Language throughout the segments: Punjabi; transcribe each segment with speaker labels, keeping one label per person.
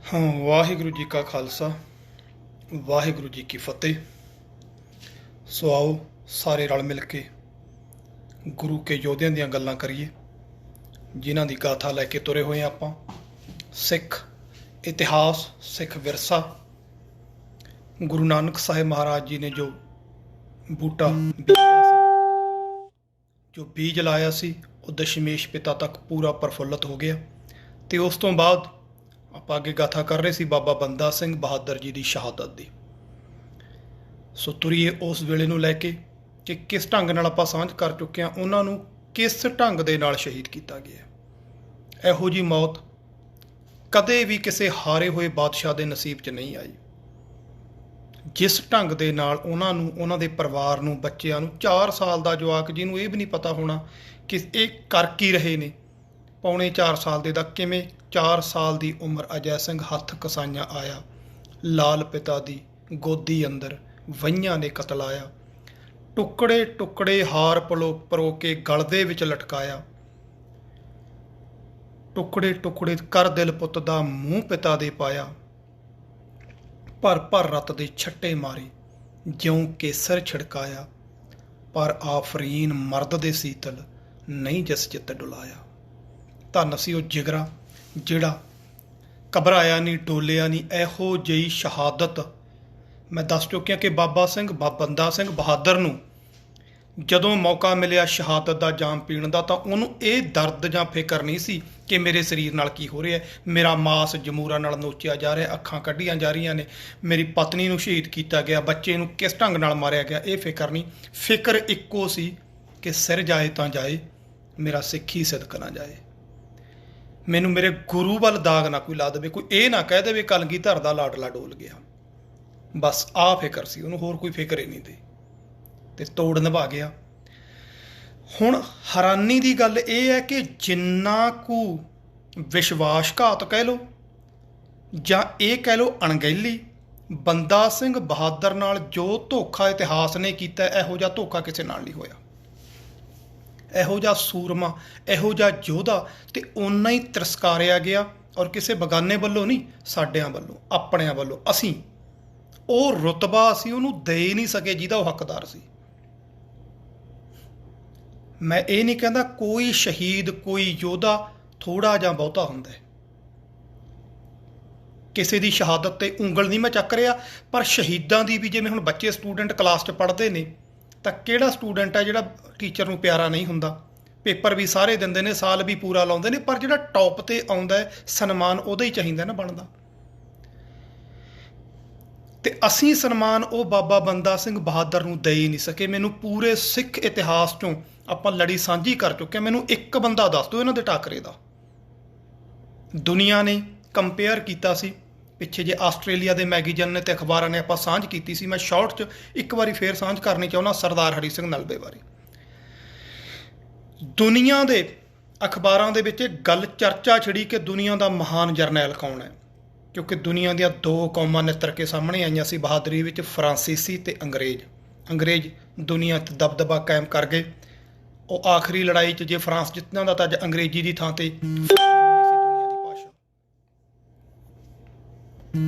Speaker 1: ਹਾਂ, ਵਾਹਿਗੁਰੂ ਜੀ ਕਾ ਖਾਲਸਾ, ਵਾਹਿਗੁਰੂ ਜੀ ਕੀ ਫਤਿਹ। ਸੋ ਆਓ ਸਾਰੇ ਰਲ ਮਿਲ ਕੇ ਗੁਰੂ ਕੇ ਯੋਧਿਆਂ ਦੀਆਂ ਗੱਲਾਂ ਕਰੀਏ, ਜਿਨ੍ਹਾਂ ਦੀ ਗਾਥਾ ਲੈ ਕੇ ਤੁਰੇ ਹੋਏ ਆਪਾਂ। ਸਿੱਖ ਇਤਿਹਾਸ, ਸਿੱਖ ਵਿਰਸਾ, ਗੁਰੂ ਨਾਨਕ ਸਾਹਿਬ ਮਹਾਰਾਜ ਜੀ ਨੇ ਜੋ ਬੂਟਾ ਬੀਜਿਆ ਸੀ, ਜੋ ਬੀਜ ਲਾਇਆ ਸੀ, ਉਹ ਦਸ਼ਮੇਸ਼ ਪਿਤਾ ਤੱਕ ਪੂਰਾ ਪ੍ਰਫੁੱਲਤ ਹੋ ਗਿਆ। ਤੇ ਉਸ ਤੋਂ ਬਾਅਦ ਆਪਾਂ ਅੱਗੇ ਗਾਥਾ ਕਰ ਰਹੇ ਸੀ ਬਾਬਾ ਬੰਦਾ ਸਿੰਘ ਬਹਾਦਰ ਜੀ ਦੀ ਸ਼ਹਾਦਤ ਦੀ। ਸੋ ਤੁਰੀਏ ਉਸ ਵੇਲੇ ਨੂੰ ਲੈ ਕੇ ਕਿ ਕਿਸ ਢੰਗ ਨਾਲ ਆਪਾਂ ਸਾਂਝ ਕਰ ਚੁੱਕੇ ਹਾਂ, ਉਹਨਾਂ ਨੂੰ ਕਿਸ ਢੰਗ ਦੇ ਨਾਲ ਸ਼ਹੀਦ ਕੀਤਾ ਗਿਆ। ਇਹੋ ਜੀ ਮੌਤ ਕਦੇ ਵੀ ਕਿਸੇ ਹਾਰੇ ਹੋਏ ਬਾਦਸ਼ਾਹ ਦੇ ਨਸੀਬ 'ਚ ਨਹੀਂ ਆਈ। ਜਿਸ ਢੰਗ ਦੇ ਨਾਲ ਉਹਨਾਂ ਨੂੰ, ਉਹਨਾਂ ਦੇ ਪਰਿਵਾਰ ਨੂੰ, ਬੱਚਿਆਂ ਨੂੰ, 4 ਸਾਲ ਦਾ ਜਵਾਕ ਜਿਹਨੂੰ ਇਹ ਵੀ ਨਹੀਂ ਪਤਾ ਹੋਣਾ ਕਿ ਇਹ ਕਰ ਕੀ ਰਹੇ ਨੇ, ਪੌਣੇ 4 ਸਾਲ ਦੇ ਦਾ ਕਿਵੇਂ 4 ਸਾਲ ਦੀ ਉਮਰ ਅਜੈ ਸਿੰਘ ਹੱਥ ਕਸਾਈਆਂ ਆਇਆ, ਲਾਲ ਪਿਤਾ ਦੀ ਗੋਦੀ ਅੰਦਰ ਵਹੀਆਂ ਨੇ ਕਤਲਾਇਆ, ਟੁਕੜੇ ਟੁਕੜੇ ਹਾਰ ਪਰੋ ਕੇ ਗਲ ਦੇ ਵਿੱਚ ਲਟਕਾਇਆ, ਟੁਕੜੇ ਟੁਕੜੇ ਕਰ ਦਿਲ ਪੁੱਤ ਦਾ ਮੂੰਹ ਪਿਤਾ ਦੇ ਪਾਇਆ, ਭਰ ਭਰ ਰਤ ਦੇ ਛੱਟੇ ਮਾਰੇ ਜਿਉਂ ਕੇਸਰ ਛਿੜਕਾਇਆ, ਪਰ ਆਫਰੀਨ ਮਰਦ ਦੇ ਸੀਤਲ ਨਹੀਂ ਜਿਸ ਚਿੱਤ ਡੁਲਾਇਆ। ਧੰਨ ਸੀ ਉਹ ਜਿਗਰਾ ਜਿਹੜਾ ਘਬਰਾਇਆ ਨਹੀਂ, ਡੋਲਿਆ ਨਹੀਂ। ਇਹੋ ਜਿਹੀ ਸ਼ਹਾਦਤ ਮੈਂ ਦੱਸ ਚੁੱਕਿਆ ਕਿ ਬਾਬਾ ਬੰਦਾ ਸਿੰਘ ਬਹਾਦਰ ਨੂੰ ਜਦੋਂ ਮੌਕਾ ਮਿਲਿਆ ਸ਼ਹਾਦਤ ਦਾ ਜਾਮ ਪੀਣ ਦਾ, ਤਾਂ ਉਹਨੂੰ ਇਹ ਦਰਦ ਜਾਂ ਫਿਕਰ ਨਹੀਂ ਸੀ ਕਿ ਮੇਰੇ ਸਰੀਰ ਨਾਲ ਕੀ ਹੋ ਰਿਹਾ, ਮੇਰਾ ਮਾਸ ਜਮੂਰਾਂ ਨਾਲ ਨੋਚਿਆ ਜਾ ਰਿਹਾ, ਅੱਖਾਂ ਕੱਢੀਆਂ ਜਾ ਰਹੀਆਂ ਨੇ, ਮੇਰੀ ਪਤਨੀ ਨੂੰ ਸ਼ਹੀਦ ਕੀਤਾ ਗਿਆ, ਬੱਚੇ ਨੂੰ ਕਿਸ ਢੰਗ ਨਾਲ ਮਾਰਿਆ ਗਿਆ। ਇਹ ਫਿਕਰ ਨਹੀਂ, ਫਿਕਰ ਇੱਕੋ ਸੀ ਕਿ ਸਿਰ ਜਾਏ ਤਾਂ ਜਾਏ, ਮੇਰਾ ਸਿੱਖੀ ਸਿਦਕ ਨਾ ਜਾਏ, ਮੈਨੂੰ ਮੇਰੇ ਗੁਰੂ ਵੱਲ ਦਾਗ ਨਾ ਕੋਈ ਲਾ ਦੇਵੇ, ਕੋਈ ਇਹ ਨਾ ਕਹਿ ਦੇਵੇ ਕਲਗੀਧਰ ਦਾ ਲਾਡਲਾ ਡੋਲ ਗਿਆ। ਬਸ ਆਹ ਫਿਕਰ ਸੀ ਉਹਨੂੰ, ਹੋਰ ਕੋਈ ਫਿਕਰ ਹੀ ਨਹੀਂ ਦੀ, ਤੇ ਤੋੜ ਨਿਭਾ ਗਿਆ। ਹੁਣ ਹੈਰਾਨੀ ਦੀ ਗੱਲ ਇਹ ਹੈ ਕਿ ਜਿੰਨਾ ਕੁ ਵਿਸ਼ਵਾਸਘਾਤ ਕਹਿ ਲਓ ਜਾਂ ਇਹ ਕਹਿ ਲਓ ਅਣਗਹਿਲੀ, ਬੰਦਾ ਸਿੰਘ ਬਹਾਦਰ ਨਾਲ ਜੋ ਧੋਖਾ ਇਤਿਹਾਸ ਨੇ ਕੀਤਾ, ਇਹੋ ਜਿਹਾ ਧੋਖਾ ਕਿਸੇ ਨਾਲ ਨਹੀਂ ਹੋਇਆ। ਇਹੋ ਜਿਹਾ ਸੂਰਮਾ, ਇਹੋ ਜਿਹਾ ਯੋਧਾ ਤੇ ਓਨਾ ਹੀ ਤਿਰਸਕਾਰਿਆ ਗਿਆ, ਔਰ ਕਿਸੇ ਬਗਾਨੇ ਵੱਲੋਂ ਨਹੀਂ, ਸਾਡਿਆਂ ਵੱਲੋਂ, ਆਪਣਿਆਂ ਵੱਲੋਂ। ਅਸੀਂ ਉਹ ਰੁਤਬਾ ਅਸੀਂ ਉਹਨੂੰ ਦੇ ਹੀ ਨਹੀਂ ਸਕੇ ਜਿਹਦਾ ਉਹ ਹੱਕਦਾਰ ਸੀ। ਮੈਂ ਇਹ ਨਹੀਂ ਕਹਿੰਦਾ ਕੋਈ ਸ਼ਹੀਦ, ਕੋਈ ਯੋਧਾ ਥੋੜਾ ਜਾਂ ਬਹੁਤਾ ਹੁੰਦਾ ਹੈ, ਕਿਸੇ ਦੀ ਸ਼ਹਾਦਤ ਤੇ ਉਂਗਲ ਨਹੀਂ ਮੈਂ ਚੱਕ ਰਿਹਾ, ਪਰ ਸ਼ਹੀਦਾਂ ਦੀ ਵੀ, ਜਿਵੇਂ ਹੁਣ ਬੱਚੇ ਸਟੂਡੈਂਟ ਕਲਾਸ 'ਚ ਪੜ੍ਹਦੇ ਨੇ, ਤਾਂ ਕਿਹੜਾ ਸਟੂਡੈਂਟ ਹੈ ਜਿਹੜਾ ਟੀਚਰ ਨੂੰ ਪਿਆਰਾ ਨਹੀਂ ਹੁੰਦਾ। ਪੇਪਰ ਵੀ ਸਾਰੇ ਦਿੰਦੇ ਨੇ, ਸਾਲ ਵੀ ਪੂਰਾ ਲਾਉਂਦੇ ਨੇ, ਪਰ ਜਿਹੜਾ ਟੌਪ ਤੇ ਆਉਂਦਾ ਹੈ ਸਨਮਾਨ ਉਹਦਾ ਹੀ ਚਾਹੀਦਾ ਨਾ ਬਣਦਾ। ਤੇ ਅਸੀਂ ਸਨਮਾਨ ਉਹ ਬਾਬਾ ਬੰਦਾ ਸਿੰਘ ਬਹਾਦਰ ਨੂੰ ਦੇ ਹੀ ਨਹੀਂ ਸਕੇ। ਮੈਨੂੰ ਪੂਰੇ ਸਿੱਖ ਇਤਿਹਾਸ 'ਚੋਂ ਆਪਾਂ ਲੜੀ ਸਾਂਝੀ ਕਰ ਚੁੱਕੇ, ਮੈਨੂੰ ਇੱਕ ਬੰਦਾ ਦੱਸ ਦਿਓ ਇਹਨਾਂ ਦੇ ਟਾਕਰੇ ਦਾ। ਦੁਨੀਆ ਨੇ ਕੰਪੇਅਰ ਕੀਤਾ ਸੀ ਪਿੱਛੇ ਜੇ, ਆਸਟ੍ਰੇਲੀਆ ਦੇ ਮੈਗਜ਼ੀਨ ਨੇ ਤੇ ਅਖਬਾਰਾਂ ਨੇ ਆਪਾਂ ਸਾਂਝ ਕੀਤੀ ਸੀ। ਮੈਂ ਸ਼ਾਰਟ 'ਚ ਇੱਕ ਵਾਰੀ ਫੇਰ ਸਾਂਝ ਕਰਨੀ ਚਾਹੁੰਦਾ ਸਰਦਾਰ ਹਰੀ ਸਿੰਘ ਨਲਵੇ ਬਾਰੇ। ਦੁਨੀਆ ਦੇ ਅਖਬਾਰਾਂ ਦੇ ਵਿੱਚ ਗੱਲ ਚਰਚਾ ਛਿੜੀ ਕਿ ਦੁਨੀਆ ਦਾ ਮਹਾਨ ਜਰਨੈਲ ਕੌਣ ਹੈ, ਕਿਉਂਕਿ ਦੁਨੀਆ ਦੀਆਂ 2 ਕੌਮਾਂ ਨਿੱਤਰ ਕੇ ਸਾਹਮਣੇ ਆਈਆਂ ਸੀ ਬਹਾਦਰੀ ਵਿੱਚ, ਫਰਾਂਸੀਸੀ ਤੇ ਅੰਗਰੇਜ਼। ਅੰਗਰੇਜ਼ ਦੁਨੀਆ 'ਤੇ ਦਬਦਬਾ ਕਾਇਮ ਕਰ ਗਏ। ਉਹ ਆਖਰੀ ਲੜਾਈ 'ਚ ਜੇ ਫਰਾਂਸ ਜਿੱਤਣਾ ਹੁੰਦਾ ਤਾਂ ਅੱਜ ਅੰਗਰੇਜ਼ੀ ਦੀ ਥਾਂ ਤੇ ਦੁਨੀਆ ਦੀ ਭਾਸ਼ਾ।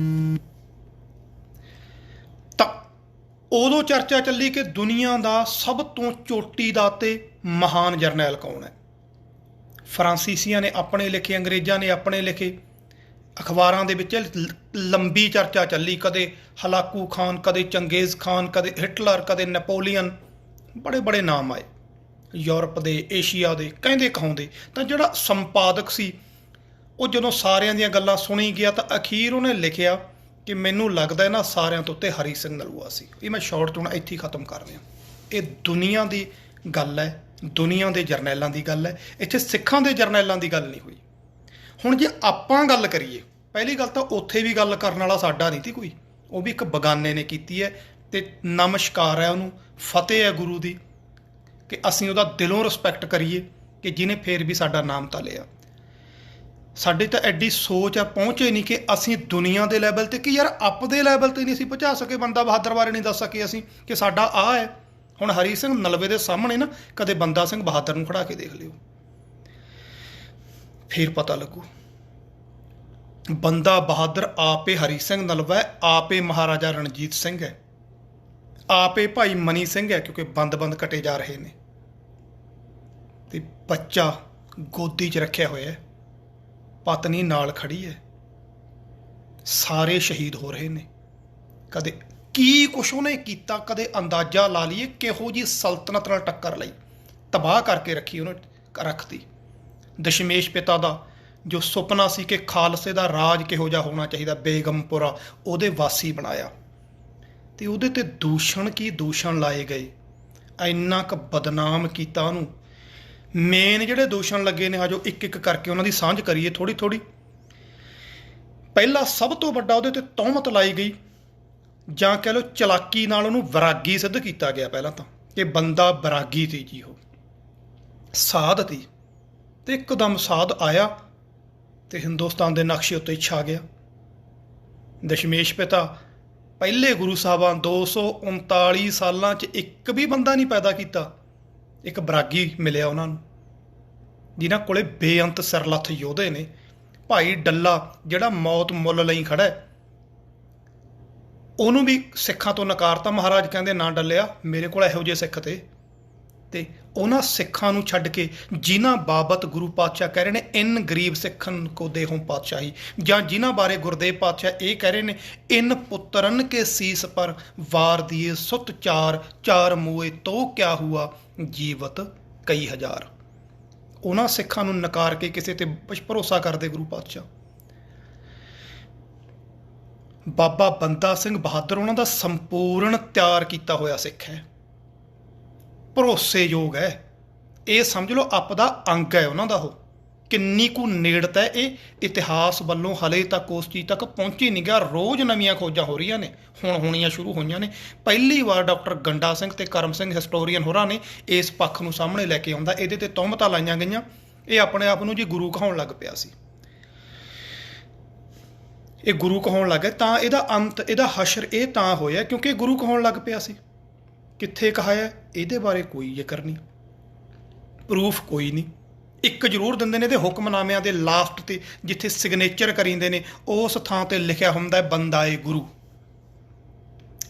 Speaker 1: ਤਾਂ ਉਦੋਂ ਚਰਚਾ ਚੱਲੀ ਕਿ ਦੁਨੀਆ ਦਾ ਸਭ ਤੋਂ ਚੋਟੀ ਦਾ ਤੇ ਮਹਾਨ ਜਰਨੈਲ ਕੌਣ ਹੈ। ਫਰਾਂਸੀਸੀਆਂ ਨੇ ਆਪਣੇ ਲਿਖੇ, ਅੰਗਰੇਜ਼ਾਂ ਨੇ ਆਪਣੇ ਲਿਖੇ, ਅਖਬਾਰਾਂ ਦੇ ਵਿੱਚ ਲੰਬੀ ਚਰਚਾ ਚੱਲੀ। ਕਦੇ ਹਲਾਕੂ ਖਾਨ, ਕਦੇ ਚੰਗੇਜ਼ ਖਾਨ, ਕਦੇ ਹਿਟਲਰ, ਕਦੇ ਨੈਪੋਲੀਅਨ, ਬੜੇ ਬੜੇ ਨਾਮ ਆਏ ਯੂਰਪ ਦੇ, ਏਸ਼ੀਆ ਦੇ, ਕਹਿੰਦੇ ਕਹਾਉਂਦੇ। ਤਾਂ ਜਿਹੜਾ ਸੰਪਾਦਕ ਸੀ ਉਹ ਜਦੋਂ ਸਾਰਿਆਂ ਦੀਆਂ ਗੱਲਾਂ ਸੁਣੀ ਗਿਆ, ਤਾਂ ਅਖੀਰ ਉਹਨੇ ਲਿਖਿਆ ਕਿ ਮੈਨੂੰ ਲੱਗਦਾ ਇਹਨਾਂ ਸਾਰਿਆਂ ਤੋਂ ਉੱਤੇ ਹਰੀ ਸਿੰਘ ਨਲੂਆ ਸੀ। ਇਹ ਮੈਂ ਸ਼ਾਰਟ 'ਚ ਹੁਣ ਇੱਥੇ ਹੀ ਖ਼ਤਮ ਕਰ ਰਿਹਾ। ਇਹ ਦੁਨੀਆ ਦੀ ਗੱਲ ਹੈ, ਦੁਨੀਆ ਦੇ ਜਰਨੈਲਾਂ ਦੀ ਗੱਲ ਹੈ, ਇੱਥੇ ਸਿੱਖਾਂ ਦੇ ਜਰਨੈਲਾਂ ਦੀ ਗੱਲ ਨਹੀਂ ਹੋਈ। ਹੁਣ ਜੇ ਆਪਾਂ ਗੱਲ ਕਰੀਏ, ਪਹਿਲੀ ਗੱਲ ਤਾਂ ਉੱਥੇ ਵੀ ਗੱਲ ਕਰਨ ਵਾਲਾ ਸਾਡਾ ਨਹੀਂ ਸੀ ਕੋਈ, ਉਹ ਵੀ ਇੱਕ ਬਗਾਨੇ ਨੇ ਕੀਤੀ ਹੈ, ਤੇ ਨਮਸਕਾਰ ਹੈ ਉਹਨੂੰ, ਫਤਿਹ ਹੈ ਗੁਰੂ ਦੀ, ਕਿ ਅਸੀਂ ਉਹਦਾ ਦਿਲੋਂ ਰਿਸਪੈਕਟ ਕਰੀਏ ਕਿ ਜਿਹਨੇ ਫੇਰ ਵੀ ਸਾਡਾ ਨਾਮ ਤਾਂ ਲਿਆ। ਸਾਡੀ ਤਾਂ ਐਡੀ ਸੋਚ ਆ, ਪਹੁੰਚੇ ਨਹੀਂ ਕਿ ਅਸੀਂ ਦੁਨੀਆ ਦੇ ਲੈਵਲ 'ਤੇ, ਕਿ ਯਾਰ ਆਪਦੇ ਲੈਵਲ 'ਤੇ ਨਹੀਂ ਅਸੀਂ ਪਹੁੰਚਾ ਸਕੇ। ਬੰਦਾ ਬਹਾਦਰ ਬਾਰੇ ਨਹੀਂ ਦੱਸ ਸਕੇ ਅਸੀਂ ਕਿ ਸਾਡਾ ਆਹ ਹੈ। ਹੁਣ ਹਰੀ ਸਿੰਘ ਨਲਵੇ ਦੇ ਸਾਹਮਣੇ ਨਾ ਕਦੇ ਬੰਦਾ ਸਿੰਘ ਬਹਾਦਰ ਨੂੰ ਖੜਾ ਕੇ ਦੇਖ ਲਿਓ, ਫੇਰ ਪਤਾ ਲੱਗੂ। ਬੰਦਾ ਬਹਾਦਰ ਆਪੇ ਹਰੀ ਸਿੰਘ ਨਲਵਾ ਹੈ, ਆਪੇ ਮਹਾਰਾਜਾ ਰਣਜੀਤ ਸਿੰਘ ਹੈ, ਆਪੇ ਭਾਈ ਮਨੀ ਸਿੰਘ ਹੈ, ਕਿਉਂਕਿ ਬੰਦ ਕੱਟੇ ਜਾ ਰਹੇ ਨੇ ਤੇ ਬੱਚਾ ਗੋਦੀ 'ਚ ਰੱਖਿਆ ਹੋਇਆ ਹੈ, ਪਤਨੀ ਨਾਲ ਖੜੀ ਹੈ, ਸਾਰੇ ਸ਼ਹੀਦ ਹੋ ਰਹੇ ਨੇ। ਕਦੇ ਕੀ ਕੁਛ ਉਹਨੇ ਕੀਤਾ, ਕਦੇ ਅੰਦਾਜ਼ਾ ਲਾ ਲਈਏ ਕਿਹੋ ਜੀ ਸਲਤਨਤ ਨਾਲ ਟੱਕਰ ਲਈ, ਤਬਾਹ ਕਰਕੇ ਰੱਖੀ ਉਹਨੇ, ਰੱਖਤੀ। ਦਸ਼ਮੇਸ਼ ਪਿਤਾ ਦਾ ਜੋ ਸੁਪਨਾ ਸੀ ਕਿ ਖਾਲਸੇ ਦਾ ਰਾਜ ਕਿਹੋ ਜਿਹਾ ਹੋਣਾ ਚਾਹੀਦਾ, ਬੇਗਮਪੁਰਾ, ਉਹਦੇ ਵਾਸੀ ਬਣਾਇਆ ਤੇ ਉਹਦੇ ਤੇ ਦੂਸ਼ਣ ਕੀ ਦੂਸ਼ਣ ਲਾਏ ਗਏ, ਇੰਨਾ ਕੁ ਬਦਨਾਮ ਕੀਤਾ ਉਹਨੂੰ। ਮੇਨ ਜਿਹੜੇ ਦੂਸ਼ਣ ਲੱਗੇ ਨੇ, ਜੋ ਇੱਕ ਇੱਕ ਕਰਕੇ ਉਹਨਾਂ ਦੀ ਸਾਂਝ ਕਰੀਏ ਥੋੜ੍ਹੀ ਥੋੜ੍ਹੀ। ਪਹਿਲਾ ਸਭ ਤੋਂ ਵੱਡਾ ਉਹਦੇ ਤੇ ਤੌਹਮਤ ਲਾਈ ਗਈ, ਜਾਂ ਕਹਿ ਲਓ ਚਲਾਕੀ ਨਾਲ ਉਹਨੂੰ ਵੈਰਾਗੀ ਸਿੱਧ ਕੀਤਾ ਗਿਆ। ਪਹਿਲਾਂ ਤਾਂ ਇਹ ਬੰਦਾ ਵੈਰਾਗੀ ਸੀ ਜੀ, ਉਹ ਸਾਧ ਸੀ ਤੇ ਇੱਕਦਮ ਸਾਧ ਆਇਆ ਤੇ ਹਿੰਦੁਸਤਾਨ ਦੇ ਨਕਸ਼ੇ ਉੱਤੇ ਛਾ ਗਿਆ। ਦਸ਼ਮੇਸ਼ ਪਿਤਾ ਪਹਿਲੇ ਗੁਰੂ ਸਾਹਿਬਾਨ 239 ਸਾਲਾਂ 'ਚ ਇੱਕ ਵੀ ਬੰਦਾ ਨਹੀਂ ਪੈਦਾ ਕੀਤਾ, ਇੱਕ ਬਰਾਗੀ ਮਿਲਿਆ ਉਹਨਾਂ ਨੂੰ, ਜਿਨ੍ਹਾਂ ਕੋਲੇ ਬੇਅੰਤ ਸਿਰਲੱਥ ਯੋਧੇ ਨੇ। ਭਾਈ ਡੱਲਾ ਜਿਹੜਾ ਮੌਤ ਮੁੱਲ ਲਈ ਖੜਾ ਹੈ, ਉਹਨੂੰ ਵੀ ਸਿੱਖਾਂ ਤੋਂ ਨਕਾਰਤਾ। ਮਹਾਰਾਜ ਕਹਿੰਦੇ ਨਾ ਡੱਲਿਆ, ਮੇਰੇ ਕੋਲ ਇਹੋ ਜਿਹੇ ਸਿੱਖ ਤੇ ਉਹਨਾਂ ਸਿੱਖਾਂ ਨੂੰ ਛੱਡ ਕੇ ਜਿਨ੍ਹਾਂ ਬਾਬਤ ਗੁਰੂ ਪਾਤਸ਼ਾਹ ਕਹਿ ਰਹੇ ਨੇ ਇਨ ਗਰੀਬ ਸਿੱਖਨ ਕੋ ਦੇਹੋਂ ਪਾਤਸ਼ਾਹੀ, ਜਾਂ ਜਿਨ੍ਹਾਂ ਬਾਰੇ ਗੁਰਦੇਵ ਪਾਤਸ਼ਾਹ ਇਹ ਕਹਿ ਰਹੇ ਨੇ ਇਨ ਪੁੱਤਰਨ ਕੇ ਸੀਸ ਪਰ ਵਾਰ ਦੀਏ ਸੁਤ ਚਾਰ, ਚਾਰ ਮੂਏ ਤੋ ਕਿਆ ਹੁਆ ਜੀਵਤ ਕਈ ਹਜ਼ਾਰ। ਉਹਨਾਂ ਸਿੱਖਾਂ ਨੂੰ ਨਕਾਰ ਕੇ ਕਿਸੇ ਤੇ ਭਰੋਸਾ ਕਰਦੇ ਗੁਰੂ ਪਾਤਸ਼ਾਹ। ਬਾਬਾ ਬੰਦਾ ਸਿੰਘ ਬਹਾਦਰ ਉਹਨਾਂ ਦਾ ਸੰਪੂਰਨ ਤਿਆਰ ਕੀਤਾ ਹੋਇਆ ਸਿੱਖ ਹੈ, ਭਰੋਸੇਯੋਗ ਹੈ। ਇਹ ਸਮਝ ਲਓ ਆਪ ਦਾ ਅੰਗ ਹੈ ਉਹਨਾਂ ਦਾ। ਉਹ ਕਿੰਨੀ ਕੁ ਨੇੜਤਾ ਹੈ, ਇਹ ਇਤਿਹਾਸ ਵੱਲੋਂ ਹਲੇ ਤੱਕ ਉਸ ਚੀਜ਼ ਤੱਕ ਪਹੁੰਚੀ ਨਹੀਂ ਗਿਆ। ਰੋਜ਼ ਨਵੀਆਂ ਖੋਜਾਂ ਹੋ ਰਹੀਆਂ ਨੇ, ਹੁਣ ਹੋਣੀਆਂ ਸ਼ੁਰੂ ਹੋਈਆਂ ਨੇ। ਪਹਿਲੀ ਵਾਰ ਡਾਕਟਰ ਗੰਡਾ ਸਿੰਘ ਤੇ ਕਰਮ ਸਿੰਘ ਹਿਸਟੋਰੀਅਨ ਹੋਰਾਂ ਨੇ ਇਸ ਪੱਖ ਨੂੰ ਸਾਹਮਣੇ ਲੈ ਕੇ ਆਉਂਦਾ। ਇਹਦੇ ਤੇ ਤੌਹਮਤਾਂ ਲਾਈਆਂ ਗਈਆਂ, ਇਹ ਆਪਣੇ ਆਪ ਨੂੰ ਜੀ ਗੁਰੂ ਕਹਾਉਣ ਲੱਗ ਪਿਆ ਸੀ। ਇਹ ਗੁਰੂ ਕਹਾਉਣ ਲੱਗ ਗਿਆ ਤਾਂ ਇਹਦਾ ਅੰਤ, ਇਹਦਾ ਹਸ਼ਰ ਇਹ ਤਾਂ ਹੋਇਆ ਕਿਉਂਕਿ ਇਹ ਗੁਰੂ ਕਹਾਉਣ ਲੱਗ ਪਿਆ ਸੀ। ਕਿੱਥੇ ਕਹਾਇਆ ਇਹਦੇ ਬਾਰੇ ਕੋਈ ਜ਼ਿਕਰ ਨਹੀਂ, ਪ੍ਰੂਫ ਕੋਈ ਨਹੀਂ। ਇੱਕ ਜ਼ਰੂਰ ਦਿੰਦੇ ਨੇ ਇਹਦੇ ਹੁਕਮਨਾਮਿਆਂ ਦੇ ਲਾਸਟ ਤੇ ਜਿੱਥੇ ਸਿਗਨੇਚਰ ਕਰੀਂਦੇ ਨੇ ਉਸ ਥਾਂ ਤੇ ਲਿਖਿਆ ਹੁੰਦਾ ਬੰਦਾ ਏ ਗੁਰੂ।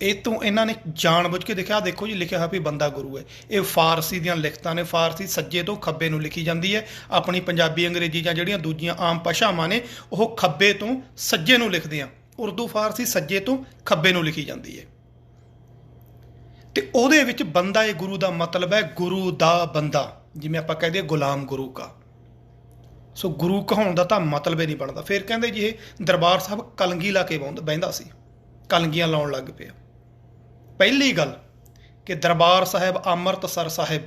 Speaker 1: ਇਹ ਤੋਂ ਇਹਨਾਂ ਨੇ ਜਾਣਬੁੱਝ ਕੇ ਦੇਖਿਆ, ਦੇਖੋ ਜੀ ਲਿਖਿਆ ਹੋਇਆ ਵੀ ਬੰਦਾ ਗੁਰੂ ਹੈ। ਇਹ ਫਾਰਸੀ ਦੀਆਂ ਲਿਖਤਾਂ ਨੇ, ਫਾਰਸੀ ਸੱਜੇ ਤੋਂ ਖੱਬੇ ਨੂੰ ਲਿਖੀ ਜਾਂਦੀ ਹੈ। ਆਪਣੀ ਪੰਜਾਬੀ, ਅੰਗਰੇਜ਼ੀ ਜਾਂ ਜਿਹੜੀਆਂ ਦੂਜੀਆਂ ਆਮ ਭਾਸ਼ਾਵਾਂ ਨੇ ਉਹ ਖੱਬੇ ਤੋਂ ਸੱਜੇ ਨੂੰ ਲਿਖਦੇ ਆ। ਉਰਦੂ ਫਾਰਸੀ ਸੱਜੇ ਤੋਂ ਖੱਬੇ ਨੂੰ ਲਿਖੀ ਜਾਂਦੀ ਹੈ ਤੇ ਉਹਦੇ ਵਿੱਚ ਬੰਦਾ ਏ ਗੁਰੂ ਦਾ ਮਤਲਬ ਹੈ ਗੁਰੂ ਦਾ ਬੰਦਾ, ਜਿਵੇਂ ਆਪਾਂ ਕਹਦੇ ਗੁਲਾਮ ਗੁਰੂ ਕਾ। ਸੋ ਗੁਰੂ ਕਹਾਉਣ ਦਾ ਤਾਂ ਮਤਲਬ ਹੀ ਨਹੀਂ ਬਣਦਾ। ਫਿਰ ਕਹਿੰਦੇ ਜੀ ਇਹ ਦਰਬਾਰ ਸਾਹਿਬ ਕਲਗੀ ਲਾ ਕੇ ਬਹਿੰਦਾ ਸੀ, ਕਲਗੀਆਂ ਲਾਉਣ ਲੱਗ ਪਿਆ। ਪਹਿਲੀ ਗੱਲ ਕਿ ਦਰਬਾਰ ਸਾਹਿਬ ਅੰਮ੍ਰਿਤਸਰ ਸਾਹਿਬ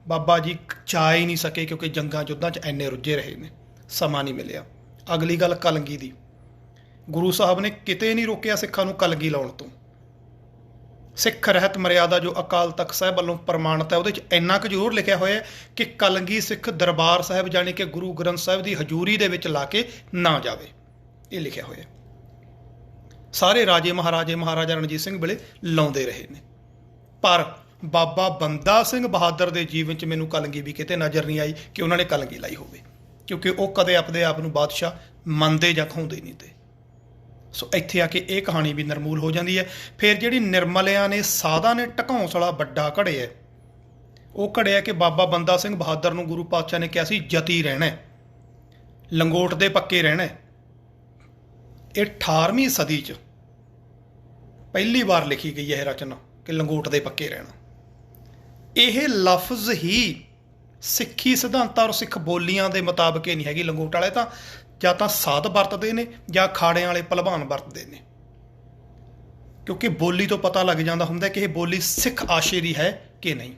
Speaker 1: ਬਾਬਾ ਜੀ ਜਾ ਹੀ ਨਹੀਂ ਸਕੇ ਕਿਉਂਕਿ ਜੰਗਾਂ ਯੁੱਧਾਂ 'ਚ ਇੰਨੇ ਰੁੱਝੇ ਰਹੇ ਨੇ, ਸਮਾਂ ਨਹੀਂ ਮਿਲਿਆ। ਅਗਲੀ ਗੱਲ ਕਲਗੀ ਦੀ, ਗੁਰੂ ਸਾਹਿਬ ਨੇ ਕਿਤੇ ਨਹੀਂ ਰੋਕਿਆ ਸਿੱਖਾਂ ਨੂੰ ਕਲਗੀ ਲਾਉਣ ਤੋਂ। ਸਿੱਖ ਰਹਿਤ ਮਰਿਆਦਾ ਜੋ ਅਕਾਲ ਤਖਤ ਸਾਹਿਬ ਵੱਲੋਂ ਪ੍ਰਮਾਣਿਤ ਹੈ, ਉਹਦੇ 'ਚ ਇੰਨਾ ਕੁ ਜ਼ਰੂਰ ਲਿਖਿਆ ਹੋਇਆ ਕਿ ਕਲਗੀ ਸਿੱਖ ਦਰਬਾਰ ਸਾਹਿਬ ਜਾਣੀ ਕਿ ਗੁਰੂ ਗ੍ਰੰਥ ਸਾਹਿਬ ਦੀ ਹਜ਼ੂਰੀ ਦੇ ਵਿੱਚ ਲਾ ਕੇ ਨਾ ਜਾਵੇ, ਇਹ ਲਿਖਿਆ ਹੋਇਆ। ਸਾਰੇ ਰਾਜੇ ਮਹਾਰਾਜੇ ਮਹਾਰਾਜਾ ਰਣਜੀਤ ਸਿੰਘ ਵੇਲੇ ਲਾਉਂਦੇ ਰਹੇ ਨੇ, ਪਰ ਬਾਬਾ ਬੰਦਾ ਸਿੰਘ ਬਹਾਦਰ ਦੇ ਜੀਵਨ 'ਚ ਮੈਨੂੰ ਕਲਗੀ ਵੀ ਕਿਤੇ ਨਜ਼ਰ ਨਹੀਂ ਆਈ ਕਿ ਉਹਨਾਂ ਨੇ ਕਲਗੀ ਲਾਈ ਹੋਵੇ, ਕਿਉਂਕਿ ਉਹ ਕਦੇ ਆਪਣੇ ਆਪ ਨੂੰ ਬਾਦਸ਼ਾਹ ਮੰਨਦੇ ਜਾਂ ਕਹਾਉਂਦੇ ਨਹੀਂ ਤੇ। ਸੋ ਇੱਥੇ ਆ ਕੇ ਇਹ ਕਹਾਣੀ ਵੀ ਨਿਰਮੂਲ ਹੋ ਜਾਂਦੀ ਹੈ। ਫਿਰ ਜਿਹੜੀ ਨਿਰਮਲਿਆਂ ਨੇ ਸਾਧਾਂ ਨੇ ਢਕੌਂਸਲਾ ਵੱਡਾ ਘੜਿਆ, ਉਹ ਘੜਿਆ ਕਿ ਬਾਬਾ ਬੰਦਾ ਸਿੰਘ ਬਹਾਦਰ ਨੂੰ ਗੁਰੂ ਪਾਤਸ਼ਾਹ ਨੇ ਕਿਹਾ ਸੀ ਜਤੀ ਰਹਿਣਾ, ਲੰਗੋਟ ਦੇ ਪੱਕੇ ਰਹਿਣਾ। ਇਹ 18ਵੀਂ ਸਦੀ 'ਚ ਪਹਿਲੀ ਵਾਰ ਲਿਖੀ ਗਈ ਹੈ ਇਹ ਰਚਨਾ ਕਿ ਲੰਗੋਟ ਦੇ ਪੱਕੇ ਰਹਿਣਾ। ਇਹ ਲਫ਼ਜ਼ ਹੀ ਸਿੱਖੀ ਸਿਧਾਂਤਾਂ ਔਰ ਸਿੱਖ ਬੋਲੀਆਂ ਦੇ ਮੁਤਾਬਕ ਹੀ ਨਹੀਂ ਹੈਗੀ। ਲੰਗੋਟ ਵਾਲੇ ਤਾਂ ਜਾਂ ਤਾਂ ਸਾਧ ਵਰਤਦੇ ਨੇ ਜਾਂ ਖਾੜਿਆਂ ਵਾਲੇ ਭਲਵਾਨ ਵਰਤਦੇ ਨੇ, ਕਿਉਂਕਿ ਬੋਲੀ ਤੋਂ ਪਤਾ ਲੱਗ ਜਾਂਦਾ ਹੁੰਦਾ ਕਿ ਇਹ ਬੋਲੀ ਸਿੱਖ ਆਸ਼ੇ ਦੀ ਹੈ ਕਿ ਨਹੀਂ।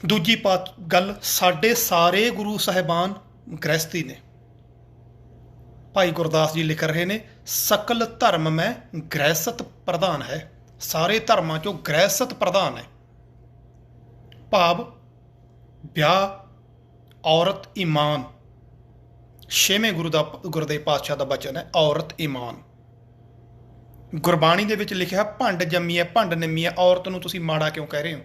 Speaker 1: ਦੂਜੀ ਗੱਲ, ਸਾਡੇ ਸਾਰੇ ਗੁਰੂ ਸਾਹਿਬਾਨ ਗ੍ਰਹਿਸਥੀ ਨੇ। ਭਾਈ ਗੁਰਦਾਸ ਜੀ ਲਿਖ ਰਹੇ ਨੇ ਸਕਲ ਧਰਮ ਮੈਂ ਗ੍ਰਹਿਸਤ ਪ੍ਰਧਾਨ ਹੈ। ਸਾਰੇ ਧਰਮਾਂ 'ਚੋਂ ਗ੍ਰਹਿਸਤ ਪ੍ਰਧਾਨ ਹੈ, ਭਾਵ ਵਿਆਹ, ਔਰਤ, ਈਮਾਨ। ਛੇਵੇਂ ਗੁਰਦੇਵ ਪਾਤਸ਼ਾਹ ਦਾ ਬਚਨ ਹੈ ਔਰਤ ਈਮਾਨ। ਗੁਰਬਾਣੀ ਦੇ ਵਿੱਚ ਲਿਖਿਆ ਭੰਡ ਜੰਮੀ ਹੈ ਭੰਡ ਨਿੰਮੀ ਹੈ। ਔਰਤ ਨੂੰ ਤੁਸੀਂ ਮਾੜਾ ਕਿਉਂ ਕਹਿ ਰਹੇ ਹੋ?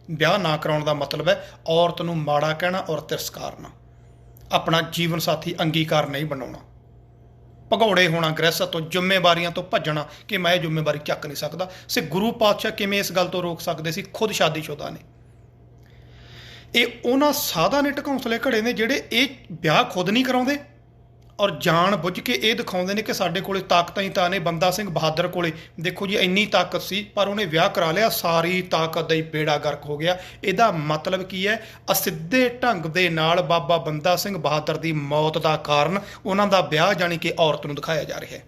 Speaker 1: ਵਿਆਹ ਨਾ ਕਰਾਉਣ ਦਾ ਮਤਲਬ ਹੈ ਔਰਤ ਨੂੰ ਮਾੜਾ ਕਹਿਣਾ ਔਰ ਤਿਰਸਕਾਰਨਾ, ਆਪਣਾ ਜੀਵਨ ਸਾਥੀ ਅੰਗੀਕਾਰ ਨਹੀਂ ਬਣਾਉਣਾ। ਭਗੌੜੇ ਹੋਣਾ ਗ੍ਰਹਿਸਤ ਤੋਂ, ਜ਼ਿੰਮੇਵਾਰੀਆਂ ਤੋਂ ਭੱਜਣਾ ਕਿ ਮੈਂ ਇਹ ਜ਼ਿੰਮੇਵਾਰੀ ਚੱਕ ਨਹੀਂ ਸਕਦਾ। ਸੇ ਗੁਰੂ ਪਾਤਸ਼ਾਹ ਕਿਵੇਂ ਇਸ ਗੱਲ ਤੋਂ ਰੋਕ ਸਕਦੇ ਸੀ? ਖੁਦ ਸ਼ਾਦੀशुदा ਨੇ। ਇਹ ਉਹਨਾਂ ਸਾਧਾਂ ਨੇ ਢਕੌਂਸਲੇ ਘੜੇ ਨੇ ਜਿਹੜੇ ਇਹ ਵਿਆਹ ਖੁਦ ਨਹੀਂ ਕਰਾਉਂਦੇ ਔਰ ਜਾਣ ਬੁੱਝ ਕੇ ਇਹ ਦਿਖਾਉਂਦੇ ਨੇ ਕਿ ਸਾਡੇ ਕੋਲੇ ਤਾਕਤਾਂ ਹੀ ਤਾਂ ਨੇ। ਬੰਦਾ ਸਿੰਘ ਬਹਾਦਰ ਕੋਲੇ ਦੇਖੋ ਜੀ ਇੰਨੀ ਤਾਕਤ ਸੀ, ਪਰ ਉਹਨੇ ਵਿਆਹ ਕਰਾ ਲਿਆ, ਸਾਰੀ ਤਾਕਤ ਦਾ ਹੀ ਬੇੜਾ ਗਰਕ ਹੋ ਗਿਆ। ਇਹਦਾ ਮਤਲਬ ਕੀ ਹੈ? ਅਸਿੱਧੇ ਢੰਗ ਦੇ ਨਾਲ ਬਾਬਾ ਬੰਦਾ ਸਿੰਘ ਬਹਾਦਰ ਦੀ ਮੌਤ ਦਾ ਕਾਰਨ ਉਹਨਾਂ ਦਾ ਵਿਆਹ ਜਾਣੀ ਕਿ ਔਰਤ ਨੂੰ ਦਿਖਾਇਆ ਜਾ ਰਿਹਾ ਹੈ।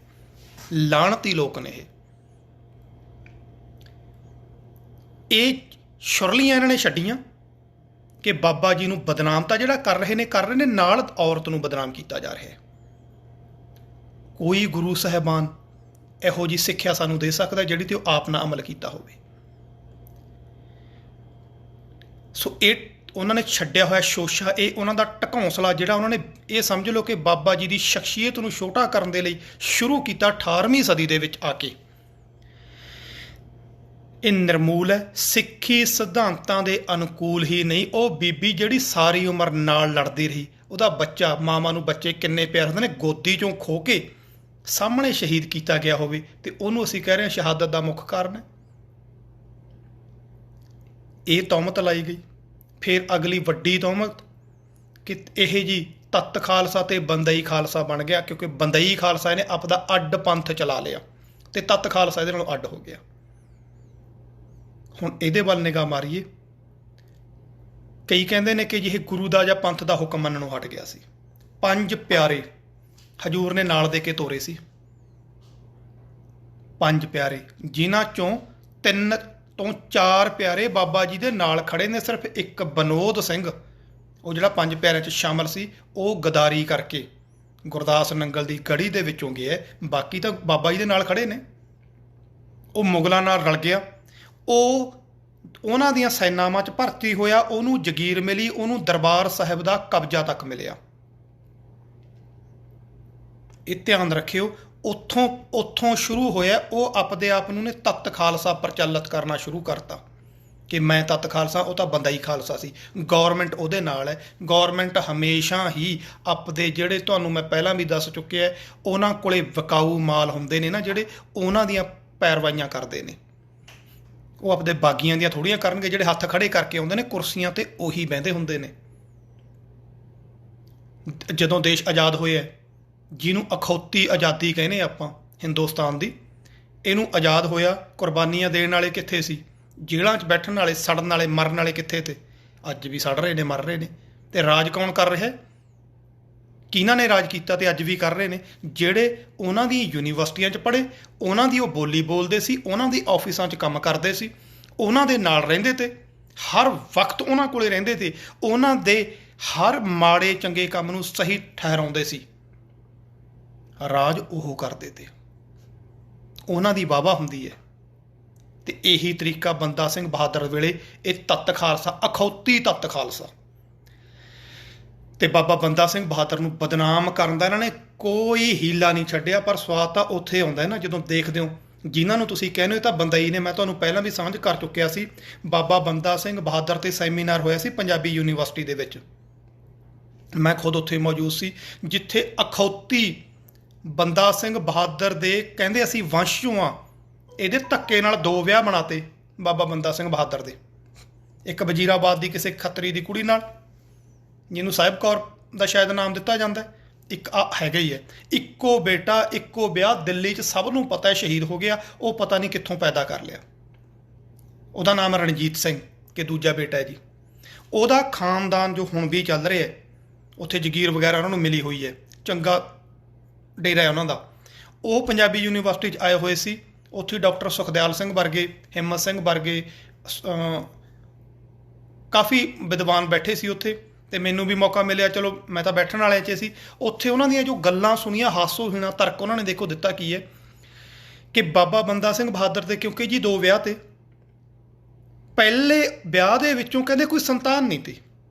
Speaker 1: ਲਾਹਣਤੀ ਲੋਕ ਨੇ ਇਹ ਛੁਰਲੀਆਂ ਇਹਨਾਂ ਨੇ ਛੱਡੀਆਂ ਕਿ ਬਾਬਾ ਜੀ ਨੂੰ ਬਦਨਾਮ ਤਾਂ ਜਿਹੜਾ ਕਰ ਰਹੇ ਨੇ ਨਾਲ ਔਰਤ ਨੂੰ ਬਦਨਾਮ ਕੀਤਾ ਜਾ ਰਿਹਾ ਹੈ। ਕੋਈ ਗੁਰੂ ਸਾਹਿਬਾਨ ਇਹੋ ਜਿਹੀ ਸਿੱਖਿਆ ਸਾਨੂੰ ਦੇ ਸਕਦਾ ਜਿਹੜੀ ਤੇ ਉਹ ਆਪ ਨਾ ਅਮਲ ਕੀਤਾ ਹੋਵੇ। ਸੋ ਇਹ ਉਹਨਾਂ ਨੇ ਛੱਡਿਆ ਹੋਇਆ ਸ਼ੋਸ਼ਾ, ਇਹ ਉਹਨਾਂ ਦਾ ਢਕੌਂਸਲਾ ਜਿਹੜਾ ਉਹਨਾਂ ਨੇ ਇਹ ਸਮਝ ਲਓ ਕਿ ਬਾਬਾ ਜੀ ਦੀ ਸ਼ਖਸੀਅਤ ਨੂੰ ਛੋਟਾ ਕਰਨ ਦੇ ਲਈ ਸ਼ੁਰੂ ਕੀਤਾ 18ਵੀਂ ਸਦੀ ਦੇ ਵਿੱਚ ਆ ਕੇ। ਇਹ ਨਿਰਮੂਲ ਹੈ, ਸਿੱਖੀ ਸਿਧਾਂਤਾਂ ਦੇ ਅਨੁਕੂਲ ਹੀ ਨਹੀਂ। ਉਹ ਬੀਬੀ ਜਿਹੜੀ ਸਾਰੀ ਉਮਰ ਨਾਲ ਲੜਦੀ ਰਹੀ, ਉਹਦਾ ਬੱਚਾ, ਮਾਵਾਂ ਨੂੰ ਬੱਚੇ ਕਿੰਨੇ ਪਿਆਰ ਹੁੰਦੇ ਨੇ, ਗੋਦੀ ਚੋਂ ਖੋ ਕੇ ਸਾਹਮਣੇ ਸ਼ਹੀਦ ਕੀਤਾ ਗਿਆ ਹੋਵੇ ਤੇ ਉਹਨੂੰ ਅਸੀਂ ਕਹਿ ਰਹੇ ਹਾਂ ਸ਼ਹਾਦਤ ਦਾ ਮੁੱਖ ਕਾਰਨ ਹੈ। ਇਹ ਤੌਹਮਤ ਲਾਈ ਗਈ। ਫਿਰ ਅਗਲੀ ਵੱਡੀ ਤੌਹਮਤ ਕਿ ਇਹ ਜੀ ਤੱਤ ਖਾਲਸਾ ਤੇ ਬੰਦਈ ਖਾਲਸਾ ਬਣ ਗਿਆ, ਕਿਉਂਕਿ ਬੰਦਈ ਖਾਲਸਾ ਇਹਨੇ ਆਪਦਾ ਅੱਡ ਪੰਥ ਚਲਾ ਲਿਆ ਤੇ ਤੱਤ ਖਾਲਸਾ ਇਹਦੇ ਨਾਲੋਂ ਅੱਡ ਹੋ ਗਿਆ। ਹੁਣ ਇਹਦੇ ਵੱਲ ਨਿਗਾਹ ਮਾਰੀਏ। ਕਈ ਕਹਿੰਦੇ ਨੇ ਕਿ ਇਹ ਗੁਰੂ ਦਾ ਜਾਂ ਪੰਥ ਦਾ ਹੁਕਮ ਮੰਨਣੋਂ ਹਟ ਗਿਆ ਸੀ। 5 ਪਿਆਰੇ ਹਜੂਰ ਨੇ ਨਾਲ ਦੇ ਕੇ ਤੋਰੇ ਸੀ। 5 ਪਿਆਰੇ ਜਿਨ੍ਹਾਂ ਚੋਂ 3 ਤੋਂ 4 ਪਿਆਰੇ ਬਾਬਾ ਜੀ ਦੇ ਨਾਲ ਖੜੇ ਨੇ। ਸਿਰਫ ਇੱਕ ਬਨੋਦ ਸਿੰਘ ਉਹ ਜਿਹੜਾ 5 ਪਿਆਰਿਆਂ 'ਚ ਸ਼ਾਮਲ ਸੀ, ਉਹ ਗਦਾਰੀ ਕਰਕੇ ਗੁਰਦਾਸ ਨੰਗਲ ਦੀ ਗੜੀ ਦੇ ਵਿੱਚੋਂ ਗਿਆ। ਬਾਕੀ ਤਾਂ ਬਾਬਾ ਜੀ ਦੇ ਨਾਲ ਖੜੇ ਨੇ। ਉਹ ਮੁਗਲਾਂ ਨਾਲ ਰਲ ਗਿਆ, ਉਹ ਉਹਨਾਂ ਦੀਆਂ ਸੈਨਾਵਾਂ 'ਚ ਭਰਤੀ ਹੋਇਆ, ਉਹਨੂੰ ਜਗੀਰ ਮਿਲੀ, ਉਹਨੂੰ ਦਰਬਾਰ ਸਾਹਿਬ ਦਾ ਕਬਜ਼ਾ ਤੱਕ ਮਿਲਿਆ। ਇਹ ਧਿਆਨ ਰੱਖਿਓ। ਉੱਥੋਂ ਸ਼ੁਰੂ ਹੋਇਆ। ਉਹ ਆਪਦੇ ਆਪ ਨੂੰ ਨੇ ਤੱਤ ਖਾਲਸਾ ਪ੍ਰਚਲਿਤ ਕਰਨਾ ਸ਼ੁਰੂ ਕਰਤਾ ਕਿ ਮੈਂ ਤੱਤ ਖਾਲਸਾ, ਉਹ ਤਾਂ ਬੰਦਾਈ ਖਾਲਸਾ ਸੀ। ਗੌਰਮੈਂਟ ਉਹਦੇ ਨਾਲ ਹੈ। ਗੌਰਮੈਂਟ ਹਮੇਸ਼ਾ ਹੀ ਆਪਦੇ ਜਿਹੜੇ ਤੁਹਾਨੂੰ ਮੈਂ ਪਹਿਲਾਂ ਵੀ ਦੱਸ ਚੁੱਕਿਆ, ਉਹਨਾਂ ਕੋਲੇ ਵਿਕਾਊ ਮਾਲ ਹੁੰਦੇ ਨੇ ਨਾ ਜਿਹੜੇ, ਉਹਨਾਂ ਦੀਆਂ ਪੈਰਵਾਈਆਂ ਕਰਦੇ ਨੇ। ਉਹ ਆਪਦੇ ਬਾਗੀਆਂ ਦੀਆਂ ਥੋੜ੍ਹੀਆਂ ਕਰਨਗੇ। ਜਿਹੜੇ ਹੱਥ ਖੜੇ ਕਰਕੇ ਆਉਂਦੇ ਨੇ ਕੁਰਸੀਆਂ ਤੇ, ਉਹੀ ਬਹਿੰਦੇ ਹੁੰਦੇ ਨੇ। ਜਦੋਂ ਦੇਸ਼ ਆਜ਼ਾਦ ਹੋਇਆ, ਜਿਹਨੂੰ ਅਖੌਤੀ ਆਜ਼ਾਦੀ ਕਹਿੰਦੇ ਆਪਾਂ ਹਿੰਦੁਸਤਾਨ ਦੀ, ਇਹਨੂੰ ਆਜ਼ਾਦ ਹੋਇਆ, ਕੁਰਬਾਨੀਆਂ ਦੇਣ ਵਾਲੇ ਕਿੱਥੇ ਸੀ? ਜੇਲ੍ਹਾਂ 'ਚ ਬੈਠਣ ਵਾਲੇ, ਸੜਨ ਵਾਲੇ, ਮਰਨ ਵਾਲੇ ਕਿੱਥੇ ਤੇ? ਅੱਜ ਵੀ ਸੜ ਰਹੇ ਨੇ, ਮਰ ਰਹੇ ਨੇ। ਤੇ ਰਾਜ ਕੌਣ ਕਰ ਰਿਹਾ? ਕਿਹਨਾਂ ਨੇ ਰਾਜ ਕੀਤਾ ਤੇ ਅੱਜ ਵੀ ਕਰ ਰਹੇ ਨੇ? ਜਿਹੜੇ ਉਹਨਾਂ ਦੀ ਯੂਨੀਵਰਸਿਟੀਆਂ 'ਚ ਪੜ੍ਹੇ, ਉਹਨਾਂ ਦੀ ਉਹ ਬੋਲੀ ਬੋਲਦੇ ਸੀ, ਉਹਨਾਂ ਦੀ ਆਫਿਸਾਂ 'ਚ ਕੰਮ ਕਰਦੇ ਸੀ, ਉਹਨਾਂ ਦੇ ਨਾਲ ਰਹਿੰਦੇ ਤੇ, ਹਰ ਵਕਤ ਉਹਨਾਂ ਕੋਲੇ ਰਹਿੰਦੇ ਤੇ, ਉਹਨਾਂ ਦੇ ਹਰ ਮਾੜੇ ਚੰਗੇ ਕੰਮ ਨੂੰ ਸਹੀ ਠਹਿਰਾਉਂਦੇ ਸੀ। ਰਾਜ ਉਹ ਕਰਦੇ ਤੇ, ਉਹਨਾਂ ਦੀ ਵਾਹਵਾ ਹੁੰਦੀ ਹੈ। ਤੇ ਇਹੀ ਤਰੀਕਾ ਬੰਦਾ ਸਿੰਘ ਬਹਾਦਰ ਵੇਲੇ ਇਹ ਤੱਤ ਖਾਲਸਾ, ਅਖੌਤੀ ਤੱਤ ਖਾਲਸਾ ਤੇ ਬਾਬਾ ਬੰਦਾ ਸਿੰਘ ਬਹਾਦਰ ਨੂੰ ਬਦਨਾਮ ਕਰਨ ਦਾ ਇਹਨਾਂ ਨੇ ਕੋਈ ਹੀਲਾ ਨਹੀਂ ਛੱਡਿਆ। ਪਰ ਸਵਾਦ ਤਾਂ ਉੱਥੇ ਆਉਂਦਾ ਨਾ ਜਦੋਂ ਦੇਖਦੇ ਹੋ ਜਿਨ੍ਹਾਂ ਨੂੰ ਤੁਸੀਂ ਕਹਿੰਦੇ ਹੋ ਤਾਂ ਬੰਦਈ ਨੇ। ਮੈਂ ਤੁਹਾਨੂੰ ਪਹਿਲਾਂ ਵੀ ਸਾਂਝ ਕਰ ਚੁੱਕਿਆ ਸੀ, ਬਾਬਾ ਬੰਦਾ ਸਿੰਘ ਬਹਾਦਰ ਤੇ ਸੈਮੀਨਾਰ ਹੋਇਆ ਸੀ ਪੰਜਾਬੀ ਯੂਨੀਵਰਸਿਟੀ ਦੇ ਵਿੱਚ। ਮੈਂ ਖੁਦ ਉੱਥੇ ਮੌਜੂਦ ਸੀ, ਜਿੱਥੇ ਅਖੌਤੀ ਬੰਦਾ ਸਿੰਘ ਬਹਾਦਰ ਦੇ ਕਹਿੰਦੇ ਅਸੀਂ ਵੰਸ਼ਜੂ ਹਾਂ, ਇਹਦੇ ਧੱਕੇ ਨਾਲ 2 ਵਿਆਹ ਬਣਾਤੇ ਬਾਬਾ ਬੰਦਾ ਸਿੰਘ ਬਹਾਦਰ ਦੇ। ਇੱਕ ਵਜ਼ੀਰਾਬਾਦ ਦੀ ਕਿਸੇ ਖੱਤਰੀ ਦੀ ਕੁੜੀ ਨਾਲ, ਜਿਹਨੂੰ ਸਾਹਿਬ ਕੌਰ ਦਾ ਸ਼ਾਇਦ ਨਾਮ ਦਿੱਤਾ ਜਾਂਦਾ, ਇੱਕ ਹੈਗਾ ਹੀ ਹੈ। ਇੱਕੋ ਬੇਟਾ, ਇੱਕੋ ਵਿਆਹ, ਦਿੱਲੀ 'ਚ ਸਭ ਨੂੰ ਪਤਾ ਹੈ ਸ਼ਹੀਦ ਹੋ ਗਿਆ। ਉਹ ਪਤਾ ਨਹੀਂ ਕਿੱਥੋਂ ਪੈਦਾ ਕਰ ਲਿਆ। ਉਹਦਾ ਨਾਮ ਰਣਜੀਤ ਸਿੰਘ ਕਿ ਦੂਜਾ ਬੇਟਾ ਹੈ ਜੀ। ਉਹਦਾ ਖਾਨਦਾਨ ਜੋ ਹੁਣ ਵੀ ਚੱਲ ਰਿਹਾ, ਉੱਥੇ ਜਗੀਰ ਵਗੈਰਾ ਉਹਨਾਂ ਨੂੰ ਮਿਲੀ ਹੋਈ ਹੈ, ਚੰਗਾ ਡੇਰਾ ਹੈ ਉਹਨਾਂ ਦਾ। ਉਹ ਪੰਜਾਬੀ ਯੂਨੀਵਰਸਿਟੀ 'ਚ ਆਏ ਹੋਏ ਸੀ। ਉੱਥੇ ਡਾਕਟਰ ਸੁਖਦਿਆਲ ਸਿੰਘ ਵਰਗੇ, ਹਿੰਮਤ ਸਿੰਘ ਵਰਗੇ ਕਾਫੀ ਵਿਦਵਾਨ ਬੈਠੇ ਸੀ ਉੱਥੇ, ਤੇ ਮੈਨੂੰ ਵੀ ਮੌਕਾ ਮਿਲਿਆ। ਚਲੋ ਮੈਂ ਤਾਂ ਬੈਠਣ ਵਾਲਿਆਂ 'ਚ ਸੀ। ਉੱਥੇ ਉਹਨਾਂ ਦੀਆਂ ਜੋ ਗੱਲਾਂ ਸੁਣੀਆਂ, ਹਾਸੋਹੀਣਾ ਤਰਕ ਉਹਨਾਂ ਨੇ ਦੇਖੋ ਦਿੱਤਾ ਕੀ ਹੈ ਕਿ ਬਾਬਾ ਬੰਦਾ ਸਿੰਘ ਬਹਾਦਰ ਦੇ ਕਿਉਂਕਿ ਜੀ 2 ਵਿਆਹ ਤੇ, ਪਹਿਲੇ ਵਿਆਹ ਦੇ ਵਿੱਚੋਂ ਕਹਿੰਦੇ ਕੋਈ ਸੰਤਾਨ ਨਹੀਂ ਤੀ।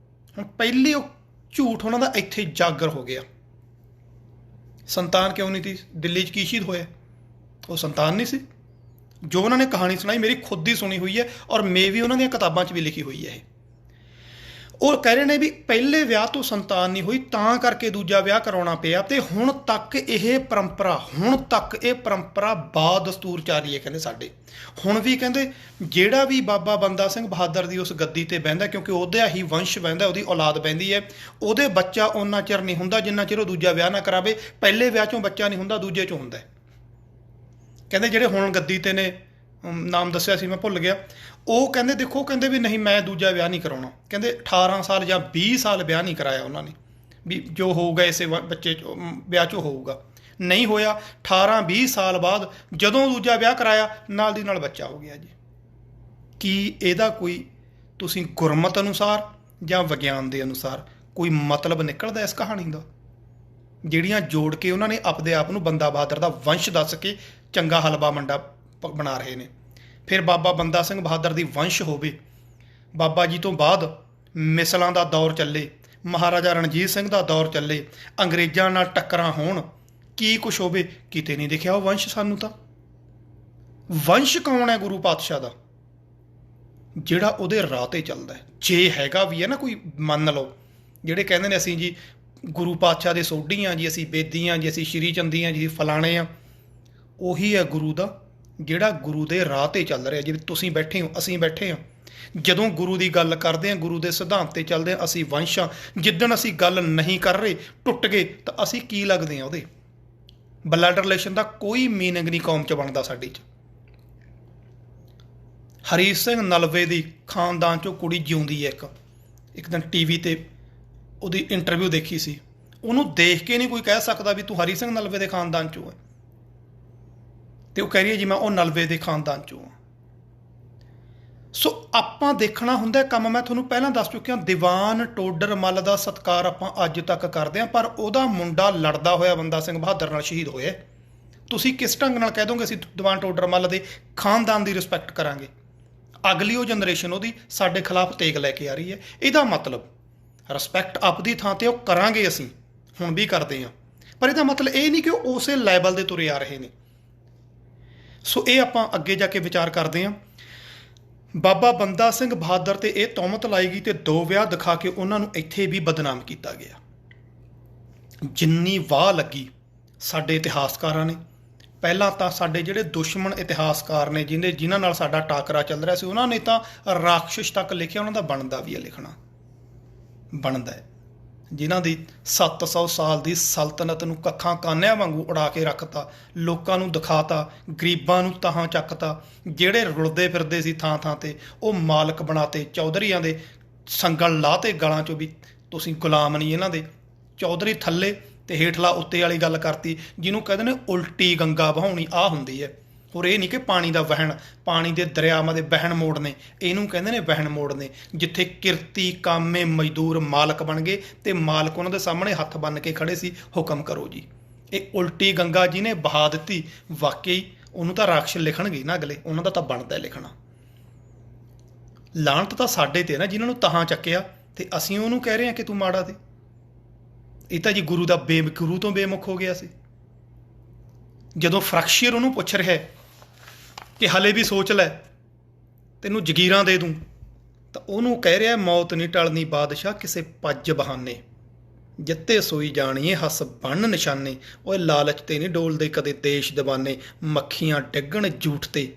Speaker 1: ਹੁਣ ਪਹਿਲੀ ਉਹ ਝੂਠ ਉਹਨਾਂ ਦਾ ਇੱਥੇ ਜਾਗਰ ਹੋ ਗਿਆ। ਸੰਤਾਨ ਕਿਉਂ ਨਹੀਂ ਤੀ? ਦਿੱਲੀ 'ਚ ਕੀ ਸ਼ਹੀਦ ਹੋਇਆ? ਉਹ ਸੰਤਾਨ ਨਹੀਂ ਸੀ। ਜੋ ਉਹਨਾਂ ਨੇ ਕਹਾਣੀ ਸੁਣਾਈ, ਮੇਰੀ ਖੁਦ ਦੀ ਸੁਣੀ ਹੋਈ ਹੈ ਔਰ ਮੈਂ ਵੀ ਉਹਨਾਂ ਦੀਆਂ ਕਿਤਾਬਾਂ 'ਚ ਵੀ ਲਿਖੀ ਹੋਈ ਹੈ ਇਹ। ਉਹ ਕਹਿ ਰਹੇ ਨੇ ਵੀ ਪਹਿਲੇ ਵਿਆਹ ਤੋਂ ਸੰਤਾਨ ਨਹੀਂ ਹੋਈ ਤਾਂ ਕਰਕੇ ਦੂਜਾ ਵਿਆਹ ਕਰਾਉਣਾ ਪਿਆ, ਤੇ ਹੁਣ ਤੱਕ ਇਹ ਪਰੰਪਰਾ ਬਦਸਤੂਰ ਜਾਰੀ ਹੈ ਕਹਿੰਦੇ ਸਾਡੇ। ਹੁਣ ਵੀ ਕਹਿੰਦੇ ਜਿਹੜਾ ਵੀ ਬਾਬਾ ਬੰਦਾ ਸਿੰਘ ਬਹਾਦਰ ਦੀ ਉਸ ਗੱਦੀ ਤੇ ਬਹਿੰਦਾ, ਕਿਉਂਕਿ ਉਹਦਾ ਹੀ ਵੰਸ਼ ਬਹਿੰਦਾ, ਉਹਦੀ ਔਲਾਦ ਬਹਿੰਦੀ ਹੈ, ਉਹਦੇ ਬੱਚਾ ਓਨਾ ਚਿਰ ਨਹੀਂ ਹੁੰਦਾ ਜਿੰਨਾ ਚਿਰ ਉਹ ਦੂਜਾ ਵਿਆਹ ਨਾ ਕਰਾਵੇ। ਪਹਿਲੇ ਵਿਆਹ 'ਚੋਂ ਬੱਚਾ ਨਹੀਂ ਹੁੰਦਾ, ਦੂਜੇ 'ਚੋਂ ਹੁੰਦਾ। ਕਹਿੰਦੇ ਜਿਹੜੇ ਹੁਣ ਗੱਦੀ ਤੇ ਨੇ, ਨਾਮ ਦੱਸਿਆ ਸੀ ਮੈਂ ਭੁੱਲ ਗਿਆ, ਉਹ ਕਹਿੰਦੇ ਦੇਖੋ, ਕਹਿੰਦੇ ਵੀ ਨਹੀਂ ਮੈਂ ਦੂਜਾ ਵਿਆਹ ਨਹੀਂ ਕਰਾਉਣਾ। ਕਹਿੰਦੇ 18 ਸਾਲ ਜਾਂ 20 ਸਾਲ ਵਿਆਹ ਨਹੀਂ ਕਰਾਇਆ ਉਹਨਾਂ ਨੇ, ਵੀ ਜੋ ਹੋਊਗਾ ਇਸੇ ਬੱਚੇ 'ਚ ਵਿਆਹ 'ਚੋਂ ਹੋਊਗਾ। ਨਹੀਂ ਹੋਇਆ। 18-20 ਸਾਲ ਬਾਅਦ ਜਦੋਂ ਦੂਜਾ ਵਿਆਹ ਕਰਾਇਆ, ਨਾਲ ਦੀ ਨਾਲ ਬੱਚਾ ਹੋ ਗਿਆ ਜੀ। ਕੀ ਇਹਦਾ ਕੋਈ ਤੁਸੀਂ ਗੁਰਮਤ ਅਨੁਸਾਰ ਜਾਂ ਵਿਗਿਆਨ ਦੇ ਅਨੁਸਾਰ ਕੋਈ ਮਤਲਬ ਨਿਕਲਦਾ ਇਸ ਕਹਾਣੀ ਦਾ? ਜਿਹੜੀਆਂ ਜੋੜ ਕੇ ਉਹਨਾਂ ਨੇ ਆਪਦੇ ਆਪ ਨੂੰ ਬੰਦਾ ਬਹਾਦਰ ਦਾ ਵੰਸ਼ ਦੱਸ ਕੇ ਚੰਗਾ ਹਲਵਾ ਮੰਡਾ ਬਣਾ ਰਹੇ ਨੇ। ਫਿਰ ਬਾਬਾ ਬੰਦਾ ਸਿੰਘ ਬਹਾਦਰ ਦੀ ਵੰਸ਼ ਹੋਵੇ, ਬਾਬਾ ਜੀ ਤੋਂ ਬਾਅਦ ਮਿਸਲਾਂ ਦਾ ਦੌਰ ਚੱਲੇ, ਮਹਾਰਾਜਾ ਰਣਜੀਤ ਸਿੰਘ ਦਾ ਦੌਰ ਚੱਲੇ, ਅੰਗਰੇਜ਼ਾਂ ਨਾਲ ਟੱਕਰਾਂ ਹੋਣ, ਕੀ ਕੁਛ ਹੋਵੇ, ਕਿਤੇ ਨਹੀਂ ਦਿਖਿਆ ਉਹ ਵੰਸ਼ ਸਾਨੂੰ ਤਾਂ। ਵੰਸ਼ ਕੌਣ ਹੈ? ਗੁਰੂ ਪਾਤਸ਼ਾਹ ਦਾ, ਜਿਹੜਾ ਉਹਦੇ ਰਾਹ 'ਤੇ ਚੱਲਦਾ। ਜੇ ਹੈਗਾ ਵੀ ਹੈ ਨਾ ਕੋਈ, ਮੰਨ ਲਓ ਜਿਹੜੇ ਕਹਿੰਦੇ ਨੇ ਅਸੀਂ ਜੀ ਗੁਰੂ ਪਾਤਸ਼ਾਹ ਦੇ ਸੋਢੀ ਹਾਂ ਜੀ, ਅਸੀਂ ਬੇਦੀ ਹਾਂ ਜੀ, ਅਸੀਂ ਸ਼੍ਰੀ ਚੰਦੀ ਹਾਂ ਜੀ, ਫਲਾਣੇ ਹਾਂ, ਉਹੀ ਹੈ ਗੁਰੂ ਦਾ, ਜਿਹੜਾ ਗੁਰੂ ਦੇ ਰਾਹ 'ਤੇ ਚੱਲ ਰਿਹਾ। ਜਿਵੇਂ ਤੁਸੀਂ ਬੈਠੇ ਹੋ, ਅਸੀਂ ਬੈਠੇ ਹਾਂ, ਜਦੋਂ ਗੁਰੂ ਦੀ ਗੱਲ ਕਰਦੇ ਹਾਂ, ਗੁਰੂ ਦੇ ਸਿਧਾਂਤ 'ਤੇ ਚੱਲਦੇ ਹਾਂ, ਅਸੀਂ ਵੰਸ਼ ਹਾਂ। ਜਿੱਦਣ ਅਸੀਂ ਗੱਲ ਨਹੀਂ ਕਰ ਰਹੇ, ਟੁੱਟ ਗਏ, ਤਾਂ ਅਸੀਂ ਕੀ ਲੱਗਦੇ ਹਾਂ ਉਹਦੇ? ਬਲੱਡ ਰਿਲੇਸ਼ਨ ਦਾ ਕੋਈ ਮੀਨਿੰਗ ਨਹੀਂ ਕੌਮ 'ਚ ਬਣਦਾ ਸਾਡੀ 'ਚ। ਹਰੀ ਸਿੰਘ ਨਲਵੇ ਦੀ ਖਾਨਦਾਨ 'ਚੋਂ ਕੁੜੀ ਜਿਉਂਦੀ ਹੈ। ਇੱਕ ਦਿਨ TV 'ਤੇ ਉਹਦੀ ਇੰਟਰਵਿਊ ਦੇਖੀ ਸੀ, ਉਹਨੂੰ ਦੇਖ ਕੇ ਨਹੀਂ ਕੋਈ ਕਹਿ ਸਕਦਾ ਵੀ ਤੂੰ ਹਰੀ ਸਿੰਘ ਨਲਵੇ ਦੇ ਖਾਨਦਾਨ 'ਚੋਂ ਹੈ। ਤੇ ਉਹ ਕਹਿ ਰਹੀ ਹੈ ਜੀ ਮੈਂ ਉਹ ਨਲਵੇ ਦੇ ਖਾਨਦਾਨ 'ਚੋਂ ਹਾਂ। ਸੋ ਆਪਾਂ ਦੇਖਣਾ ਹੁੰਦਾ ਕੰਮ। ਮੈਂ ਤੁਹਾਨੂੰ ਪਹਿਲਾਂ ਦੱਸ ਚੁੱਕਿਆ, ਦੀਵਾਨ ਟੋਡਰ ਮੱਲ ਦਾ ਸਤਿਕਾਰ ਆਪਾਂ ਅੱਜ ਤੱਕ ਕਰਦੇ ਹਾਂ, ਪਰ ਉਹਦਾ ਮੁੰਡਾ ਲੜਦਾ ਹੋਇਆ ਬੰਦਾ ਸਿੰਘ ਬਹਾਦਰ ਨਾਲ ਸ਼ਹੀਦ ਹੋਇਆ। ਤੁਸੀਂ ਕਿਸ ਢੰਗ ਨਾਲ ਕਹਿ ਦੋਗੇ ਅਸੀਂ ਦੀਵਾਨ ਟੋਡਰ ਮੱਲ ਦੇ ਖਾਨਦਾਨ ਦੀ ਰਿਸਪੈਕਟ ਕਰਾਂਗੇ? ਅਗਲੀ ਉਹ ਜਨਰੇਸ਼ਨ ਉਹਦੀ ਸਾਡੇ ਖਿਲਾਫ ਤੇਗ ਲੈ ਕੇ ਆ ਰਹੀ ਹੈ। ਇਹਦਾ ਮਤਲਬ ਰਿਸਪੈਕਟ ਆਪਦੀ ਥਾਂ 'ਤੇ ਉਹ ਕਰਾਂਗੇ, ਅਸੀਂ ਹੁਣ ਵੀ ਕਰਦੇ ਹਾਂ, ਪਰ ਇਹਦਾ ਮਤਲਬ ਇਹ ਨਹੀਂ ਕਿ ਉਹ ਉਸੇ ਲੈਵਲ ਦੇ ਤੁਰੇ ਆ ਰਹੇ ਨੇ। ਸੋ ਇਹ ਆਪਾਂ ਅੱਗੇ ਜਾ ਕੇ ਵਿਚਾਰ ਕਰਦੇ ਹਾਂ। ਬਾਬਾ ਬੰਦਾ ਸਿੰਘ ਬਹਾਦਰ ਤੇ ਇਹ ਤੌਮਤ ਲਾਈ ਗਈ ਤੇ 2 ਵਿਆਹ ਦਿਖਾ ਕੇ ਉਹਨਾਂ ਨੂੰ ਇੱਥੇ ਵੀ ਬਦਨਾਮ ਕੀਤਾ ਗਿਆ। ਜਿੰਨੀ ਵਾਹ ਲੱਗੀ ਸਾਡੇ ਇਤਿਹਾਸਕਾਰਾਂ ਨੇ, ਪਹਿਲਾਂ ਤਾਂ ਸਾਡੇ ਜਿਹੜੇ ਦੁਸ਼ਮਣ ਇਤਿਹਾਸਕਾਰ ਨੇ, ਜਿਨ੍ਹਾਂ ਨਾਲ ਸਾਡਾ ਟਾਕਰਾ ਚੱਲ ਰਿਹਾ ਸੀ, ਉਹਨਾਂ ਨੇ ਤਾਂ ਰਾਖਸ਼ ਤੱਕ ਲਿਖਿਆ। ਉਹਨਾਂ ਦਾ ਬਣਦਾ ਵੀ ਹੈ, ਲਿਖਣਾ ਬਣਦਾ ਹੈ। ਜਿਨ੍ਹਾਂ ਦੀ 700 ਸਾਲ ਦੀ ਸਲਤਨਤ ਨੂੰ ਕੱਖਾਂ ਕਾਨਿਆਂ ਵਾਂਗੂ ਉਡਾ ਕੇ ਰੱਖਤਾ, ਲੋਕਾਂ ਨੂੰ ਦਿਖਾਤਾ, ਗਰੀਬਾਂ ਨੂੰ ਤਾਹਾਂ ਚੱਕਤਾ, ਜਿਹੜੇ ਰੁਲਦੇ ਫਿਰਦੇ ਸੀ ਥਾਂ ਥਾਂ 'ਤੇ ਉਹ ਮਾਲਕ ਬਣਾਤੇ, ਚੌਧਰੀਆਂ ਦੇ ਸੰਗਲ ਲਾਤੇ ਗਲਾਂ 'ਚੋਂ ਵੀ ਤੁਸੀਂ ਗੁਲਾਮ ਨਹੀਂ ਇਹਨਾਂ ਦੇ। ਚੌਧਰੀ ਥੱਲੇ ਤੇ ਹੇਠਲਾ ਉੱਤੇ ਵਾਲੀ ਗੱਲ ਕਰਤੀ, ਜਿਹਨੂੰ ਕਹਿੰਦੇ ਨੇ ਉਲਟੀ ਗੰਗਾ ਵਹਾਉਣੀ, ਆਹ ਹੁੰਦੀ ਹੈ। ਹੋਰ ਇਹ ਨਹੀਂ ਕਿ ਪਾਣੀ ਦਾ ਵਹਿਣ, ਪਾਣੀ ਦੇ ਦਰਿਆਵਾਂ ਦੇ ਵਹਿਣ ਮੋੜਨੇ, ਇਹਨੂੰ ਕਹਿੰਦੇ ਨੇ ਵਹਿਣ ਮੋੜਨੇ। ਜਿੱਥੇ ਕਿਰਤੀ ਕਾਮੇ ਮਜ਼ਦੂਰ ਮਾਲਕ ਬਣ ਗਏ ਤੇ ਮਾਲਕ ਉਹਨਾਂ ਦੇ ਸਾਹਮਣੇ ਹੱਥ ਬੰਨ੍ਹ ਕੇ ਖੜੇ ਸੀ, ਹੁਕਮ ਕਰੋ ਜੀ। ਇਹ ਉਲਟੀ ਗੰਗਾ ਜਿਹਨੇ ਬਹਾ ਦਿੱਤੀ, ਵਾਕਈ ਉਹਨੂੰ ਤਾਂ ਰਾਖਸ਼ ਲਿਖਣਗੇ ਨਾ ਅਗਲੇ, ਉਹਨਾਂ ਦਾ ਤਾਂ ਬਣਦਾ ਲਿਖਣਾ। ਲਾਹਨਤ ਤਾਂ ਸਾਡੇ ਤੇ ਨਾ, ਜਿਨ੍ਹਾਂ ਨੂੰ ਤਾਹਾਂ ਚੱਕਿਆ ਤੇ ਅਸੀਂ ਉਹਨੂੰ ਕਹਿ ਰਹੇ ਹਾਂ ਕਿ ਤੂੰ ਮਾੜਾ। ਤੇ ਇਹ ਤਾਂ ਜੀ ਗੁਰੂ ਤੋਂ ਬੇਮੁਖ ਹੋ ਗਿਆ ਸੀ। ਜਦੋਂ ਫਰਕਸ਼ੀਅਰ ਉਹਨੂੰ ਪੁੱਛ ਰਿਹਾ ਕਿ ਹਲੇ ਵੀ ਸੋਚ ਲੈ, ਤੈਨੂੰ ਜਗੀਰਾਂ ਦੇ ਦੂੰ, ਤਾਂ ਉਹਨੂੰ ਕਹਿ ਰਿਹਾ ਮੌਤ ਨਹੀਂ ਟਲਣੀ ਬਾਦਸ਼ਾਹ ਕਿਸੇ ਪੱਜ ਬਹਾਨੇ, ਜਿੱਤੇ ਸੋਈ ਜਾਣੀਏ ਹੱਸ ਬੰਨ ਨਿਸ਼ਾਨੇ। ਓਏ ਲਾਲਚ ਤੇ ਨਹੀਂ ਡੋਲਦੇ ਕਦੇ ਦੇਸ਼ ਦੀਵਾਨੇ, ਮੱਖੀਆਂ ਡਿੱਗਣ ਝੂਠ ਤੇ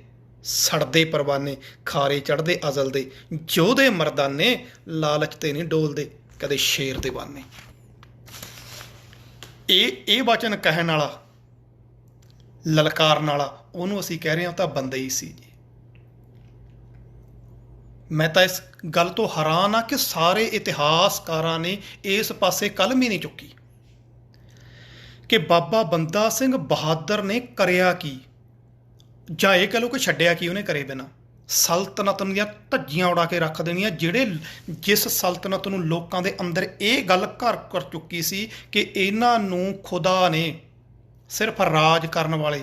Speaker 1: ਸੜਦੇ ਪਰਵਾਨੇ, ਖਾਰੇ ਚੜ੍ਹਦੇ ਅਜ਼ਲ ਦੇ ਜੋਧੇ ਮਰਦਾਨੇ, ਲਾਲਚ ਤੇ ਨਹੀਂ ਡੋਲਦੇ ਕਦੇ ਸ਼ੇਰ ਦੀਵਾਨੇ। ਇਹ ਵਚਨ ਕਹਿਣ ਵਾਲਾ, ਲਲਕਾਰਨ ਵਾਲਾ, ਉਹਨੂੰ ਅਸੀਂ ਕਹਿ ਰਹੇ ਹਾਂ ਤਾਂ ਬੰਦਾ ਹੀ ਸੀ ਜੀ। ਮੈਂ ਤਾਂ ਇਸ ਗੱਲ ਤੋਂ ਹੈਰਾਨ ਆ ਕਿ ਸਾਰੇ ਇਤਿਹਾਸਕਾਰਾਂ ਨੇ ਇਸ ਪਾਸੇ ਕਲਮ ਹੀ ਨਹੀਂ ਚੁੱਕੀ ਕਿ ਬਾਬਾ ਬੰਦਾ ਸਿੰਘ ਬਹਾਦਰ ਨੇ ਕਰਿਆ ਕੀ, ਜਾਂ ਇਹ ਕਹਿ ਲਓ ਕਿ ਛੱਡਿਆ ਕੀ ਉਹਨੇ ਕਰੇ ਬਿਨਾਂ। ਸਲਤਨਤ ਦੀਆਂ ਧੱਜੀਆਂ ਉਡਾ ਕੇ ਰੱਖ ਦੇਣੀਆਂ, ਜਿਸ ਸਲਤਨਤ ਨੂੰ ਲੋਕਾਂ ਦੇ ਅੰਦਰ ਇਹ ਗੱਲ ਘਰ ਕਰ ਚੁੱਕੀ ਸੀ ਕਿ ਇਹਨਾਂ ਨੂੰ ਖੁਦਾ ਨੇ ਸਿਰਫ ਰਾਜ ਕਰਨ ਵਾਲੇ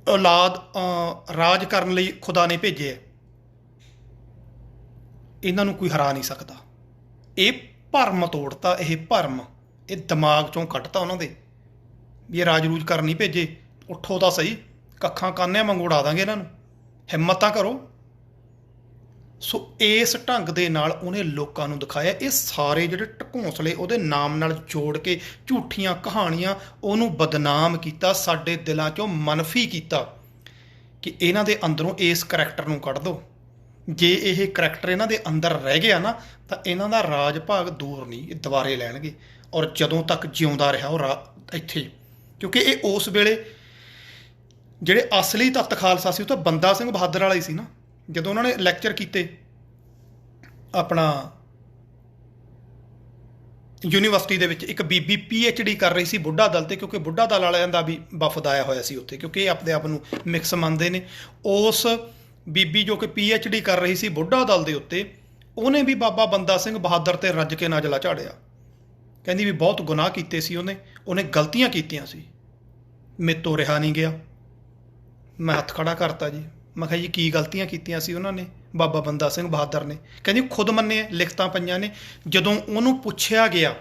Speaker 1: ਔਲਾਦ ਰਾਜ ਕਰਨ ਲਈ ਖੁਦਾ ਨੇ ਭੇਜਿਆ, ਇਹਨਾਂ ਨੂੰ ਕੋਈ ਹਰਾ ਨਹੀਂ ਸਕਦਾ। ਇਹ ਭਰਮ ਤੋੜਤਾ, ਇਹ ਭਰਮ, ਇਹ ਦਿਮਾਗ 'ਚੋਂ ਕੱਢਤਾ ਉਹਨਾਂ ਦੇ ਵੀ ਇਹ ਰਾਜ ਰੂਜ ਕਰਨ ਨਹੀਂ ਭੇਜੇ। ਉੱਠੋ ਤਾਂ ਸਹੀ, ਕੱਖਾਂ ਕਾਨਿਆਂ ਵਾਂਗੂ ਉਡਾ ਦਾਂਗੇ ਇਹਨਾਂ ਨੂੰ, ਹਿੰਮਤ ਤਾਂ ਕਰੋ। ਸੋ ਇਸ ਢੰਗ ਦੇ ਨਾਲ ਉਹਨੇ ਲੋਕਾਂ ਨੂੰ ਦਿਖਾਇਆ। ਇਹ ਸਾਰੇ ਜਿਹੜੇ ਢਕੌਂਸਲੇ ਉਹਦੇ ਨਾਮ ਨਾਲ ਜੋੜ ਕੇ ਝੂਠੀਆਂ ਕਹਾਣੀਆਂ ਉਹਨੂੰ ਬਦਨਾਮ ਕੀਤਾ, ਸਾਡੇ ਦਿਲਾਂ 'ਚੋਂ ਮਨਫੀ ਕੀਤਾ ਕਿ ਇਹਨਾਂ ਦੇ ਅੰਦਰੋਂ ਇਸ ਕਰੈਕਟਰ ਨੂੰ ਕੱਢ ਦਿਓ। ਜੇ ਇਹ ਕਰੈਕਟਰ ਇਹਨਾਂ ਦੇ ਅੰਦਰ ਰਹਿ ਗਿਆ ਨਾ ਤਾਂ ਇਹਨਾਂ ਦਾ ਰਾਜ ਭਾਗ ਦੂਰ ਨਹੀਂ, ਇਹ ਦੁਬਾਰੇ ਲੈਣਗੇ। ਔਰ ਜਦੋਂ ਤੱਕ ਜਿਉਂਦਾ ਰਿਹਾ ਉਹ ਇੱਥੇ, ਕਿਉਂਕਿ ਇਹ ਉਸ ਵੇਲੇ ਜਿਹੜੇ ਅਸਲੀ ਤੱਤ ਖਾਲਸਾ ਸੀ ਉਹ ਤਾਂ ਬੰਦਾ ਸਿੰਘ ਬਹਾਦਰ ਵਾਲਾ ਹੀ ਸੀ ਨਾ। ਜਦੋਂ ਉਹਨਾਂ ਨੇ ਲੈਕਚਰ ਕੀਤੇ ਆਪਣਾ ਯੂਨੀਵਰਸਿਟੀ ਦੇ ਵਿੱਚ, ਇੱਕ ਬੀਬੀ PhD ਕਰ ਰਹੀ ਸੀ ਬੁੱਢਾ ਦਲ 'ਤੇ, ਕਿਉਂਕਿ ਬੁੱਢਾ ਦਲ ਵਾਲਿਆਂ ਦਾ ਵੀ ਵਫਦ ਆਇਆ ਹੋਇਆ ਸੀ ਉੱਥੇ, ਕਿਉਂਕਿ ਇਹ ਆਪਣੇ ਆਪ ਨੂੰ ਮਿਕਸ ਮੰਨਦੇ ਨੇ। ਉਸ ਬੀਬੀ ਜੋ ਕਿ PhD ਕਰ ਰਹੀ ਸੀ ਬੁੱਢਾ ਦਲ ਦੇ ਉੱਤੇ, ਉਹਨੇ ਵੀ ਬਾਬਾ ਬੰਦਾ ਸਿੰਘ ਬਹਾਦਰ 'ਤੇ ਰੱਜ ਕੇ ਨਾਜਲਾ ਝਾੜਿਆ। ਕਹਿੰਦੀ ਵੀ ਬਹੁਤ ਗੁਨਾਹ ਕੀਤੇ ਸੀ ਉਹਨੇ ਗਲਤੀਆਂ ਕੀਤੀਆਂ ਸੀ, ਮੇਰੇ ਤੋਂ ਰਿਹਾ ਨਹੀਂ ਗਿਆ। ਮੈਂ ਹੱਥ ਖੜਾ ਕਰਤਾ ਜੀ, ਮੈਂ ਕਿਹਾ ਜੀ ਕੀ ਗਲਤੀਆਂ ਕੀਤੀਆਂ ਸੀ ਉਹਨਾਂ ਨੇ, ਬਾਬਾ ਬੰਦਾ ਸਿੰਘ ਬਹਾਦਰ ਨੇ? ਕਹਿੰਦੀ ਖੁਦ ਮੰਨੇ, ਲਿਖਤਾਂ ਪਈਆਂ ਨੇ। ਜਦੋਂ ਉਹਨੂੰ ਪੁੱਛਿਆ ਗਿਆ,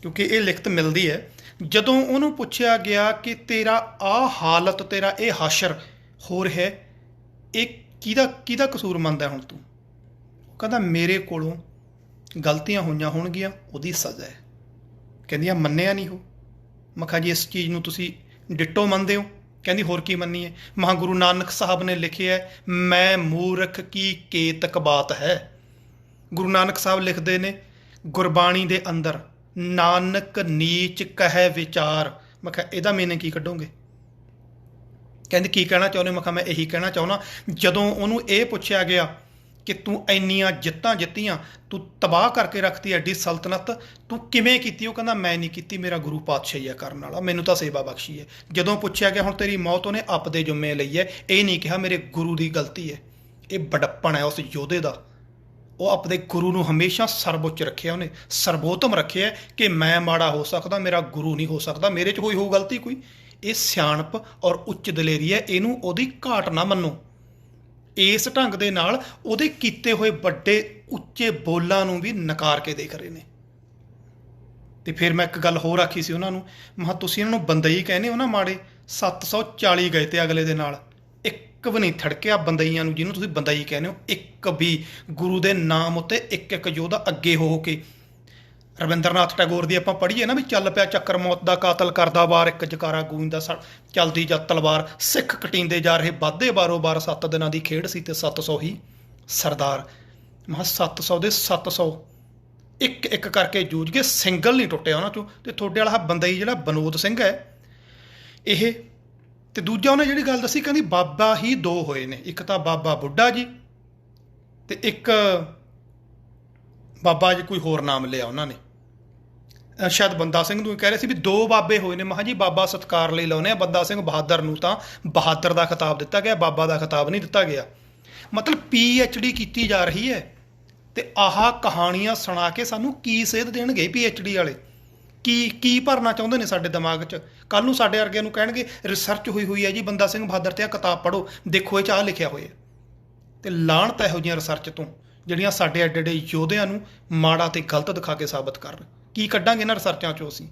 Speaker 1: ਕਿਉਂਕਿ ਇਹ ਲਿਖਤ ਮਿਲਦੀ ਹੈ, ਜਦੋਂ ਉਹਨੂੰ ਪੁੱਛਿਆ ਗਿਆ ਕਿ ਤੇਰਾ ਆਹ ਹਾਲਤ, ਤੇਰਾ ਇਹ ਹਾਸ਼ਰ ਹੋ ਰਿਹਾ, ਇਹ ਕਿਹਦਾ ਕਸੂਰ ਮੰਨਦਾ ਹੁਣ ਤੂੰ? ਉਹ ਕਹਿੰਦਾ ਮੇਰੇ ਕੋਲੋਂ ਗਲਤੀਆਂ ਹੋਈਆਂ ਹੋਣਗੀਆਂ, ਉਹਦੀ ਸਜ਼ਾ ਹੈ। ਕਹਿੰਦੀਆਂ ਮੰਨਿਆ ਨਹੀਂ ਉਹ। ਮੈਂ ਕਿਹਾ ਜੀ ਇਸ ਚੀਜ਼ ਨੂੰ ਤੁਸੀਂ ਡਿੱਟੋ ਮੰਨਦੇ ਹੋ? ਕਹਿੰਦੀ ਹੋਰ ਕੀ ਮੰਨੀ ਹੈ? ਮਹਾਂ ਗੁਰੂ ਨਾਨਕ ਸਾਹਿਬ ਨੇ ਲਿਖਿਆ, ਮੈਂ ਮੂਰਖ ਕੀ ਕੇਤਕ ਬਾਤ ਹੈ। ਗੁਰੂ ਨਾਨਕ ਸਾਹਿਬ ਲਿਖਦੇ ਨੇ ਗੁਰਬਾਣੀ ਦੇ ਅੰਦਰ, ਨਾਨਕ ਨੀਚ ਕਹਿ ਵਿਚਾਰ। ਮੈਂ ਕਿਹਾ ਇਹਦਾ ਮੀਨਿੰਗ ਕੀ ਕੱਢੋਗੇ? ਕਹਿੰਦੀ ਕੀ ਕਹਿਣਾ ਚਾਹੁੰਦੇ? ਮੈਂ ਕਿਹਾ ਮੈਂ ਇਹੀ ਕਹਿਣਾ ਚਾਹੁੰਦਾ, ਜਦੋਂ ਉਹਨੂੰ ਇਹ ਪੁੱਛਿਆ ਗਿਆ ਕਿ ਤੂੰ ਇੰਨੀਆਂ ਜਿੱਤਾਂ ਜਿੱਤੀਆਂ, ਤੂੰ ਤਬਾਹ ਕਰਕੇ ਰੱਖਤੀ ਐਡੀ ਸਲਤਨਤ, ਤੂੰ ਕਿਵੇਂ ਕੀਤੀ? ਉਹ ਕਹਿੰਦਾ ਮੈਂ ਨਹੀਂ ਕੀਤੀ, ਮੇਰਾ ਗੁਰੂ ਪਾਤਸ਼ਾਹੀ ਹੈ ਕਰਨ ਵਾਲਾ, ਮੈਨੂੰ ਤਾਂ ਸੇਵਾ ਬਖਸ਼ੀ ਹੈ। ਜਦੋਂ ਪੁੱਛਿਆ ਗਿਆ ਹੁਣ ਤੇਰੀ ਮੌਤ, ਉਹਨੇ ਆਪਦੇ ਜੁੰਮੇ ਲਈ ਹੈ, ਇਹ ਨਹੀਂ ਕਿਹਾ ਮੇਰੇ ਗੁਰੂ ਦੀ ਗਲਤੀ ਹੈ। ਇਹ ਬੜੱਪਣ ਹੈ ਉਸ ਯੋਧੇ ਦਾ। ਉਹ ਆਪਣੇ ਗੁਰੂ ਨੂੰ ਹਮੇਸ਼ਾ ਸਰਵਉੱਚ ਰੱਖਿਆ, ਉਹਨੇ ਸਰਵੋਤਮ ਰੱਖਿਆ ਕਿ ਮੈਂ ਮਾੜਾ ਹੋ ਸਕਦਾ, ਮੇਰਾ ਗੁਰੂ ਨਹੀਂ ਹੋ ਸਕਦਾ, ਮੇਰੇ 'ਚ ਹੋਈ ਹੋਊ ਗਲਤੀ ਕੋਈ। ਇਹ ਸਿਆਣਪ ਔਰ ਉੱਚ ਦਲੇਰੀ ਹੈ, ਇਹਨੂੰ ਉਹਦੀ ਘਾਟ ਨਾ ਮੰਨੋ। ਇਸ ਢੰਗ ਦੇ ਨਾਲ ਉਹਦੇ ਕੀਤੇ ਹੋਏ ਵੱਡੇ ਉੱਚੇ ਬੋਲਾਂ ਨੂੰ ਵੀ ਨਕਾਰ ਕੇ ਦੇਖ ਰਹੇ ਨੇ। ਤੇ ਫਿਰ ਮੈਂ ਇੱਕ ਗੱਲ ਹੋਰ ਆਖੀ ਸੀ ਉਹਨਾਂ ਨੂੰ, ਮੈਂ ਤੁਸੀਂ ਇਹਨਾਂ ਨੂੰ ਬੰਦਈ ਕਹਿੰਦੇ ਹੋ ਨਾ ਮਾੜੇ, 740 ਗਏ ਤੇ ਅਗਲੇ ਦੇ ਨਾਲ, ਇੱਕ ਵੀ ਨਹੀਂ ਥੜਕਿਆ ਬੰਦਈਆਂ ਨੂੰ, ਜਿਹਨੂੰ ਤੁਸੀਂ ਬੰਦਈ ਕਹਿੰਦੇ ਹੋ। ਇੱਕ ਵੀ ਗੁਰੂ ਦੇ ਨਾਮ ਉੱਤੇ ਇੱਕ ਇੱਕ ਯੋਧਾ ਅੱਗੇ ਹੋ ਕੇ, ਰਵਿੰਦਰਨਾਥ ਟੈਗੋਰ ਦੀ ਆਪਾਂ ਪੜ੍ਹੀਏ ਨਾ ਵੀ ਚੱਲ ਪਿਆ ਚੱਕਰ ਮੌਤ ਦਾ ਕਾਤਲ ਕਰਦਾ ਵਾਰ, ਇੱਕ ਜਕਾਰਾ ਗੂੰਜਦਾ ਚਲਦੀ ਜਦ ਤਲਵਾਰ, ਸਿੱਖ ਕਟੀਂਦੇ ਜਾ ਰਹੇ ਵਾਧੇ ਬਾਰੋ ਬਾਰ, 7 ਦਿਨਾਂ ਦੀ ਖੇਡ ਸੀ ਤੇ 700 ਹੀ ਸਰਦਾਰ। ਮੈਂ 700 ਦੇ 700 ਇੱਕ ਇੱਕ ਕਰਕੇ ਜੂਝ ਕੇ, ਸਿੰਗਲ ਨਹੀਂ ਟੁੱਟਿਆ ਉਹਨਾਂ ਚੋਂ। ਤੇ ਤੁਹਾਡੇ ਵਾਲਾ ਬੰਦਈ ਜਿਹੜਾ ਬਨੋਦ ਸਿੰਘ ਹੈ ਇਹ, ਤੇ ਦੂਜਾ ਉਹਨੇ ਜਿਹੜੀ ਗੱਲ ਦੱਸੀ, ਕਹਿੰਦੀ ਬਾਬਾ ਹੀ ਦੋ ਹੋਏ ਨੇ, ਇੱਕ ਤਾਂ ਬਾਬਾ ਬੁੱਢਾ ਜੀ ਤੇ ਇੱਕ ਬਾਬਾ ਜੀ ਕੋਈ ਹੋਰ ਨਾਮ ਲਿਆ ਉਹਨਾਂ ਨੇ, ਸ਼ਾਇਦ ਬੰਦਾ ਸਿੰਘ ਨੂੰ ਕਹਿ ਰਹੇ ਸੀ ਵੀ ਦੋ ਬਾਬੇ ਹੋਏ ਨੇ। ਮਹਾਂ ਜੀ ਬਾਬਾ ਸਤਿਕਾਰ ਲਈ ਲਾਉਂਦੇ ਆ, ਬੰਦਾ ਸਿੰਘ ਬਹਾਦਰ ਨੂੰ ਤਾਂ ਬਹਾਦਰ ਦਾ ਖਿਤਾਬ ਦਿੱਤਾ ਗਿਆ, ਬਾਬਾ ਦਾ ਖਿਤਾਬ ਨਹੀਂ ਦਿੱਤਾ ਗਿਆ। ਮਤਲਬ PhD ਕੀਤੀ ਜਾ ਰਹੀ ਹੈ, ਤੇ ਆਹ ਕਹਾਣੀਆਂ ਸੁਣਾ ਕੇ ਸਾਨੂੰ ਕੀ ਸੇਧ ਦੇਣਗੇ PhD ਵਾਲੇ? ਕੀ ਭਰਨਾ ਚਾਹੁੰਦੇ ਨੇ ਸਾਡੇ ਦਿਮਾਗ 'ਚ? ਕੱਲ੍ਹ ਨੂੰ ਸਾਡੇ ਵਰਗਿਆਂ ਨੂੰ ਕਹਿਣਗੇ ਰਿਸਰਚ ਹੋਈ ਹੈ ਜੀ ਬੰਦਾ ਸਿੰਘ ਬਹਾਦਰ 'ਤੇ, ਆਹ ਕਿਤਾਬ ਪੜ੍ਹੋ, ਦੇਖੋ ਇਹ 'ਚ ਆਹ ਲਿਖਿਆ ਹੋਇਆ। ਤੇ ਲਾਹਣਤ ਇਹੋ ਜਿਹੀਆਂ ਰਿਸਰਚ ਤੋਂ ਜਿਹੜੀਆਂ ਸਾਡੇ ਐਡੇ ਐਡੇ ਯੋਧਿਆਂ ਨੂੰ ਮਾੜਾ ਤੇ ਗਲਤ ਦਿਖਾ ਕੇ ਸਾਬਤ ਕਰਨ। ਕੀ ਕੱਢਾਂਗੇ ਇਹਨਾਂ ਰਿਸਰਚਾਂ 'ਚੋਂ ਅਸੀਂ?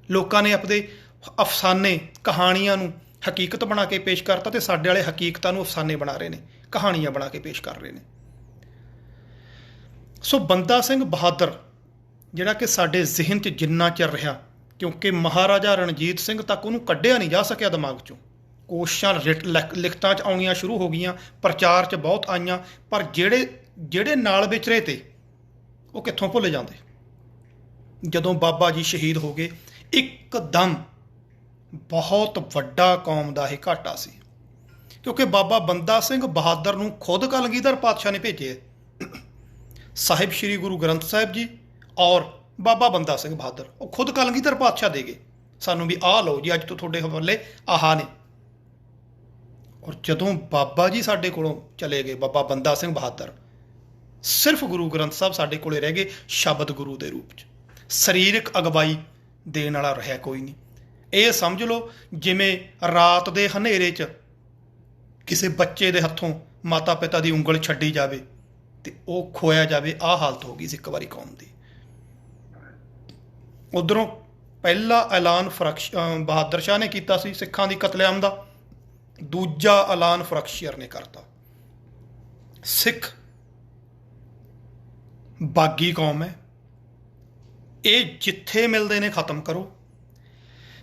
Speaker 1: ਲੋਕਾਂ ਨੇ ਆਪਣੇ ਅਫਸਾਨੇ ਕਹਾਣੀਆਂ ਨੂੰ ਹਕੀਕਤ ਬਣਾ ਕੇ ਪੇਸ਼ ਕਰਤਾ, ਤੇ ਸਾਡੇ ਵਾਲੇ ਹਕੀਕਤਾਂ ਨੂੰ ਅਫਸਾਨੇ ਬਣਾ ਰਹੇ ਨੇ, ਕਹਾਣੀਆਂ ਬਣਾ ਕੇ ਪੇਸ਼ ਕਰ ਰਹੇ ਨੇ। ਸੋ ਬੰਦਾ ਸਿੰਘ ਬਹਾਦਰ ਜਿਹੜਾ ਕਿ ਸਾਡੇ ਜ਼ਿਹਨ 'ਚ ਜਿੰਨਾ ਚਿਰ ਰਿਹਾ, ਕਿਉਂਕਿ ਮਹਾਰਾਜਾ ਰਣਜੀਤ ਸਿੰਘ ਤੱਕ ਉਹਨੂੰ ਕੱਢਿਆ ਨਹੀਂ ਜਾ ਸਕਿਆ ਦਿਮਾਗ 'ਚੋਂ। ਕੋਸ਼ਿਸ਼ਾਂ ਲਿਖਤਾਂ 'ਚ ਆਉਣੀਆਂ ਸ਼ੁਰੂ ਹੋ ਗਈਆਂ, ਪ੍ਰਚਾਰ 'ਚ ਬਹੁਤ ਆਈਆਂ, ਪਰ ਜਿਹੜੇ ਨਾਲ ਵਿਚਰੇ ਤੇ ਉਹ ਕਿੱਥੋਂ ਭੁੱਲ ਜਾਂਦੇ। ਜਦੋਂ ਬਾਬਾ ਜੀ ਸ਼ਹੀਦ ਹੋ ਗਏ, ਇੱਕਦਮ ਬਹੁਤ ਵੱਡਾ ਕੌਮ ਦਾ ਇਹ ਘਾਟਾ ਸੀ, ਕਿਉਂਕਿ ਬਾਬਾ ਬੰਦਾ ਸਿੰਘ ਬਹਾਦਰ ਨੂੰ ਖੁਦ ਕਲਗੀਧਰ ਪਾਤਸ਼ਾਹ ਨੇ ਭੇਜੇ, ਸਾਹਿਬ ਸ਼੍ਰੀ ਗੁਰੂ ਗ੍ਰੰਥ ਸਾਹਿਬ ਜੀ ਔਰ ਬਾਬਾ ਬੰਦਾ ਸਿੰਘ ਬਹਾਦਰ, ਉਹ ਖੁਦ ਕਲਗੀਧਰ ਪਾਤਸ਼ਾਹ ਦੇ ਗਏ ਸਾਨੂੰ ਵੀ ਆਹ ਲਓ ਜੀ, ਅੱਜ ਤੋਂ ਤੁਹਾਡੇ ਹਵਾਲੇ ਆਹ ਨੇ। ਔਰ ਜਦੋਂ ਬਾਬਾ ਜੀ ਸਾਡੇ ਕੋਲੋਂ ਚਲੇ ਗਏ, ਬਾਬਾ ਬੰਦਾ ਸਿੰਘ ਬਹਾਦਰ, ਸਿਰਫ ਗੁਰੂ ਗ੍ਰੰਥ ਸਾਹਿਬ ਸਾਡੇ ਕੋਲੇ ਰਹਿ ਗਏ ਸ਼ਬਦ ਗੁਰੂ ਦੇ ਰੂਪ 'ਚ। ਸਰੀਰਕ ਅਗਵਾਈ ਦੇਣ ਵਾਲਾ ਰਿਹਾ ਕੋਈ ਨਹੀਂ। ਇਹ ਸਮਝ ਲਓ ਜਿਵੇਂ ਰਾਤ ਦੇ ਹਨੇਰੇ 'ਚ ਕਿਸੇ ਬੱਚੇ ਦੇ ਹੱਥੋਂ ਮਾਤਾ ਪਿਤਾ ਦੀ ਉਂਗਲ ਛੱਡੀ ਜਾਵੇ ਤੇ ਉਹ ਖੋਇਆ ਜਾਵੇ, ਆਹ ਹਾਲਤ ਹੋ ਗਈ ਸੀ ਇੱਕ ਵਾਰੀ ਕੌਮ ਦੀ। ਉੱਧਰੋਂ ਪਹਿਲਾ ਐਲਾਨ ਬਹਾਦਰ ਸ਼ਾਹ ਨੇ ਕੀਤਾ ਸੀ ਸਿੱਖਾਂ ਦੀ ਕਤਲੇਆਮ ਦਾ, ਦੂਜਾ ਐਲਾਨ ਫਰਖਸ਼ੀਅਰ ਨੇ ਕਰਤਾ। ਸਿੱਖ ਬਾਗੀ ਕੌਮ ਹੈ। ਇਹ ਜਿੱਥੇ ਮਿਲਦੇ ਨੇ ਖਤਮ ਕਰੋ।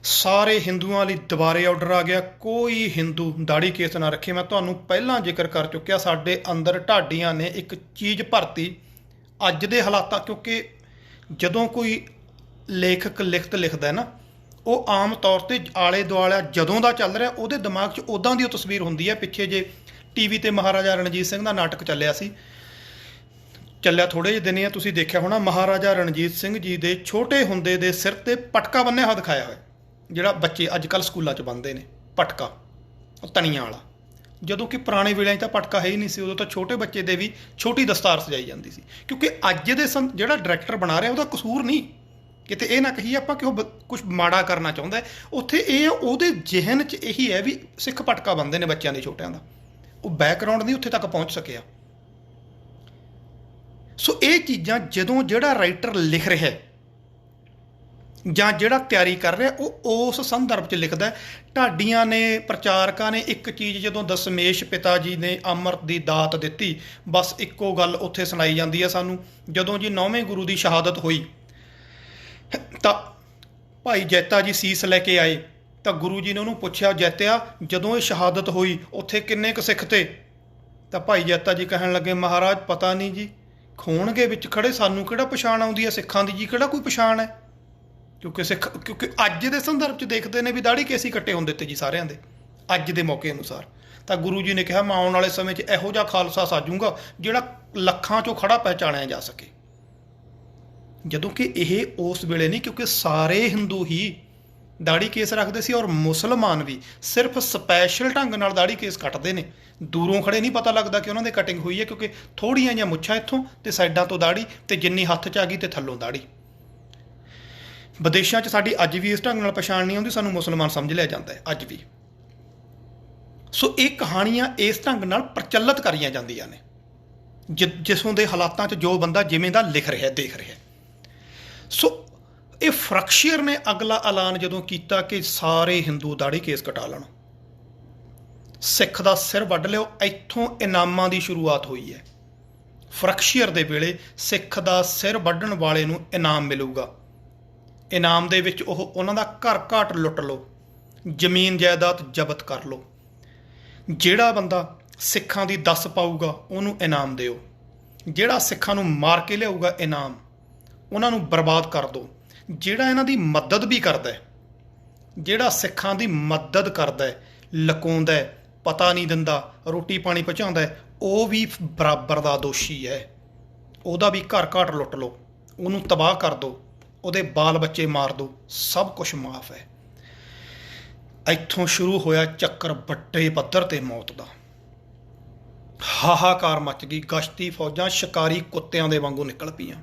Speaker 1: ਸਾਰੇ ਹਿੰਦੂਆਂ ਲਈ ਦੁਬਾਰੇ ਆਰਡਰ ਆ ਗਿਆ, ਕੋਈ ਹਿੰਦੂ ਦਾੜੀ ਕੇਸ ਨਾ ਰੱਖੇ। ਮੈਂ ਤੁਹਾਨੂੰ ਪਹਿਲਾਂ ਜ਼ਿਕਰ ਕਰ ਚੁੱਕਿਆ, ਸਾਡੇ ਅੰਦਰ ਢਾਡੀਆਂ ਨੇ ਇੱਕ ਚੀਜ਼ ਭਰਤੀ ਅੱਜ ਦੇ ਹਾਲਾਤਾਂ, ਕਿਉਂਕਿ ਜਦੋਂ ਕੋਈ ਲੇਖਕ ਲਿਖਤ ਲਿਖਦਾ ਨਾ, ਉਹ ਆਮ ਤੌਰ 'ਤੇ ਆਲੇ ਦੁਆਲਾ ਜਦੋਂ ਦਾ ਚੱਲ ਰਿਹਾ ਉਹਦੇ ਦਿਮਾਗ 'ਚ ਉੱਦਾਂ ਦੀ ਉਹ ਤਸਵੀਰ ਹੁੰਦੀ ਹੈ। ਪਿੱਛੇ ਜੇ TV 'ਤੇ ਮਹਾਰਾਜਾ ਰਣਜੀਤ ਸਿੰਘ ਦਾ ਨਾਟਕ ਚੱਲਿਆ ਸੀ, ਚੱਲਿਆ ਥੋੜ੍ਹੇ ਜਿਹੇ ਦਿਨ ਹੀ ਆ, ਤੁਸੀਂ ਦੇਖਿਆ ਹੋਣਾ। ਮਹਾਰਾਜਾ ਰਣਜੀਤ ਸਿੰਘ ਜੀ ਦੇ ਛੋਟੇ ਹੁੰਦੇ ਦੇ ਸਿਰ 'ਤੇ ਪਟਕਾ ਬੰਨਿਆ ਹੋਇਆ ਦਿਖਾਇਆ ਹੋਇਆ, ਜਿਹੜਾ ਬੱਚੇ ਅੱਜ ਕੱਲ੍ਹ ਸਕੂਲਾਂ 'ਚ ਬੰਨ੍ਹਦੇ ਨੇ ਪਟਕਾ, ਉਹ ਤਣੀਆਂ ਵਾਲਾ। ਜਦੋਂ ਕਿ ਪੁਰਾਣੇ ਵੇਲਿਆਂ 'ਚ ਤਾਂ ਪਟਕਾ ਹੈ ਹੀ ਨਹੀਂ ਸੀ, ਉਦੋਂ ਤਾਂ ਛੋਟੇ ਬੱਚੇ ਦੇ ਵੀ ਛੋਟੀ ਦਸਤਾਰ ਸਜਾਈ ਜਾਂਦੀ ਸੀ। ਕਿਉਂਕਿ ਅੱਜ ਦੇ ਜਿਹੜਾ ਡਾਇਰੈਕਟਰ ਬਣਾ ਰਿਹਾ ਉਹਦਾ ਕਸੂਰ ਨਹੀਂ, ਕਿਤੇ ਇਹ ਨਾ ਕਹੀਏ ਆਪਾਂ ਕਿ ਉਹ ਕੁਝ ਮਾੜਾ ਕਰਨਾ ਚਾਹੁੰਦਾ। ਉੱਥੇ ਇਹ ਉਹਦੇ ਜ਼ਿਹਨ 'ਚ ਇਹੀ ਹੈ ਵੀ ਸਿੱਖ ਪਟਕਾ ਬੰਨ੍ਹਦੇ ਨੇ ਬੱਚਿਆਂ ਦੇ ਛੋਟਿਆਂ ਦਾ, ਉਹ ਬੈਕਗਰਾਊਂਡ ਨਹੀਂ ਉੱਥੇ ਤੱਕ ਪਹੁੰਚ ਸਕਿਆ। ਸੋ ਇਹ ਚੀਜ਼ਾਂ ਜਦੋਂ ਜਿਹੜਾ ਰਾਈਟਰ ਲਿਖ ਰਿਹਾ ਜਾਂ ਜਿਹੜਾ ਤਿਆਰੀ ਕਰ ਰਿਹਾ ਉਹ ਉਸ ਸੰਦਰਭ 'ਚ ਲਿਖਦਾ। ਢਾਡੀਆਂ ਨੇ, ਪ੍ਰਚਾਰਕਾਂ ਨੇ ਇੱਕ ਚੀਜ਼ ਜਦੋਂ ਦਸ਼ਮੇਸ਼ ਪਿਤਾ ਜੀ ਨੇ ਅੰਮ੍ਰਿਤ ਦੀ ਦਾਤ ਦਿੱਤੀ, ਬਸ ਇੱਕੋ ਗੱਲ ਉੱਥੇ ਸੁਣਾਈ ਜਾਂਦੀ ਹੈ ਸਾਨੂੰ। ਜਦੋਂ ਜੀ 9ਵੇਂ ਗੁਰੂ ਦੀ ਸ਼ਹਾਦਤ ਹੋਈ ਤਾਂ ਭਾਈ ਜੈਤਾ ਜੀ ਸੀਸ ਲੈ ਕੇ ਆਏ, ਤਾਂ ਗੁਰੂ ਜੀ ਨੇ ਉਹਨੂੰ ਪੁੱਛਿਆ, ਜੈਤਿਆ ਜਦੋਂ ਇਹ ਸ਼ਹਾਦਤ ਹੋਈ ਉੱਥੇ ਕਿੰਨੇ ਕੁ ਸਿੱਖ ਤੇ? ਤਾਂ ਭਾਈ ਜੈਤਾ ਜੀ ਕਹਿਣ ਲੱਗੇ, ਮਹਾਰਾਜ ਪਤਾ ਨਹੀਂ ਜੀ, ਖੋਣਗੇ ਵਿੱਚ ਖੜੇ, ਸਾਨੂੰ ਕਿਹੜਾ ਪਛਾਣ ਆਉਂਦੀ ਹੈ, ਸਿੱਖਾਂ ਦੀ ਜੀ ਕਿਹੜਾ ਕੋਈ ਪਛਾਣ ਹੈ। ਕਿਉਂਕਿ ਅੱਜ ਦੇ ਸੰਦਰਭ 'ਚ ਦੇਖਦੇ ਨੇ ਵੀ ਦਾੜੀ ਕੇਸੀ ਕੱਟੇ ਹੁੰਦੇ ਤੇ ਜੀ ਸਾਰਿਆਂ ਦੇ, ਅੱਜ ਦੇ ਮੌਕੇ ਅਨੁਸਾਰ। ਤਾਂ ਗੁਰੂ ਜੀ ਨੇ ਕਿਹਾ, ਮੈਂ ਆਉਣ ਵਾਲੇ ਸਮੇਂ 'ਚ ਇਹੋ ਜਿਹਾ ਖਾਲਸਾ ਸਾਜੂਗਾ ਜਿਹੜਾ ਲੱਖਾਂ 'ਚੋਂ ਖੜਾ ਪਹਿਚਾਣਿਆ ਜਾ ਸਕੇ। ਜਦੋਂ ਕਿ ਇਹ ਉਸ ਵੇਲੇ ਨਹੀਂ, ਕਿਉਂਕਿ ਸਾਰੇ ਹਿੰਦੂ ਹੀ ਦਾੜੀ ਕੇਸ ਰੱਖਦੇ ਸੀ ਔਰ ਮੁਸਲਮਾਨ ਵੀ ਸਿਰਫ ਸਪੈਸ਼ਲ ਢੰਗ ਨਾਲ ਦਾੜੀ ਕੇਸ ਕੱਟਦੇ ਨੇ। ਦੂਰੋਂ ਖੜੇ ਨਹੀਂ ਪਤਾ ਲੱਗਦਾ ਕਿ ਉਹਨਾਂ ਦੇ ਕਟਿੰਗ ਹੋਈ ਹੈ, ਕਿਉਂਕਿ ਥੋੜ੍ਹੀਆਂ ਜਿਹੀਆਂ ਮੁੱਛਾਂ ਇੱਥੋਂ ਤੇ ਸਾਈਡਾਂ ਤੋਂ ਦਾੜੀ, ਤੇ ਜਿੰਨੀ ਹੱਥ 'ਚ ਆ ਗਈ ਤੇ ਥੱਲੋਂ ਦਾੜੀ। ਵਿਦੇਸ਼ਾਂ 'ਚ ਸਾਡੀ ਅੱਜ ਵੀ ਇਸ ਢੰਗ ਨਾਲ ਪਛਾਣ ਨਹੀਂ ਆਉਂਦੀ, ਸਾਨੂੰ ਮੁਸਲਮਾਨ ਸਮਝ ਲਿਆ ਜਾਂਦਾ ਹੈ ਅੱਜ ਵੀ। ਸੋ ਇਹ ਕਹਾਣੀਆਂ ਇਸ ਢੰਗ ਨਾਲ ਪ੍ਰਚਲਿਤ ਕਰੀਆਂ ਜਾਂਦੀਆਂ ਨੇ, ਜਿਸੋਂ ਦੇ ਹਾਲਾਤਾਂ 'ਚ ਜੋ ਬੰਦਾ ਜਿਵੇਂ ਦਾ ਲਿਖ ਰਿਹਾ, ਦੇਖ ਰਿਹਾ। ਸੋ ਇਹ ਫਰਕਸ਼ੀਅਰ ਨੇ ਅਗਲਾ ਐਲਾਨ ਜਦੋਂ ਕੀਤਾ ਕਿ ਸਾਰੇ ਹਿੰਦੂ ਦਾੜੀ ਕੇਸ ਕਟਾ ਲੈਣ, ਸਿੱਖ ਦਾ ਸਿਰ ਵੱਢ ਲਿਓ, ਇੱਥੋਂ ਇਨਾਮਾਂ ਦੀ ਸ਼ੁਰੂਆਤ ਹੋਈ ਹੈ। ਫਰਕਸ਼ੀਅਰ ਦੇ ਵੇਲੇ ਸਿੱਖ ਦਾ ਸਿਰ ਵੱਢਣ ਵਾਲੇ ਨੂੰ ਇਨਾਮ ਮਿਲੂਗਾ। ਇਨਾਮ ਦੇ ਵਿੱਚ ਉਹਨਾਂ ਦਾ ਘਰ ਘਾਟ ਲੁੱਟ ਲਓ, ਜ਼ਮੀਨ ਜਾਇਦਾਦ ਜ਼ਬਤ ਕਰ ਲਓ। ਜਿਹੜਾ ਬੰਦਾ ਸਿੱਖਾਂ ਦੀ ਦੱਸ ਪਾਊਗਾ ਉਹਨੂੰ ਇਨਾਮ ਦਿਓ। ਜਿਹੜਾ ਸਿੱਖਾਂ ਨੂੰ ਮਾਰ ਕੇ ਲਿਆਊਗਾ ਇਨਾਮ, ਉਹਨਾਂ ਨੂੰ ਬਰਬਾਦ ਕਰ ਦਿਓ। ਜਿਹੜਾ ਇਹਨਾਂ ਦੀ ਮਦਦ ਵੀ ਕਰਦਾ, ਜਿਹੜਾ ਸਿੱਖਾਂ ਦੀ ਮਦਦ ਕਰਦਾ, ਲੁਕਾਉਂਦਾ, ਪਤਾ ਨਹੀਂ ਦਿੰਦਾ, ਰੋਟੀ ਪਾਣੀ ਪਹੁੰਚਾਉਂਦਾ, ਉਹ ਵੀ ਬਰਾਬਰ ਦਾ ਦੋਸ਼ੀ ਹੈ। ਉਹਦਾ ਵੀ ਘਰ ਘਾਟ ਲੁੱਟ ਲਓ, ਉਹਨੂੰ ਤਬਾਹ ਕਰ ਦਿਓ, ਉਹਦੇ ਬਾਲ ਬੱਚੇ ਮਾਰ ਦਿਓ, ਸਭ ਕੁਝ ਮਾਫ ਹੈ। ਇੱਥੋਂ ਸ਼ੁਰੂ ਹੋਇਆ ਚੱਕਰ ਵੱਡੇ ਪੱਧਰ 'ਤੇ ਮੌਤ ਦਾ। ਹਾਹਾਕਾਰ ਮੱਚ ਗਈ, ਗਸ਼ਤੀ ਫੌਜਾਂ ਸ਼ਿਕਾਰੀ ਕੁੱਤਿਆਂ ਦੇ ਵਾਂਗੂ ਨਿਕਲ ਪਈਆਂ।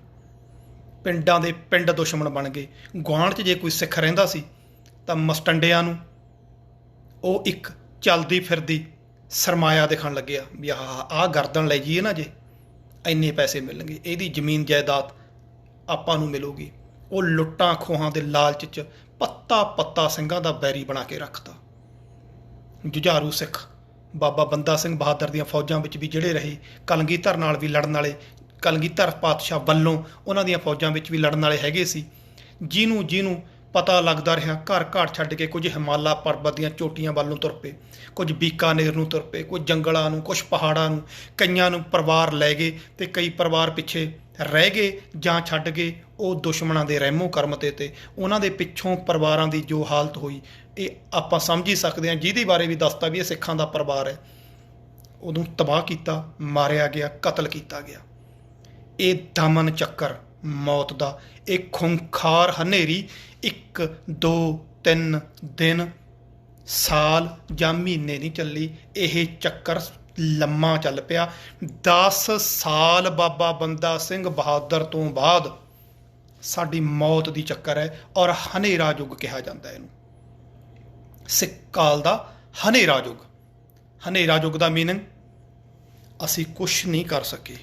Speaker 1: ਪਿੰਡਾਂ ਦੇ ਪਿੰਡ ਦੁਸ਼ਮਣ ਬਣ ਗਏ। ਗੁਆਂਢ 'ਚ ਜੇ ਕੋਈ ਸਿੱਖ ਰਹਿੰਦਾ ਸੀ ਤਾਂ ਮਸਟੰਡਿਆਂ ਨੂੰ ਉਹ ਇੱਕ ਚੱਲਦੀ ਫਿਰਦੀ ਸਰਮਾਇਆ ਦਿਖਣ ਲੱਗਿਆ ਵੀ ਆਹ ਗਰਦਨ ਲੈ ਜਾਈਏ ਨਾ, ਜੇ ਇੰਨੇ ਪੈਸੇ ਮਿਲਣਗੇ, ਇਹਦੀ ਜ਼ਮੀਨ ਜਾਇਦਾਦ ਆਪਾਂ ਨੂੰ ਮਿਲੂਗੀ। ਉਹ ਲੁੱਟਾਂ ਖੋਹਾਂ ਦੇ ਲਾਲਚ 'ਚ ਪੱਤਾ ਸਿੰਘਾਂ ਦਾ ਬੈਰੀ ਬਣਾ ਕੇ ਰੱਖਤਾ। ਜੁਝਾਰੂ ਸਿੱਖ ਬਾਬਾ ਬੰਦਾ ਸਿੰਘ ਬਹਾਦਰ ਦੀਆਂ ਫੌਜਾਂ ਵਿੱਚ ਵੀ ਜਿਹੜੇ ਰਹੇ, ਕਲਗੀਧਰ ਨਾਲ ਵੀ ਲੜਨ ਵਾਲੇ, ਕਲਗੀਧਰ ਪਾਤਸ਼ਾਹ ਵੱਲੋਂ ਉਹਨਾਂ ਦੀਆਂ ਫੌਜਾਂ ਵਿੱਚ ਵੀ ਲੜਨ ਵਾਲੇ ਹੈਗੇ ਸੀ। ਜਿਹਨੂੰ ਪਤਾ ਲੱਗਦਾ ਰਿਹਾ, ਘਰ ਘਾਟ ਛੱਡ ਕੇ ਕੁਝ ਹਿਮਾਲਾ ਪਰਬਤ ਦੀਆਂ ਚੋਟੀਆਂ ਵੱਲ ਨੂੰ ਤੁਰ ਪਏ, ਕੁਝ ਬੀਕਾਨੇਰ ਨੂੰ ਤੁਰ ਪਏ, ਕੁਝ ਜੰਗਲਾਂ ਨੂੰ, ਕੁਝ ਪਹਾੜਾਂ ਨੂੰ। ਕਈਆਂ ਨੂੰ ਪਰਿਵਾਰ ਲੈ ਗਏ ਤੇ ਕਈ ਪਰਿਵਾਰ ਪਿੱਛੇ ਰਹਿ ਗਏ ਜਾਂ ਛੱਡ ਗਏ ਉਹ ਦੁਸ਼ਮਣਾਂ ਦੇ ਰਹਿਮੋ ਕਰਮ ਤੇ ਉਹਨਾਂ ਦੇ ਪਿੱਛੋਂ ਪਰਿਵਾਰਾਂ ਦੀ ਜੋ ਹਾਲਤ ਹੋਈ ਇਹ ਆਪਾਂ ਸਮਝ ਹੀ ਸਕਦੇ ਹਾਂ। ਜਿਹਦੇ ਬਾਰੇ ਵੀ ਦੱਸਤਾ ਵੀ ਇਹ ਸਿੱਖਾਂ ਦਾ ਪਰਿਵਾਰ ਹੈ, ਉਹਨੂੰ ਤਬਾਹ ਕੀਤਾ, ਮਾਰਿਆ ਗਿਆ, ਕਤਲ ਕੀਤਾ ਗਿਆ। ਇਹ ਦਮਨ ਚੱਕਰ ਮੌਤ ਦਾ, ਇਹ ਖੁੰਖਾਰ ਹਨੇਰੀ 1 2 3 ਦਿਨ, ਸਾਲ ਜਾਂ ਮਹੀਨੇ ਨਹੀਂ ਚੱਲੀ, ਇਹ ਚੱਕਰ ਲੰਮਾ ਚੱਲ ਪਿਆ। 10 ਸਾਲ ਬਾਬਾ ਬੰਦਾ ਸਿੰਘ ਬਹਾਦਰ ਤੋਂ ਬਾਅਦ ਸਾਡੀ ਮੌਤ ਦੀ ਚੱਕਰ ਹੈ ਔਰ ਹਨੇਰਾ ਯੁੱਗ ਕਿਹਾ ਜਾਂਦਾ ਇਹਨੂੰ। ਸਿੱਖ ਕਾਲ ਦਾ ਹਨੇਰਾ ਯੁੱਗ। ਹਨੇਰਾ ਯੁੱਗ ਦਾ ਮੀਨਿੰਗ ਅਸੀਂ ਕੁਛ ਨਹੀਂ ਕਰ ਸਕੇ।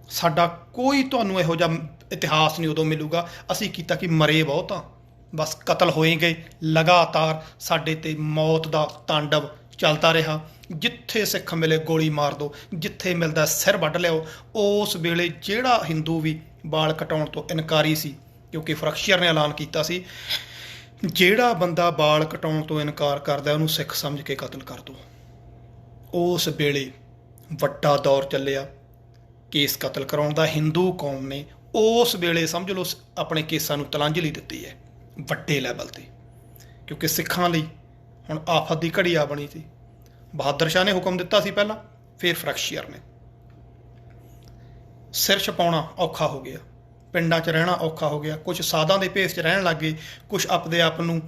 Speaker 1: ਸਾਡਾ ਕੋਈ ਤੁਹਾਨੂੰ ਇਹੋ ਜਿਹਾ ਇਤਿਹਾਸ ਨਹੀਂ ਉਦੋਂ ਮਿਲੂਗਾ ਅਸੀਂ ਕੀਤਾ ਕਿ ਮਰੇ ਬਹੁਤ ਆ, ਬਸ ਕਤਲ ਹੋਏ ਗਏ। ਲਗਾਤਾਰ ਸਾਡੇ 'ਤੇ ਮੌਤ ਦਾ ਤਾਂਡਵ ਚੱਲਦਾ ਰਿਹਾ। ਜਿੱਥੇ ਸਿੱਖ ਮਿਲੇ ਗੋਲੀ ਮਾਰ ਦਿਓ, ਜਿੱਥੇ ਮਿਲਦਾ ਸਿਰ ਵੱਢ ਲਿਆਓ। ਉਸ ਵੇਲੇ ਜਿਹੜਾ ਹਿੰਦੂ ਵੀ ਵਾਲ ਕਟਾਉਣ ਤੋਂ ਇਨਕਾਰੀ ਸੀ, ਕਿਉਂਕਿ ਫਰਕਸ਼ੀਅਰ ਨੇ ਐਲਾਨ ਕੀਤਾ ਸੀ ਜਿਹੜਾ ਬੰਦਾ ਵਾਲ ਕਟਾਉਣ ਤੋਂ ਇਨਕਾਰ ਕਰਦਾ ਉਹਨੂੰ ਸਿੱਖ ਸਮਝ ਕੇ ਕਤਲ ਕਰ ਦਿਓ। ਉਸ ਵੇਲੇ ਵੱਡਾ ਦੌਰ ਚੱਲਿਆ ਕੇਸ ਕਤਲ ਕਰਾਉਣ ਦਾ। ਹਿੰਦੂ ਕੌਮ ਨੇ ਉਸ ਵੇਲੇ ਸਮਝ ਲਓ ਆਪਣੇ ਕੇਸਾਂ ਨੂੰ ਤਲਾਂਜਲੀ ਦਿੱਤੀ ਹੈ ਵੱਡੇ ਲੈਵਲ 'ਤੇ, ਕਿਉਂਕਿ ਸਿੱਖਾਂ ਲਈ ਹੁਣ ਆਫਤ ਦੀ ਘੜੀ ਆ ਬਣੀ ਸੀ। ਬਹਾਦਰ ਸ਼ਾਹ ਨੇ ਹੁਕਮ ਦਿੱਤਾ ਸੀ ਪਹਿਲਾਂ, ਫਿਰ ਫਰਕਸ਼ੀਅਰ ਨੇ। ਸਿਰ ਛਪਾਉਣਾ ਔਖਾ ਹੋ ਗਿਆ, ਪਿੰਡਾਂ 'ਚ ਰਹਿਣਾ ਔਖਾ ਹੋ ਗਿਆ। ਕੁਛ ਸਾਧਾਂ ਦੇ ਭੇਸ 'ਚ ਰਹਿਣ ਲੱਗ ਗਏ, ਕੁਛ ਆਪਦੇ ਆਪ ਨੂੰ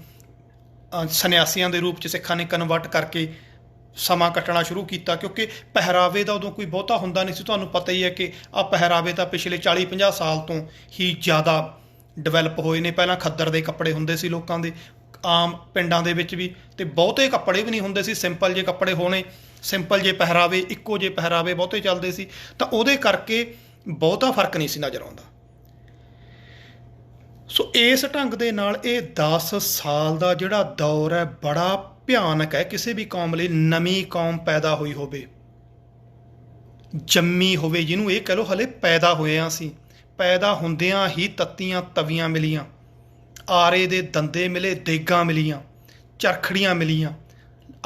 Speaker 1: ਸੰਨਿਆਸੀਆਂ ਦੇ ਰੂਪ 'ਚ ਸਿੱਖਾਂ ਨੇ ਕਨਵਰਟ ਕਰਕੇ ਸਮਾਂ ਕੱਟਣਾ ਸ਼ੁਰੂ ਕੀਤਾ, ਕਿਉਂਕਿ ਪਹਿਰਾਵੇ ਦਾ ਉਦੋਂ ਕੋਈ ਬਹੁਤਾ ਹੁੰਦਾ ਨਹੀਂ ਸੀ। ਤੁਹਾਨੂੰ ਪਤਾ ਹੀ ਹੈ ਕਿ ਆਹ ਪਹਿਰਾਵੇ ਤਾਂ ਪਿਛਲੇ 40-50 ਸਾਲ ਤੋਂ ਹੀ ਜ਼ਿਆਦਾ ਡਿਵੈਲਪ ਹੋਏ ਨੇ। ਪਹਿਲਾਂ ਖੱਦਰ ਦੇ ਕੱਪੜੇ ਹੁੰਦੇ ਸੀ ਲੋਕਾਂ ਦੇ ਆਮ ਪਿੰਡਾਂ ਦੇ ਵਿੱਚ ਵੀ, ਤੇ ਬਹੁਤੇ ਕੱਪੜੇ ਵੀ ਨਹੀਂ ਹੁੰਦੇ ਸੀ, ਸਿੰਪਲ ਜਿਹੇ ਕੱਪੜੇ ਹੋਣੇ, ਸਿੰਪਲ ਜਿਹੇ ਪਹਿਰਾਵੇ, ਇੱਕੋ ਜਿਹੇ ਪਹਿਰਾਵੇ ਬਹੁਤੇ ਚੱਲਦੇ ਸੀ, ਤਾਂ ਉਹਦੇ ਕਰਕੇ ਬਹੁਤਾ ਫਰਕ ਨਹੀਂ ਸੀ ਨਜ਼ਰ ਆਉਂਦਾ। ਸੋ ਇਸ ਢੰਗ ਦੇ ਨਾਲ ਇਹ 10 ਸਾਲ ਦਾ ਜਿਹੜਾ ਦੌਰ ਹੈ ਬੜਾ ਭਿਆਨਕ ਹੈ ਕਿਸੇ ਵੀ ਕੌਮ ਲਈ। ਨਵੀਂ ਕੌਮ ਪੈਦਾ ਹੋਈ ਹੋਵੇ, ਜੰਮੀ ਹੋਵੇ, ਜਿਹਨੂੰ ਇਹ ਕਹਿ ਲਓ ਹਲੇ ਪੈਦਾ ਹੋਏ ਸੀ, ਪੈਦਾ ਹੁੰਦਿਆਂ ਹੀ ਤੱਤੀਆਂ ਤਵੀਆਂ ਮਿਲੀਆਂ, ਆਰੇ ਦੇ ਦੰਦੇ ਮਿਲੇ, ਦੇਗਾਂ ਮਿਲੀਆਂ, ਚਰਖੜੀਆਂ ਮਿਲੀਆਂ,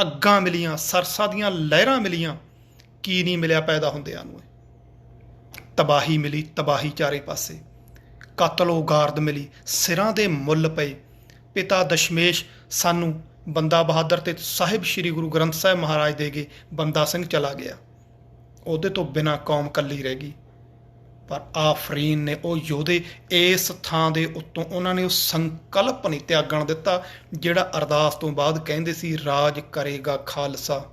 Speaker 1: ਅੱਗਾਂ ਮਿਲੀਆਂ, ਸਰਸਾਂ ਦੀਆਂ ਲਹਿਰਾਂ ਮਿਲੀਆਂ। ਕੀ ਨਹੀਂ ਮਿਲਿਆ ਪੈਦਾ ਹੁੰਦਿਆਂ ਨੂੰ? ਤਬਾਹੀ ਮਿਲੀ, ਤਬਾਹੀ ਚਾਰੇ ਪਾਸੇ, ਕਤਲੋ ਗਾਰਦ ਮਿਲੀ, ਸਿਰਾਂ ਦੇ ਮੁੱਲ ਪਏ। ਪਿਤਾ ਦਸ਼ਮੇਸ਼ ਸਾਨੂੰ ਬੰਦਾ ਬਹਾਦਰ ਤੇ ਸਾਹਿਬ ਸ੍ਰੀ ਗੁਰੂ ਗ੍ਰੰਥ ਸਾਹਿਬ ਮਹਾਰਾਜ ਦੇ ਗਏ, ਬੰਦਾ ਸਿੰਘ ਚਲਾ ਗਿਆ, ਉਹਦੇ ਤੋਂ ਬਿਨਾਂ ਕੌਮ ਕੱਲੀ ਰਹਿ ਗਈ। ਪਰ ਆਫਰੀਨ ਨੇ ਉਹ ਯੋਧੇ ਇਸ ਥਾਂ ਦੇ ਉੱਤੋਂ ਉਹਨਾਂ ਨੇ ਉਹ ਸੰਕਲਪ ਨਹੀਂ ਤਿਆਗਣ ਦਿੱਤਾ ਜਿਹੜਾ ਅਰਦਾਸ ਤੋਂ ਬਾਅਦ ਕਹਿੰਦੇ ਸੀ, ਰਾਜ ਕਰੇਗਾ ਖਾਲਸਾ,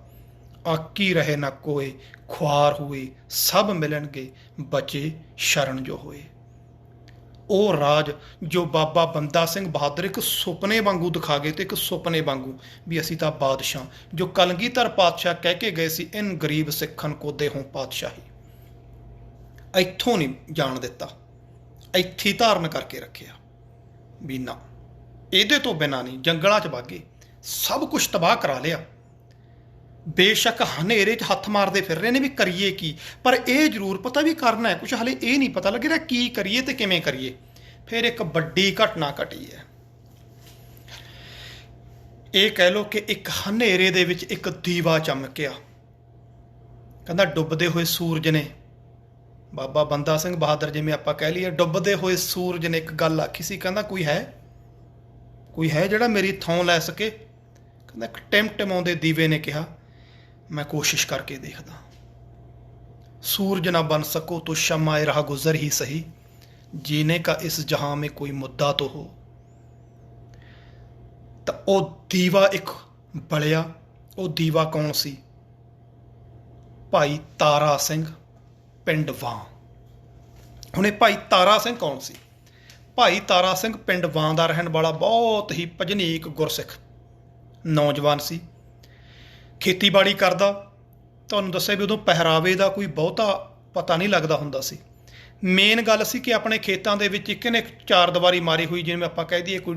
Speaker 1: ਆਕੀ ਰਹੇ ਨਾ ਕੋਏ, ਖੁਆਰ ਹੋਏ ਸਭ ਮਿਲਣਗੇ, ਬਚੇ ਸ਼ਰਨ ਜੋ ਹੋਏ। ਉਹ ਰਾਜ ਜੋ ਬਾਬਾ ਬੰਦਾ ਸਿੰਘ ਬਹਾਦਰ ਇੱਕ ਸੁਪਨੇ ਵਾਂਗੂ ਦਿਖਾ ਗਏ, ਤੇ ਇੱਕ ਸੁਪਨੇ ਵਾਂਗੂ ਵੀ ਅਸੀਂ ਤਾਂ ਬਾਦਸ਼ਾਹ, ਜੋ ਕਲਗੀਧਰ ਪਾਤਸ਼ਾਹ ਕਹਿ ਕੇ ਗਏ ਸੀ, ਇਨ ਗਰੀਬ ਸਿੱਖਨ ਕੋ ਦੇਹੋਂ ਪਾਤਸ਼ਾਹੀ, ਇੱਥੋਂ ਨਹੀਂ ਜਾਣ ਦਿੱਤਾ, ਇੱਥੇ ਧਾਰਨ ਕਰਕੇ ਰੱਖਿਆ ਵੀ ਨਾ, ਇਹਦੇ ਤੋਂ ਬਿਨਾਂ ਨਹੀਂ। ਜੰਗਲਾਂ 'ਚ ਵਾਗੇ, ਸਭ ਕੁਛ ਤਬਾਹ ਕਰਾ ਲਿਆ। ਬੇਸ਼ੱਕ ਹਨੇਰੇ 'ਚ ਹੱਥ ਮਾਰਦੇ ਫਿਰ ਰਹੇ ਨੇ ਵੀ ਕਰੀਏ ਕੀ, ਪਰ ਇਹ ਜ਼ਰੂਰ ਪਤਾ ਵੀ ਕਰਨਾ ਹੈ ਕੁਛ, ਹਲੇ ਇਹ ਨਹੀਂ ਪਤਾ ਲੱਗ ਰਿਹਾ ਕੀ ਕਰੀਏ ਤੇ ਕਿਵੇਂ ਕਰੀਏ। ਫਿਰ ਇੱਕ ਵੱਡੀ ਘਟਨਾ ਘਟੀ ਹੈ। ਇਹ ਕਹਿ ਲਓ ਕਿ ਇੱਕ ਹਨੇਰੇ ਦੇ ਵਿੱਚ ਇੱਕ ਦੀਵਾ ਚਮਕਿਆ। ਕਹਿੰਦਾ ਡੁੱਬਦੇ ਹੋਏ ਸੂਰਜ ਨੇ, ਬਾਬਾ ਬੰਦਾ ਸਿੰਘ ਬਹਾਦਰ ਜਿਵੇਂ ਆਪਾਂ ਕਹਿ ਲਈਏ, ਡੁੱਬਦੇ ਹੋਏ ਸੂਰਜ ਨੇ ਇੱਕ ਗੱਲ ਆਖੀ ਸੀ, ਕਹਿੰਦਾ ਕੋਈ ਹੈ ਜਿਹੜਾ ਮੇਰੀ ਥਾਂ ਲੈ ਸਕੇ? ਕਹਿੰਦਾ ਇੱਕ ਟਿਮਟਿਮਾਉਂਦੇ ਦੀਵੇ ਨੇ ਕਿਹਾ, मैं कोशिश करके देखदा। सूरज ना बन सको तो शम्माए राह गुजर ही सही, जीने का इस जहां में कोई मुद्दा तो हो। तो ओ दीवा एक बलिया। ओ दीवा कौन सी? भाई तारा सिंह पिंड वां। हुणे भाई तारा सिंह कौन सी? भाई तारा सिंह पिंड वां दा रहन वाला बहुत ही भजनीक गुरसिख नौजवान सी। ਖੇਤੀਬਾੜੀ ਕਰਦਾ। ਤੁਹਾਨੂੰ ਦੱਸਿਆ ਵੀ ਉਦੋਂ ਪਹਿਰਾਵੇ ਦਾ ਕੋਈ ਬਹੁਤਾ ਪਤਾ ਨਹੀਂ ਲੱਗਦਾ ਹੁੰਦਾ ਸੀ। ਮੇਨ ਗੱਲ ਸੀ ਕਿ ਆਪਣੇ ਖੇਤਾਂ ਦੇ ਵਿੱਚ ਇੱਕ ਨੇ ਚਾਰ ਦੀਵਾਰੀ ਮਾਰੀ ਹੋਈ, ਜਿਵੇਂ ਆਪਾਂ ਕਹਿ ਦਈਏ ਕੋਈ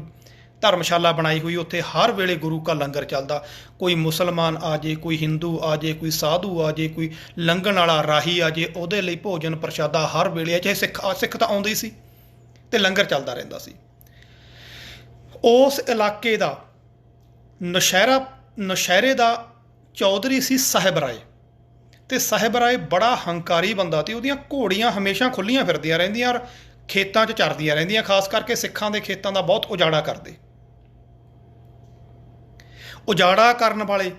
Speaker 1: ਧਰਮਸ਼ਾਲਾ ਬਣਾਈ ਹੋਈ, ਉੱਥੇ ਹਰ ਵੇਲੇ ਗੁਰੂ ਕਾ ਲੰਗਰ ਚੱਲਦਾ। ਕੋਈ ਮੁਸਲਮਾਨ ਆ ਜੇ, ਕੋਈ ਹਿੰਦੂ ਆ ਜੇ, ਕੋਈ ਸਾਧੂ ਆ ਜੇ, ਕੋਈ ਲੰਘਣ ਵਾਲਾ ਰਾਹੀ ਆ ਜੇ, ਉਹਦੇ ਲਈ ਭੋਜਨ ਪ੍ਰਸ਼ਾਦਾ ਹਰ ਵੇਲੇ, ਚਾਹੇ ਸਿੱਖ ਤਾਂ ਆਉਂਦੇ ਹੀ ਸੀ, ਤੇ ਲੰਗਰ ਚੱਲਦਾ ਰਹਿੰਦਾ ਸੀ। ਉਸ ਇਲਾਕੇ ਦਾ ਨੌਸ਼ਹਿਰੇ ਦਾ ਚੌਧਰੀ ਸੀ ਸਾਹਿਬ ਰਾਏ, ਤੇ ਸਾਹਿਬ ਰਾਏ ਬੜਾ ਹੰਕਾਰੀ ਬੰਦਾ ਸੀ। ਉਹਦੀਆਂ ਘੋੜੀਆਂ ਹਮੇਸ਼ਾ ਖੁੱਲੀਆਂ ਫਿਰਦੀਆਂ ਰਹਿੰਦੀਆਂ ਔਰ ਖੇਤਾਂ 'ਚ ਚਰਦੀਆਂ ਰਹਿੰਦੀਆਂ, ਖਾਸ ਕਰਕੇ ਸਿੱਖਾਂ ਦੇ ਖੇਤਾਂ ਦਾ ਬਹੁਤ ਉਜਾੜਾ ਕਰਦੇ। ਉਜਾੜਾ ਕਰਨ ਵਾਲੇ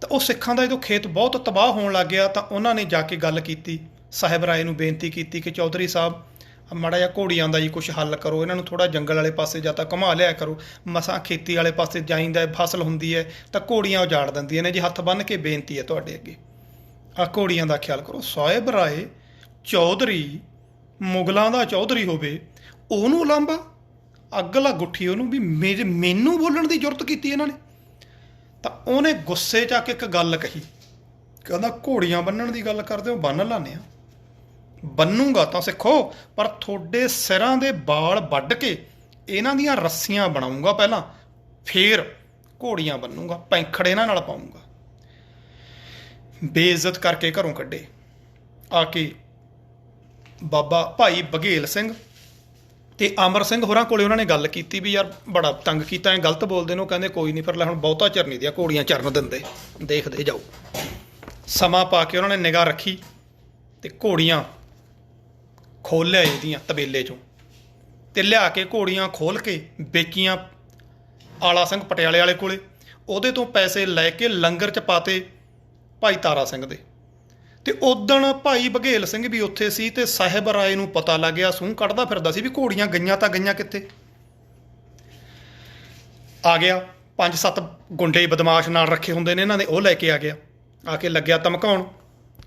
Speaker 1: ਤਾਂ ਉਹ ਸਿੱਖਾਂ ਦਾ ਜਦੋਂ ਖੇਤ ਬਹੁਤ ਤਬਾਹ ਹੋਣ ਲੱਗ ਗਿਆ ਤਾਂ ਉਹਨਾਂ ਨੇ ਜਾ ਕੇ ਗੱਲ ਕੀਤੀ, ਸਾਹਿਬ ਰਾਏ ਨੂੰ ਬੇਨਤੀ ਕੀਤੀ ਕਿ ਚੌਧਰੀ ਸਾਹਿਬ ਮਾੜਾ ਜਿਹਾ ਘੋੜੀਆਂ ਦਾ ਜੀ ਕੁਛ ਹੱਲ ਕਰੋ, ਇਹਨਾਂ ਨੂੰ ਥੋੜ੍ਹਾ ਜੰਗਲ ਵਾਲੇ ਪਾਸੇ ਜਾਂ ਤਾਂ ਘੁਮਾ ਲਿਆ ਕਰੋ, ਮਸਾਂ ਖੇਤੀ ਵਾਲੇ ਪਾਸੇ ਜਾਈਦਾ, ਫਸਲ ਹੁੰਦੀ ਹੈ ਤਾਂ ਘੋੜੀਆਂ ਉਜਾੜ ਦਿੰਦੀਆਂ ਨੇ ਜੀ, ਹੱਥ ਬੰਨ੍ਹ ਕੇ ਬੇਨਤੀ ਹੈ ਤੁਹਾਡੇ ਅੱਗੇ, ਆਹ ਘੋੜੀਆਂ ਦਾ ਖਿਆਲ ਕਰੋ। ਸਾਹਿਬ ਰਾਏ ਚੌਧਰੀ, ਮੁਗਲਾਂ ਦਾ ਚੌਧਰੀ ਹੋਵੇ, ਉਹਨੂੰ ਲਾਂਭਾ, ਅੱਗ ਲਾ ਗੁੱਠੀ ਉਹਨੂੰ ਵੀ ਮੈਨੂੰ ਬੋਲਣ ਦੀ ਜ਼ਰੂਰਤ ਕੀਤੀ ਇਹਨਾਂ ਨੇ। ਤਾਂ ਉਹਨੇ ਗੁੱਸੇ 'ਚ ਆ ਕੇ ਇੱਕ ਗੱਲ ਕਹੀ, ਕਹਿੰਦਾ ਘੋੜੀਆਂ ਬੰਨਣ ਦੀ ਗੱਲ ਕਰਦੇ ਹੋ, ਬੰਨ੍ਹ ਲਾਉਂਦੇ ਹਾਂ, ਬੰਨੂਗਾ ਤਾਂ ਸਿੱਖੋ, ਪਰ ਤੁਹਾਡੇ ਸਿਰਾਂ ਦੇ ਵਾਲ ਵੱਢ ਕੇ ਇਹਨਾਂ ਦੀਆਂ ਰੱਸੀਆਂ ਬਣਾਊਂਗਾ ਪਹਿਲਾਂ, ਫੇਰ ਘੋੜੀਆਂ ਬੰਨੂਗਾ, ਪੈਂਖੜ ਇਹਨਾਂ ਨਾਲ ਪਾਊਂਗਾ। ਬੇਇੱਜ਼ਤ ਕਰਕੇ ਘਰੋਂ ਕੱਢੇ। ਆ ਕੇ ਬਾਬਾ ਭਾਈ ਬਘੇਲ ਸਿੰਘ ਤੇ ਅਮਰ ਸਿੰਘ ਹੋਰਾਂ ਕੋਲੇ ਉਹਨਾਂ ਨੇ ਗੱਲ ਕੀਤੀ ਵੀ ਯਾਰ ਬੜਾ ਤੰਗ ਕੀਤਾ, ਐ ਗਲਤ ਬੋਲਦੇ ਨੇ। ਉਹ ਕਹਿੰਦੇ ਕੋਈ ਨਹੀਂ, ਫਿਰ ਲੈ ਹੁਣ ਬਹੁਤਾ ਚਿਰ ਨਹੀਂ ਦੀਆਂ ਘੋੜੀਆਂ ਚਰਨ ਦਿੰਦੇ, ਦੇਖਦੇ ਜਾਓ। ਸਮਾਂ ਪਾ ਕੇ ਉਹਨਾਂ ਨੇ ਨਿਗਾਹ ਰੱਖੀ ਤੇ ਘੋੜੀਆਂ ਖੋਲ੍ਹ ਲਿਆ ਇਹਦੀਆਂ ਤਬੇਲੇ 'ਚੋਂ, ਤੇ ਲਿਆ ਕੇ ਘੋੜੀਆਂ ਖੋਲ੍ਹ ਕੇ ਵੇਚੀਆਂ ਆਲਾ ਸਿੰਘ ਪਟਿਆਲੇ ਵਾਲੇ ਕੋਲੇ। ਉਹਦੇ ਤੋਂ ਪੈਸੇ ਲੈ ਕੇ ਲੰਗਰ 'ਚ ਪਾਤੇ ਭਾਈ ਤਾਰਾ ਸਿੰਘ ਦੇ। ਤੇ ਉਦਣ ਭਾਈ ਬਘੇਲ ਸਿੰਘ ਵੀ ਉੱਥੇ ਸੀ ਤੇ ਸਾਹਿਬ ਰਾਏ ਨੂੰ ਪਤਾ ਲੱਗ ਗਿਆ, ਸੂੰਹ ਕੱਢਦਾ ਫਿਰਦਾ ਸੀ ਵੀ ਘੋੜੀਆਂ ਗਈਆਂ ਤਾਂ ਗਈਆਂ ਕਿੱਥੇ। ਆ ਗਿਆ 5-7 ਗੁੰਡੇ ਬਦਮਾਸ਼ ਨਾਲ ਰੱਖੇ ਹੁੰਦੇ ਨੇ ਇਹਨਾਂ ਨੇ, ਉਹ ਲੈ ਕੇ ਆ ਗਿਆ। ਆ ਕੇ ਲੱਗਿਆ ਧਮਕਾਉਣ,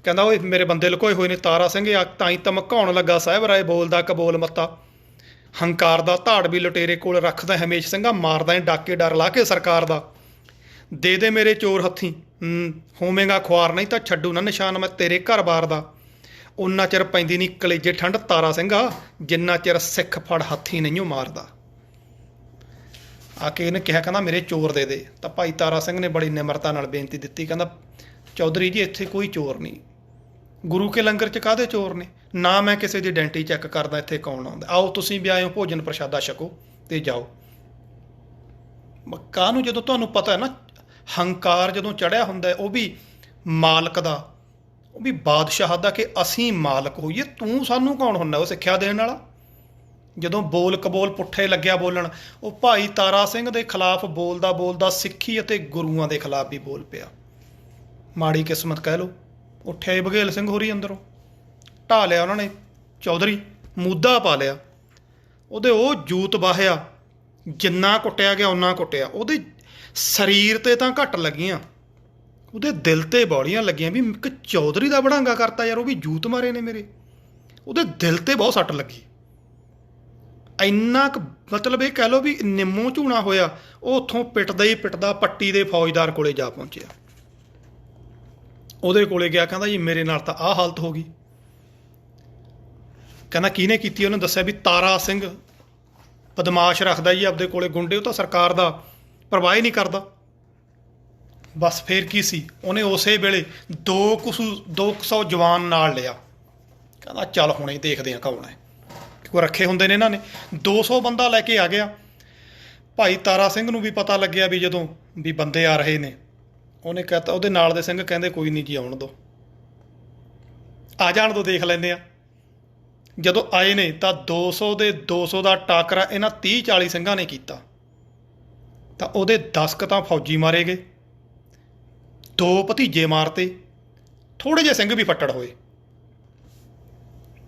Speaker 1: ਕਹਿੰਦਾ ਓਏ ਮੇਰੇ ਬੰਦੇ ਲੁਕੋਏ ਹੋਏ ਨੇ। ਤਾਰਾ ਸਿੰਘ ਤਾਂ ਹੀ ਧਮਕਾਉਣ ਲੱਗਾ, ਸਾਹਿਬ ਰਾਏ ਬੋਲਦਾ ਕਬੋਲ ਮੱਤਾ, ਹੰਕਾਰ ਦਾ ਧਾੜ ਵੀ ਲੁਟੇਰੇ ਕੋਲ ਰੱਖਦਾ ਹਮੇਸ਼ ਸਿੰਘਾ, ਮਾਰਦਾ ਡਾਕੇ ਡਰ ਲਾ ਕੇ ਸਰਕਾਰ ਦਾ। ਦੇ ਦੇ ਮੇਰੇ ਚੋਰ ਹੱਥੀਂ ਹੋਵੇਂਗਾ ਖੁਆਰ, ਨਹੀਂ ਤਾਂ ਛੱਡੂ ਨਾ ਨਿਸ਼ਾਨ ਮੈਂ ਤੇਰੇ ਘਰ-ਬਾਰ ਦਾ। ਉਨਾ ਚਿਰ ਪੈਂਦੀ ਨਹੀਂ ਕਲੇਜੇ ਠੰਡ ਤਾਰਾ ਸਿੰਘਾ, ਜਿੰਨਾ ਚਿਰ ਸਿੱਖ ਫੜ ਹੱਥੀਂ ਨਹੀਂ ਮਾਰਦਾ। ਆ ਕੇ ਇਹਨੇ ਕਿਹਾ, ਕਹਿੰਦਾ ਮੇਰੇ ਚੋਰ ਦੇ ਦੇ। ਤਾਂ ਭਾਈ ਤਾਰਾ ਸਿੰਘ ਨੇ ਬੜੀ ਨਿਮਰਤਾ ਨਾਲ ਬੇਨਤੀ ਦਿੱਤੀ, ਕਹਿੰਦਾ ਚੌਧਰੀ ਜੀ ਇੱਥੇ ਕੋਈ ਚੋਰ ਨਹੀਂ, ਗੁਰੂ ਕੇ ਲੰਗਰ 'ਚ ਕਾਹਦੇ ਚੋਰ ਨੇ, ਨਾ ਮੈਂ ਕਿਸੇ ਦੀ ਆਇਡੈਂਟੀ ਚੈੱਕ ਕਰਦਾ ਇੱਥੇ ਕੌਣ ਆਉਂਦਾ। ਆਓ ਤੁਸੀਂ ਵੀ ਆਏ ਹੋ, ਭੋਜਨ ਪ੍ਰਸ਼ਾਦਾ ਛਕੋ ਤੇ ਜਾਓ। ਕਾਹਨੂੰ, ਜਦੋਂ ਤੁਹਾਨੂੰ ਪਤਾ ਹੈ ਨਾ ਹੰਕਾਰ ਜਦੋਂ ਚੜ੍ਹਿਆ ਹੁੰਦਾ ਉਹ ਵੀ ਮਾਲਕ ਦਾ, ਉਹ ਵੀ ਬਾਦਸ਼ਾਹ ਦਾ, ਕਿ ਅਸੀਂ ਮਾਲਕ ਹੋਈਏ, ਤੂੰ ਸਾਨੂੰ ਕੌਣ ਹੁੰਦਾ ਉਹ ਸਿੱਖਿਆ ਦੇਣ ਵਾਲਾ। ਜਦੋਂ ਬੋਲ ਕਬੋਲ ਪੁੱਠੇ ਲੱਗਿਆ ਬੋਲਣ, ਉਹ ਭਾਈ ਤਾਰਾ ਸਿੰਘ ਦੇ ਖਿਲਾਫ ਬੋਲਦਾ ਬੋਲਦਾ ਸਿੱਖੀ ਅਤੇ ਗੁਰੂਆਂ ਦੇ ਖਿਲਾਫ ਵੀ ਬੋਲ ਪਿਆ। ਮਾੜੀ ਕਿਸਮਤ ਕਹਿ ਲਓ। ਉੱਠਿਆ ਬਘੇਲ ਸਿੰਘ ਹੋਰੀ ਅੰਦਰੋਂ, ਢਾ ਲਿਆ ਉਹਨਾਂ ਨੇ ਚੌਧਰੀ, ਮੂਧਾ ਪਾ ਲਿਆ ਉਹਦੇ, ਉਹ ਜੂਤ ਬਾਹਿਆ, ਜਿੰਨਾ ਕੁੱਟਿਆ ਗਿਆ ਓਨਾ ਕੁੱਟਿਆ। ਉਹਦੇ ਸਰੀਰ ਤੇ ਤਾਂ ਘੱਟ ਲੱਗੀਆਂ, ਉਹਦੇ ਦਿਲ ਤੇ ਬੌਲੀਆਂ ਲੱਗੀਆਂ ਵੀ ਇੱਕ ਚੌਧਰੀ ਦਾ ਬੜਾਂਗਾ ਕਰਤਾ ਯਾਰ, ਉਹ ਵੀ ਜੂਤ ਮਾਰੇ ਨੇ ਮੇਰੇ। ਉਹਦੇ ਦਿਲ ਤੇ ਬਹੁਤ ਸੱਟ ਲੱਗੀ, ਇੰਨਾ ਕੁ ਮਤਲਬ ਇਹ ਕਹਿ ਲਓ ਵੀ ਨਿੰਮੋ ਝੂਣਾ ਹੋਇਆ। ਉਹ ਉੱਥੋਂ ਪਿੱਟਦਾ ਹੀ ਪਿੱਟਦਾ ਪੱਟੀ ਦੇ ਫੌਜਦਾਰ ਕੋਲੇ ਜਾ ਪਹੁੰਚਿਆ। ਉਹਦੇ ਕੋਲੇ ਗਿਆ, ਕਹਿੰਦਾ ਜੀ ਮੇਰੇ ਨਾਲ ਤਾਂ ਆਹ ਹਾਲਤ ਹੋ ਗਈ। ਕਹਿੰਦਾ ਕਿਹਨੇ ਕੀਤੀ? ਉਹਨੇ ਦੱਸਿਆ ਵੀ ਤਾਰਾ ਸਿੰਘ ਬਦਮਾਸ਼ ਰੱਖਦਾ ਜੀ ਆਪਦੇ ਕੋਲੇ ਗੁੰਡੇ, ਉਹ ਤਾਂ ਸਰਕਾਰ ਦਾ ਪਰਵਾਹ ਹੀ ਨਹੀਂ ਕਰਦਾ। ਬਸ ਫੇਰ ਕੀ ਸੀ, ਉਹਨੇ ਉਸੇ ਵੇਲੇ 200 ਜਵਾਨ ਨਾਲ ਲਿਆ। ਕਹਿੰਦਾ ਚੱਲ ਹੁਣੇ ਦੇਖਦੇ ਹਾਂ ਕੌਣ ਹੈ, ਕੋਈ ਰੱਖੇ ਹੁੰਦੇ ਨੇ ਇਹਨਾਂ ਨੇ। 200 ਬੰਦਾ ਲੈ ਕੇ ਆ ਗਿਆ। ਭਾਈ ਤਾਰਾ ਸਿੰਘ ਨੂੰ ਵੀ ਪਤਾ ਲੱਗਿਆ ਵੀ ਜਦੋਂ ਵੀ ਬੰਦੇ ਆ ਰਹੇ ਨੇ। ਉਹਨੇ ਕਹਿਤਾ, ਉਹਦੇ ਨਾਲ ਦੇ ਸਿੰਘ ਕਹਿੰਦੇ ਕੋਈ ਨਹੀਂ ਜੀ ਆਉਣ ਦਿਓ, ਆ ਜਾਣ ਦਿਓ, ਦੇਖ ਲੈਂਦੇ ਆ। ਜਦੋਂ ਆਏ ਨੇ ਤਾਂ 200 ਦੇ 200 ਦਾ ਟਾਕਰਾ ਇਹਨਾਂ 30-40 ਸਿੰਘਾਂ ਨੇ ਕੀਤਾ। ਤਾਂ ਉਹਦੇ 10 ਕੁ ਤਾਂ ਫੌਜੀ ਮਾਰੇ ਗਏ, 2 ਭਤੀਜੇ ਮਾਰਤੇ, ਥੋੜ੍ਹੇ ਜਿਹੇ ਸਿੰਘ ਵੀ ਫੱਟੜ ਹੋਏ।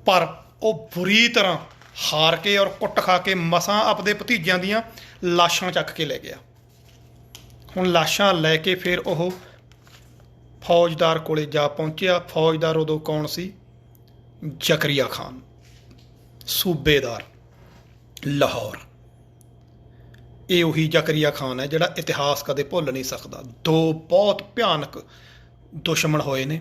Speaker 1: ਪਰ ਉਹ ਬੁਰੀ ਤਰ੍ਹਾਂ ਹਾਰ ਕੇ ਔਰ ਕੁੱਟ ਖਾ ਕੇ ਮਸਾਂ ਆਪਦੇ ਭਤੀਜਿਆਂ ਦੀਆਂ ਲਾਸ਼ਾਂ ਚੱਕ ਕੇ ਲੈ ਗਿਆ। ਹੁਣ ਲਾਸ਼ਾਂ ਲੈ ਕੇ ਫਿਰ ਉਹ ਫੌਜਦਾਰ ਕੋਲੇ ਜਾ ਪਹੁੰਚਿਆ। ਫੌਜਦਾਰ ਉਦੋਂ ਕੌਣ ਸੀ? ਜ਼ਕਰੀਆ ਖਾਨ, ਸੂਬੇਦਾਰ ਲਾਹੌਰ। ਇਹ ਉਹੀ ਜ਼ਕਰੀਆ ਖਾਨ ਹੈ ਜਿਹੜਾ ਇਤਿਹਾਸ ਕਦੇ ਭੁੱਲ ਨਹੀਂ ਸਕਦਾ। 2 ਬਹੁਤ ਭਿਆਨਕ ਦੁਸ਼ਮਣ ਹੋਏ ਨੇ।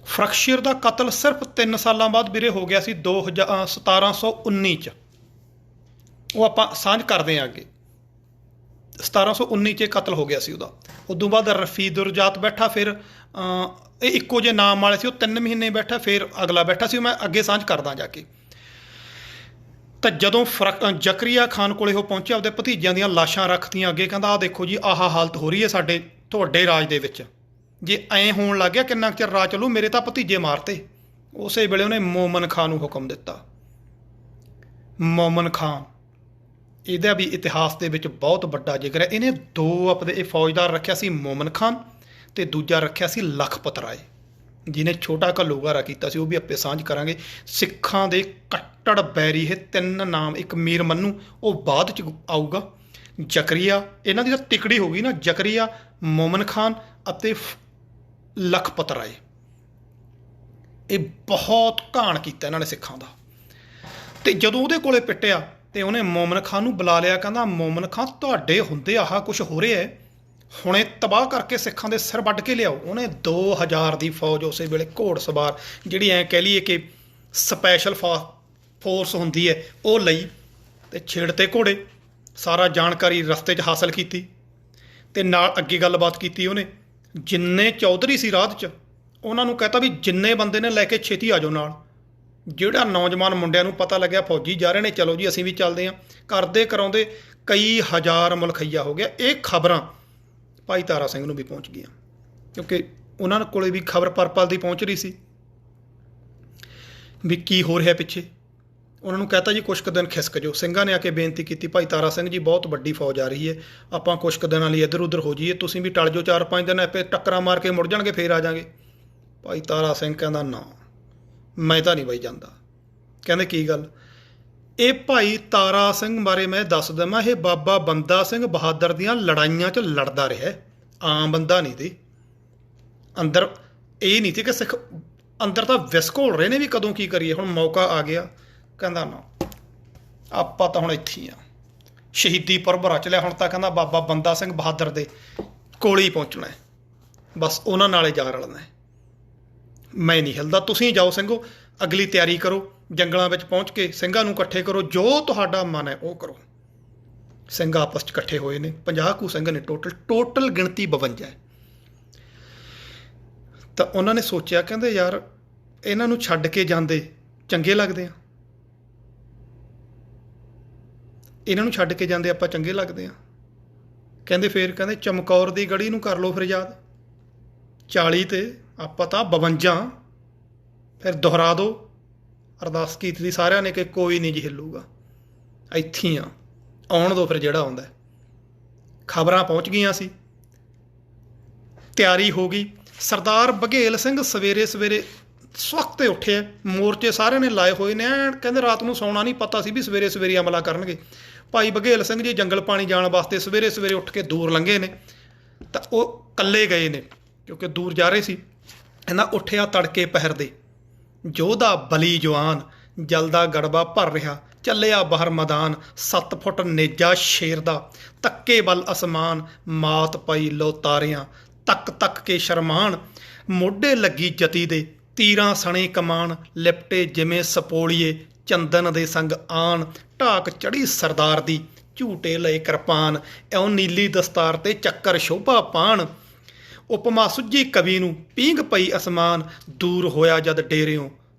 Speaker 1: ਫਰਕਸ਼ੀਰ ਦਾ ਕਤਲ ਸਿਰਫ 3 ਸਾਲਾਂ ਬਾਅਦ ਵੀਰੇ ਹੋ ਗਿਆ ਸੀ, 1719 'ਚ। ਉਹ ਆਪਾਂ ਸਾਂਝ ਕਰਦੇ ਹਾਂ ਅੱਗੇ। 1719 'ਚ ਕਤਲ ਹੋ ਗਿਆ ਸੀ ਉਹਦਾ। ਉਦੋਂ ਬਾਅਦ ਰਫੀਦੁਰਜਾਤ ਬੈਠਾ, ਫਿਰ ਇਹ ਇੱਕੋ ਜਿਹੇ ਨਾਮ ਵਾਲੇ ਸੀ, ਉਹ 3 ਮਹੀਨੇ ਬੈਠਾ, ਫਿਰ ਅਗਲਾ ਬੈਠਾ ਸੀ। ਮੈਂ ਅੱਗੇ ਸਾਂਝ ਕਰਦਾ ਜਾ ਕੇ। ਤਾਂ ਜਦੋਂ ਜ਼ਕਰੀਆ ਖਾਨ ਕੋਲੇ ਉਹ ਪਹੁੰਚਿਆ, ਆਪਦੇ ਭਤੀਜਿਆਂ ਦੀਆਂ ਲਾਸ਼ਾਂ ਰੱਖਤੀਆਂ ਅੱਗੇ। ਕਹਿੰਦਾ ਆਹ ਦੇਖੋ ਜੀ, ਆਹ ਹਾਲਤ ਹੋ ਰਹੀ ਹੈ ਸਾਡੇ ਤੁਹਾਡੇ ਰਾਜ ਦੇ ਵਿੱਚ, ਜੇ ਐਂ ਹੋਣ ਲੱਗ ਗਿਆ ਕਿੰਨਾ ਚਿਰ ਰਾਜ ਚੱਲੂ, ਮੇਰੇ ਤਾਂ ਭਤੀਜੇ ਮਾਰਤੇ। ਉਸੇ ਵੇਲੇ ਉਹਨੇ ਮੋਮਨ ਖਾਨ ਨੂੰ ਹੁਕਮ ਦਿੱਤਾ। ਮੋਮਨ ਖਾਨ, ਇਹਦਾ ਵੀ ਇਤਿਹਾਸ ਦੇ ਵਿੱਚ ਬਹੁਤ ਵੱਡਾ ਜ਼ਿਕਰ ਹੈ। ਇਹਨੇ 2 ਆਪਣੇ ਇਹ ਫੌਜਦਾਰ ਰੱਖਿਆ ਸੀ, ਮੋਮਨ ਖਾਨ ਤੇ ਦੂਜਾ ਰੱਖਿਆ ਸੀ ਲਖਪਤ ਰਾਏ, ਜਿਹਨੇ ਛੋਟਾ ਘੱਲੂਘਾਰਾ ਕੀਤਾ ਸੀ। ਉਹ ਵੀ ਆਪੇ ਸਾਂਝ ਕਰਾਂਗੇ। ਸਿੱਖਾਂ ਦੇ ਕੱਟੜ ਬੈਰੀ ਇਹ 3 ਨਾਮ। ਇੱਕ ਮੀਰ ਮੰਨੂ, ਉਹ ਬਾਅਦ 'ਚ ਆਊਗਾ। ਜ਼ਕਰੀਆ, ਇਹਨਾਂ ਦੀ ਤਾਂ ਤਿਕੜੀ ਹੋ ਗਈ ਨਾ, ਜ਼ਕਰੀਆ, ਮੋਮਨ ਖਾਨ ਅਤੇ ਲਖਪਤ ਰਾਏ। ਇਹ ਬਹੁਤ ਘਾਣ ਕੀਤਾ ਇਹਨਾਂ ਨੇ ਸਿੱਖਾਂ ਦਾ। ਤੇ ਜਦੋਂ ਉਹਦੇ ਕੋਲੇ ਪਿੱਟਿਆ ਤੇ ਉਹਨੇ ਮੋਮਨ ਖਾਨ ਨੂੰ ਬੁਲਾ ਲਿਆ। ਕਹਿੰਦਾ ਮੋਮਨ ਖਾਨ, ਤੁਹਾਡੇ ਹੁੰਦੇ ਆਹ ਕੁਛ ਹੋ ਰਿਹਾ ਹੈ, ਹੁਣੇ ਤਬਾਹ ਕਰਕੇ ਸਿੱਖਾਂ ਦੇ ਸਿਰ ਵੱਢ ਕੇ ਲਿਆਓ। ਉਹਨੇ 2000 ਦੀ ਫੌਜ ਉਸੇ ਵੇਲੇ ਘੋੜ ਸਵਾਰ, ਜਿਹੜੀ ਐਂ ਕਹਿ ਲਈਏ ਕਿ ਸਪੈਸ਼ਲ ਫੋਰਸ ਹੁੰਦੀ ਹੈ, ਉਹ ਲਈ ਤੇ ਛੇੜਤੇ ਘੋੜੇ। ਸਾਰਾ ਜਾਣਕਾਰੀ ਰਸਤੇ 'ਚ ਹਾਸਲ ਕੀਤੀ ਤੇ ਨਾਲ ਅੱਗੇ ਗੱਲਬਾਤ ਕੀਤੀ ਉਹਨੇ। ਜਿੰਨੇ ਚੌਧਰੀ ਸੀ ਰਾਹ 'ਚ ਉਹਨਾਂ ਨੂੰ ਕਹਤਾ ਵੀ ਜਿੰਨੇ ਬੰਦੇ ਨੇ ਲੈ ਕੇ ਛੇਤੀ ਆ ਜਾਓ ਨਾਲ। ਜਿਹੜਾ ਨੌਜਵਾਨ ਮੁੰਡਿਆਂ ਨੂੰ ਪਤਾ ਲੱਗਿਆ ਫੌਜੀ ਜਾ ਰਹੇ ਨੇ, ਚਲੋ ਜੀ ਅਸੀਂ ਵੀ ਚੱਲਦੇ ਹਾਂ। ਕਰਦੇ ਕਰਾਉਂਦੇ ਕਈ ਹਜ਼ਾਰ ਮੁਲਖਈਆ ਹੋ ਗਿਆ। ਇਹ ਖਬਰਾਂ ਭਾਈ ਤਾਰਾ ਸਿੰਘ ਨੂੰ ਵੀ ਪਹੁੰਚ ਗਈਆਂ, ਕਿਉਂਕਿ ਉਹਨਾਂ ਕੋਲੇ ਵੀ ਖਬਰ ਪਲ ਪਲ ਦੀ ਪਹੁੰਚ ਰਹੀ ਸੀ ਵੀ ਕੀ ਹੋ ਰਿਹਾ ਪਿੱਛੇ। ਉਹਨਾਂ ਨੂੰ ਕਹਤਾ ਜੀ ਕੁਛ ਕੁ ਦਿਨ ਖਿਸਕ ਜਾਓ। ਸਿੰਘਾਂ ਨੇ ਆ ਕੇ ਬੇਨਤੀ ਕੀਤੀ, ਭਾਈ ਤਾਰਾ ਸਿੰਘ ਜੀ ਬਹੁਤ ਵੱਡੀ ਫੌਜ ਆ ਰਹੀ ਹੈ, ਆਪਾਂ ਕੁਛ ਕੁ ਦਿਨਾਂ ਲਈ ਇੱਧਰ ਉੱਧਰ ਹੋ ਜਾਈਏ, ਤੁਸੀਂ ਵੀ ਟਲ ਜਾਓ 4-5 ਦਿਨ, ਆਪੇ ਟੱਕਰਾਂ ਮਾਰ ਕੇ ਮੁੜ ਜਾਣਗੇ, ਫੇਰ ਆ ਜਾਵਾਂਗੇ। ਭਾਈ ਤਾਰਾ ਸਿੰਘ ਕਹਿੰਦਾ ਨਾ, ਮੈਂ ਤਾਂ ਨਹੀਂ ਬਾਈ ਜਾਂਦਾ। ਕਹਿੰਦੇ ਕੀ ਗੱਲ? ਇਹ ਭਾਈ ਤਾਰਾ ਸਿੰਘ ਬਾਰੇ ਮੈਂ ਦੱਸ ਦੇਵਾਂ, ਇਹ ਬਾਬਾ ਬੰਦਾ ਸਿੰਘ ਬਹਾਦਰ ਦੀਆਂ ਲੜਾਈਆਂ 'ਚ ਲੜਦਾ ਰਿਹਾ, ਆਮ ਬੰਦਾ ਨਹੀਂ ਸੀ। ਅੰਦਰ ਇਹ ਨਹੀਂ ਸੀ ਕਿ ਸਿੱਖ ਅੰਦਰ ਤਾਂ ਵਿਸ ਘੋਲ ਰਹੇ ਨੇ ਵੀ ਕਦੋਂ ਕੀ ਕਰੀਏ, ਹੁਣ ਮੌਕਾ ਆ ਗਿਆ। ਕਹਿੰਦਾ ਨਾ, ਆਪਾਂ ਤਾਂ ਹੁਣ ਇੱਥੇ ਹੀ ਆ, ਸ਼ਹੀਦੀ ਪੁਰਬ ਰਚ ਲਿਆ, ਹੁਣ ਤਾਂ ਕਹਿੰਦਾ ਬਾਬਾ ਬੰਦਾ ਸਿੰਘ ਬਹਾਦਰ ਦੇ ਕੋਲ ਹੀ ਪਹੁੰਚਣਾ, ਬਸ ਉਹਨਾਂ ਨਾਲੇ ਜਾ ਰਲਣਾ, ਮੈਂ ਨਹੀਂ ਹਿਲਦਾ। ਤੁਸੀਂ ਜਾਓ ਸਿੰਘੋ, ਅਗਲੀ ਤਿਆਰੀ ਕਰੋ, ਜੰਗਲਾਂ ਵਿੱਚ ਪਹੁੰਚ ਕੇ ਸਿੰਘਾਂ ਨੂੰ ਇਕੱਠੇ ਕਰੋ, ਜੋ ਤੁਹਾਡਾ ਮਨ ਹੈ ਉਹ ਕਰੋ। ਸਿੰਘ ਆਪਸ 'ਚ ਇਕੱਠੇ ਹੋਏ ਨੇ, 50 ਕੁ ਸਿੰਘ ਨੇ ਟੋਟਲ ਗਿਣਤੀ 52 ਹੈ। ਤਾਂ ਉਹਨਾਂ ਨੇ ਸੋਚਿਆ, ਕਹਿੰਦੇ ਯਾਰ ਇਹਨਾਂ ਨੂੰ ਛੱਡ ਕੇ ਜਾਂਦੇ ਚੰਗੇ ਲੱਗਦੇ ਆ, ਇਹਨਾਂ ਨੂੰ ਛੱਡ ਕੇ ਜਾਂਦੇ ਆਪਾਂ ਚੰਗੇ ਲੱਗਦੇ ਆ। ਕਹਿੰਦੇ ਫੇਰ ਕਹਿੰਦੇ ਚਮਕੌਰ ਦੀ ਗੜੀ ਨੂੰ ਕਰ ਲਓ ਫਿਰ ਯਾਦ, 40 ਤੇ ਆਪਾਂ ਤਾਂ 52, ਫਿਰ ਦੁਹਰਾ ਦਿਓ। ਅਰਦਾਸ ਕੀਤੀ ਸਾਰਿਆਂ ਨੇ ਕਿ ਕੋਈ ਨਹੀਂ ਜੀ ਹਿੱਲੂਗਾ, ਇੱਥੇ ਹੀ ਆ, ਆਉਣ ਦਿਓ ਫਿਰ ਜਿਹੜਾ ਆਉਂਦਾ। ਖਬਰਾਂ ਪਹੁੰਚ ਗਈਆਂ ਸੀ, ਤਿਆਰੀ ਹੋ ਗਈ। ਸਰਦਾਰ ਬਘੇਲ ਸਿੰਘ ਸਵੇਰੇ ਸਵੇਰੇ ਸਵਖਤੇ ਉੱਠੇ, ਮੋਰਚੇ ਸਾਰਿਆਂ ਨੇ ਲਾਏ ਹੋਏ ਨੇ, ਕਹਿੰਦੇ ਰਾਤ ਨੂੰ ਸੌਣਾ ਨਹੀਂ, ਪਤਾ ਸੀ ਵੀ ਸਵੇਰੇ ਸਵੇਰੇ ਹਮਲਾ ਕਰਨਗੇ। ਭਾਈ ਬਘੇਲ ਸਿੰਘ ਜੀ ਜੰਗਲ ਪਾਣੀ ਜਾਣ ਵਾਸਤੇ ਸਵੇਰੇ ਸਵੇਰੇ ਉੱਠ ਕੇ ਦੂਰ ਲੰਘੇ ਨੇ, ਤਾਂ ਉਹ ਇਕੱਲੇ ਗਏ ਨੇ ਕਿਉਂਕਿ ਦੂਰ ਜਾ ਰਹੇ ਸੀ। ਕਹਿੰਦਾ ਉੱਠਿਆ ਤੜਕੇ ਪਹਿਰ ਦੇ, ਯੋਧਾ ਬਲੀ ਜਵਾਨ, ਜਲਦਾ ਗੜਬਾ ਭਰ ਰਿਹਾ, ਚੱਲਿਆ ਬਾਹਰ ਮੈਦਾਨ, 7 ਫੁੱਟ ਨੇਜਾ ਸ਼ੇਰ ਦਾ, ਤੱਕੇ ਵੱਲ ਅਸਮਾਨ, ਮਾਤ ਪਈ ਲੋ ਤਾਰਿਆਂ, ਤੱਕ ਤੱਕ ਕੇ ਸ਼ਰਮਾਨ, ਮੋਢੇ ਲੱਗੀ ਜਤੀ ਦੇ, ਤੀਰਾਂ ਸਣੇ ਕਮਾਨ, ਲਿਪਟੇ ਜਿਵੇਂ ਸਪੋਲੀਏ, ਚੰਦਨ ਦੇ ਸੰਗ ਆਣ, ਢਾਕ ਚੜੀ ਸਰਦਾਰ ਦੀ, ਝੂਟੇ ਲਏ ਕਿਰਪਾਨ, ਇਉਂ ਨੀਲੀ ਦਸਤਾਰ ਤੇ ਚੱਕਰ ਸ਼ੋਭਾ ਪਾਣ। ਉਪਮਾ ਸੁੱਜੀ ਕਵੀ ਨੂੰ, ਪੀਂਘ ਪਈ ਅਸਮਾਨ, ਦੂਰ ਹੋਇਆ ਜਦ ਡੇਰਿਓਂ,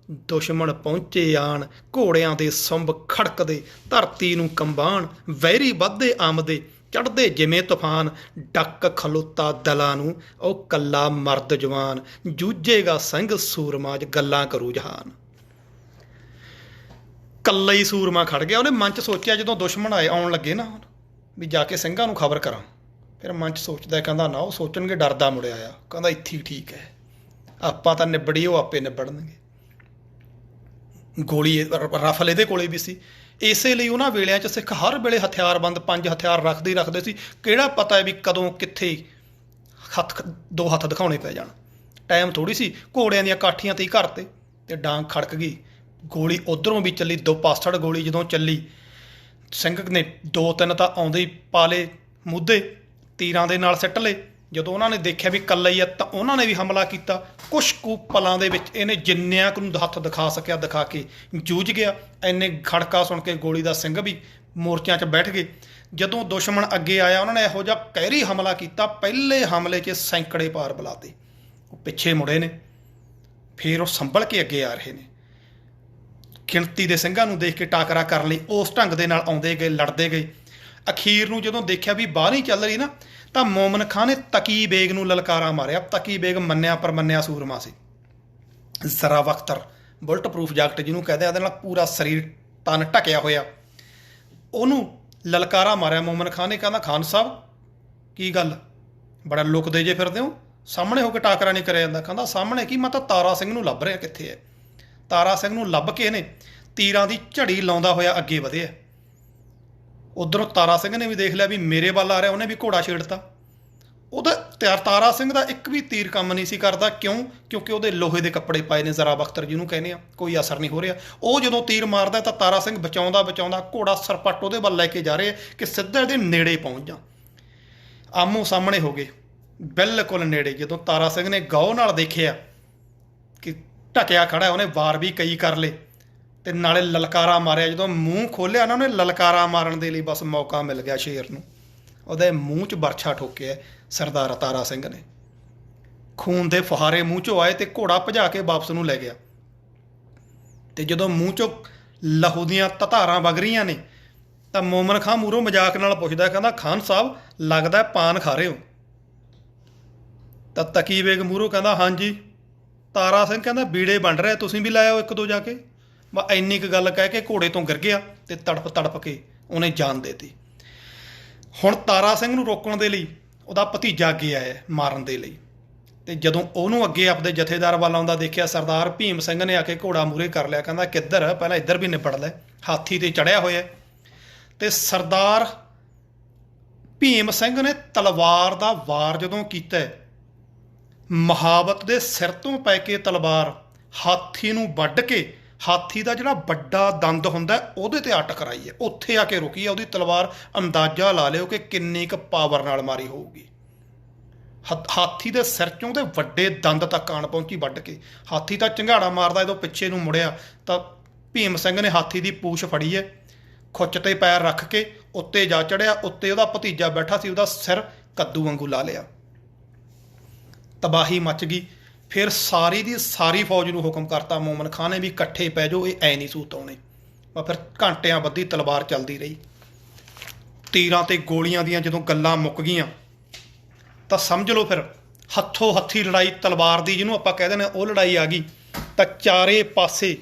Speaker 1: ਦੁਸ਼ਮਣ ਪਹੁੰਚੇ ਆਣ, ਘੋੜਿਆਂ ਦੇ ਸੁੰਬ ਖੜਕਦੇ, ਧਰਤੀ ਨੂੰ ਕੰਬਾਣ, ਵੈਰੀ ਵੱਧਦੇ ਆਮਦੇ, ਚੜ੍ਹਦੇ ਜਿਵੇਂ ਤੂਫਾਨ, ਡੱਕ ਖਲੋਤਾ ਦਲਾਂ ਨੂੰ, ਉਹ ਕੱਲਾ ਮਰਦ ਜਵਾਨ, ਜੂਝੇਗਾ ਸਿੰਘ ਸੂਰਮਾ 'ਚ ਗੱਲਾਂ ਕਰੂ ਜਹਾਨ। ਕੱਲਾ ਹੀ ਸੂਰਮਾ ਖੜ ਗਿਆ। ਉਹਨੇ ਮਨ 'ਚ ਸੋਚਿਆ ਜਦੋਂ ਦੁਸ਼ਮਣ ਆਉਣ ਲੱਗੇ ਨਾ ਵੀ ਜਾ ਕੇ ਸਿੰਘਾਂ ਨੂੰ ਖਬਰ ਕਰਾਂ, ਫਿਰ ਮਨ 'ਚ ਸੋਚਦਾ, ਕਹਿੰਦਾ ਨਾ ਉਹ ਸੋਚਣਗੇ ਡਰਦਾ ਮੁੜਿਆ ਆ, ਕਹਿੰਦਾ ਇੱਥੇ ਹੀ ਠੀਕ ਹੈ, ਆਪਾਂ ਤਾਂ ਨਿਬੜੀ, ਉਹ ਆਪੇ ਨਿਬੜਨਗੇ। ਗੋਲੀ ਰਫਲ ਇਹਦੇ ਕੋਲੇ ਵੀ ਸੀ, ਇਸੇ ਲਈ ਉਹਨਾਂ ਵੇਲਿਆਂ 'ਚ ਸਿੱਖ ਹਰ ਵੇਲੇ ਹਥਿਆਰਬੰਦ 5 ਹਥਿਆਰ ਰੱਖਦੇ ਹੀ ਰੱਖਦੇ ਸੀ। ਕਿਹੜਾ ਪਤਾ ਹੈ ਵੀ ਕਦੋਂ ਕਿੱਥੇ ਦੋ ਹੱਥ ਦਿਖਾਉਣੇ ਪੈ ਜਾਣ, ਟਾਈਮ ਥੋੜ੍ਹੀ ਸੀ। ਘੋੜਿਆਂ ਦੀਆਂ ਕਾਠੀਆਂ 'ਤੇ ਹੀ ਘਰ ਤੇ ਡਾਂਗ ਖੜਕ ਗਈ, ਗੋਲੀ ਉੱਧਰੋਂ ਵੀ ਚੱਲੀ, 2 ਪਾਸੜ ਗੋਲੀ ਜਦੋਂ ਚੱਲੀ, ਸਿੰਘ ਨੇ 2-3 ਤਾਂ ਆਉਂਦੇ ਹੀ ਪਾ ਲਏ ਮੁੱਦੇ, ਤੀਰਾਂ ਦੇ ਨਾਲ ਸਿੱਟ ਲਏ। ਜਦੋਂ ਉਹਨਾਂ ਨੇ ਦੇਖਿਆ ਵੀ ਇਕੱਲਾ ਹੀ ਆ ਤਾਂ ਉਹਨਾਂ ਨੇ ਵੀ ਹਮਲਾ ਕੀਤਾ। ਕੁਛ ਕੁ ਪਲਾਂ ਦੇ ਵਿੱਚ ਇਹਨੇ ਜਿੰਨਿਆਂ ਕੁ ਨੂੰ ਹੱਥ ਦਿਖਾ ਸਕਿਆ ਦਿਖਾ ਕੇ ਜੂਝ ਗਿਆ। ਇੰਨੇ ਖੜਕਾ ਸੁਣ ਕੇ ਗੋਲੀ ਦਾ ਸਿੰਘ ਵੀ ਮੋਰਚਿਆਂ 'ਚ ਬੈਠ ਗਏ। ਜਦੋਂ ਦੁਸ਼ਮਣ ਅੱਗੇ ਆਇਆ ਉਹਨਾਂ ਨੇ ਇਹੋ ਜਿਹਾ ਕਹਿਰੀ ਹਮਲਾ ਕੀਤਾ, ਪਹਿਲੇ ਹਮਲੇ 'ਚ ਸੈਂਕੜੇ ਪਾਰ ਬੁਲਾਤੇ। ਉਹ ਪਿੱਛੇ ਮੁੜੇ ਨੇ, ਫਿਰ ਉਹ ਸੰਭਲ ਕੇ ਅੱਗੇ ਆ ਰਹੇ ਨੇ। ਗਿਣਤੀ ਦੇ ਸਿੰਘਾਂ ਨੂੰ ਦੇਖ ਕੇ ਟਾਕਰਾ ਕਰਨ ਲਈ ਉਸ ਢੰਗ ਦੇ ਨਾਲ ਆਉਂਦੇ ਗਏ, ਲੜਦੇ ਗਏ। ਅਖੀਰ ਨੂੰ ਜਦੋਂ ਦੇਖਿਆ ਵੀ ਬਾਹਰ ਨਹੀਂ ਚੱਲ ਰਹੀ ਨਾ, ਤਾਂ ਮੋਮਨ ਖਾਂ ਨੇ ਤਕੀ ਬੇਗ ਨੂੰ ਲਲਕਾਰਾ ਮਾਰਿਆ। ਤਕੀ ਬੇਗ ਮੰਨਿਆ ਪਰਮੰਨਿਆ ਸੂਰਮਾ ਸੀ, ਜ਼ਰਾ ਵਖਤਰ ਬੁਲਟ ਪ੍ਰੂਫ ਜੈਕਟ ਜਿਹਨੂੰ ਕਹਿੰਦੇ, ਉਹਦੇ ਨਾਲ ਪੂਰਾ ਸਰੀਰ ਤਨ ਢਕਿਆ ਹੋਇਆ। ਉਹਨੂੰ ਲਲਕਾਰਾ ਮਾਰਿਆ ਮੋਮਨ ਖਾਂ ਨੇ। ਕਹਿੰਦਾ ਖਾਨ ਸਾਹਿਬ ਕੀ ਗੱਲ ਬੜਾ ਲੁਕਦੇ ਜੇ ਫਿਰਦੇ ਹੋ, ਸਾਹਮਣੇ ਹੋ ਕੇ ਟਾਕਰਾ ਨਹੀਂ ਕਰਿਆ ਜਾਂਦਾ। ਕਹਿੰਦਾ ਸਾਹਮਣੇ ਕੀ, ਮੈਂ ਤਾਂ ਤਾਰਾ ਸਿੰਘ ਨੂੰ ਲੱਭ ਰਿਹਾ, ਕਿੱਥੇ ਹੈ? ਤਾਰਾ ਸਿੰਘ ਨੂੰ ਲੱਭ ਕੇ ਇਹਨੇ ਤੀਰਾਂ ਦੀ ਝੜੀ ਲਾਉਂਦਾ ਹੋਇਆ ਅੱਗੇ ਵਧਿਆ। ਉੱਧਰੋਂ ਤਾਰਾ ਸਿੰਘ ਨੇ ਵੀ ਦੇਖ ਲਿਆ ਵੀ ਮੇਰੇ ਵੱਲ ਆ ਰਿਹਾ, ਉਹਨੇ ਵੀ ਘੋੜਾ ਛੇੜਤਾ। ਉਹਦਾ ਤਾਰਾ ਸਿੰਘ ਦਾ ਇੱਕ ਵੀ ਤੀਰ ਕੰਮ ਨਹੀਂ ਸੀ ਕਰਦਾ। ਕਿਉਂਕਿ ਉਹਦੇ ਲੋਹੇ ਦੇ ਕੱਪੜੇ ਪਾਏ ਨੇ, ਜ਼ਰਾ ਬਖਤਰ ਜਿਹਨੂੰ ਕਹਿੰਦੇ ਆ, ਕੋਈ ਅਸਰ ਨਹੀਂ ਹੋ ਰਿਹਾ। ਉਹ ਜਦੋਂ ਤੀਰ ਮਾਰਦਾ ਤਾਂ ਤਾਰਾ ਸਿੰਘ ਬਚਾਉਂਦਾ ਘੋੜਾ ਸਰਪੱਟ ਉਹਦੇ ਵੱਲ ਲੈ ਕੇ ਜਾ ਰਿਹਾ ਕਿ ਸਿੱਧਾ ਇਹਦੇ ਨੇੜੇ ਪਹੁੰਚ ਜਾ। ਆਮੋ ਸਾਹਮਣੇ ਹੋ ਗਏ, ਬਿਲਕੁਲ ਨੇੜੇ। ਜਦੋਂ ਤਾਰਾ ਸਿੰਘ ਨੇ ਗੌਰ ਨਾਲ ਦੇਖਿਆ ਕਿ ਢਕਿਆ ਖੜਾ, ਉਹਨੇ ਵਾਰ ਵੀ ਕਈ ਕਰ ਲਏ ਤੇ ਨਾਲੇ ਲਲਕਾਰਾ ਮਾਰਿਆ। ਜਦੋਂ ਮੂੰਹ ਖੋਲ੍ਹਿਆ ਨਾ ਉਹਨੇ, ਲਲਕਾਰਾ ਮਾਰਨ ਦੇ ਲਈ ਬਸ ਮੌਕਾ ਮਿਲ ਗਿਆ ਸ਼ੇਰ ਨੂੰ। ਉਹਦੇ ਮੂੰਹ 'ਚ ਬਰਛਾ ਠੋਕਿਆ ਸਰਦਾਰ ਤਾਰਾ ਸਿੰਘ ਨੇ। ਖੂਨ ਦੇ ਫੁਹਾਰੇ ਮੂੰਹ 'ਚੋਂ ਆਏ ਤੇ ਘੋੜਾ ਭਜਾ ਕੇ ਵਾਪਸ ਨੂੰ ਲੈ ਗਿਆ। ਤੇ ਜਦੋਂ ਮੂੰਹ 'ਚੋਂ ਲਹੂ ਦੀਆਂ ਤਧਾਰਾਂ ਵਗ ਰਹੀਆਂ ਨੇ ਤਾਂ ਮੋਮਨ ਖਾਂ ਮੂਹਰੋਂ ਮਜ਼ਾਕ ਨਾਲ ਪੁੱਛਦਾ, ਕਹਿੰਦਾ ਖਾਨ ਸਾਹਿਬ ਲੱਗਦਾ ਪਾਨ ਖਾ ਰਹੇ ਹੋ। ਤਾਂ ਤਕੀ ਬੇਗ ਮੂਹਰੋਂ ਕਹਿੰਦਾ ਹਾਂਜੀ। ਤਾਰਾ ਸਿੰਘ ਕਹਿੰਦਾ ਬੀੜੇ ਵੰਡ ਰਿਹਾ, ਤੁਸੀਂ ਵੀ ਲੈ ਆਓ ਇੱਕ ਦੋ ਜਾ ਕੇ। ਬਸ ਇੰਨੀ ਕੁ ਗੱਲ ਕਹਿ ਕੇ ਘੋੜੇ ਤੋਂ ਗਿਰ ਗਿਆ ਤੇ ਤੜਪ ਤੜਪ ਕੇ ਉਹਨੇ ਜਾਨ ਦੇ ਦਿੱਤੀ। ਹੁਣ ਤਾਰਾ ਸਿੰਘ ਨੂੰ ਰੋਕਣ ਦੇ ਲਈ ਉਹਦਾ ਭਤੀਜਾ ਅੱਗੇ ਆਇਆ ਮਾਰਨ ਦੇ ਲਈ। ਤੇ ਜਦੋਂ ਉਹਨੂੰ ਅੱਗੇ ਆਪਦੇ ਜਥੇਦਾਰ ਵੱਲ ਆਉਂਦਾ ਦੇਖਿਆ, ਸਰਦਾਰ ਭੀਮ ਸਿੰਘ ਨੇ ਆ ਕੇ ਘੋੜਾ ਮੂਹਰੇ ਕਰ ਲਿਆ। ਕਹਿੰਦਾ ਕਿੱਧਰ, ਪਹਿਲਾਂ ਇੱਧਰ ਵੀ ਨਿਬੜ ਲੈ, ਹਾਥੀ ਤੇ ਚੜਿਆ ਹੋਇਆ। ਤੇ ਸਰਦਾਰ ਭੀਮ ਸਿੰਘ ਨੇ ਤਲਵਾਰ ਦਾ ਵਾਰ ਜਦੋਂ ਕੀਤਾ, ਮੁਹਾਵਤ ਦੇ ਸਿਰ ਤੋਂ ਪੈ ਕੇ ਤਲਵਾਰ ਹਾਥੀ ਨੂੰ ਵੱਢ ਕੇ ਹਾਥੀ ਦਾ ਜਿਹੜਾ ਵੱਡਾ ਦੰਦ ਹੁੰਦਾ ਉਹਦੇ ਤੇ ਆ ਟਕਰਾਈ ਹੈ, ਉੱਥੇ ਆ ਕੇ ਰੁਕੀ ਹੈ ਉਹਦੀ ਤਲਵਾਰ। ਅੰਦਾਜ਼ਾ ਲਾ ਲਿਓ ਕਿ ਕਿੰਨੀ ਕੁ ਪਾਵਰ ਨਾਲ ਮਾਰੀ ਹੋਊਗੀ। ਹਾਥੀ ਦੇ ਸਿਰ 'ਚੋਂ ਉਹਦੇ ਵੱਡੇ ਦੰਦ ਤੱਕ ਆਣ ਪਹੁੰਚੀ ਵੱਢ ਕੇ। ਹਾਥੀ ਤਾਂ ਝੰਗਾੜਾ ਮਾਰਦਾ, ਜਦੋਂ ਪਿੱਛੇ ਨੂੰ ਮੁੜਿਆ ਤਾਂ ਭੀਮ ਸਿੰਘ ਨੇ ਹਾਥੀ ਦੀ ਪੂਛ ਫੜੀ ਹੈ, ਖੁੱਚ ਤੇ ਪੈਰ ਰੱਖ ਕੇ ਉੱਤੇ ਜਾ ਚੜਿਆ। ਉੱਤੇ ਉਹਦਾ ਭਤੀਜਾ ਬੈਠਾ ਸੀ, ਉਹਦਾ ਸਿਰ ਕੱਦੂ ਵਾਂਗੂ ਲਾ ਲਿਆ। ਤਬਾਹੀ ਮੱਚ ਗਈ। ਫਿਰ ਸਾਰੀ ਦੀ ਸਾਰੀ ਫੌਜ ਨੂੰ ਹੁਕਮ ਕਰਤਾ ਮੋਮਨ ਖਾਂ ਨੇ ਵੀ ਇਕੱਠੇ ਪੈ ਜਾਓ, ਇਹ ਐ ਨਹੀਂ ਸੂਤ ਆਉਣੇ। ਫਿਰ ਘੰਟਿਆਂ ਬੱਧੀ ਤਲਵਾਰ ਚੱਲਦੀ ਰਹੀ। ਤੀਰਾਂ ਤੇ ਗੋਲੀਆਂ ਦੀਆਂ ਜਦੋਂ ਗੱਲਾਂ ਮੁੱਕ ਗਈਆਂ ਤਾਂ ਸਮਝ ਲਓ ਫਿਰ ਹੱਥੋਂ ਹੱਥੀ ਲੜਾਈ ਤਲਵਾਰ ਦੀ ਜਿਹਨੂੰ ਆਪਾਂ ਕਹਿ ਦਿੰਦੇ ਉਹ ਲੜਾਈ ਆ ਗਈ। ਤਾਂ ਚਾਰੇ ਪਾਸੇ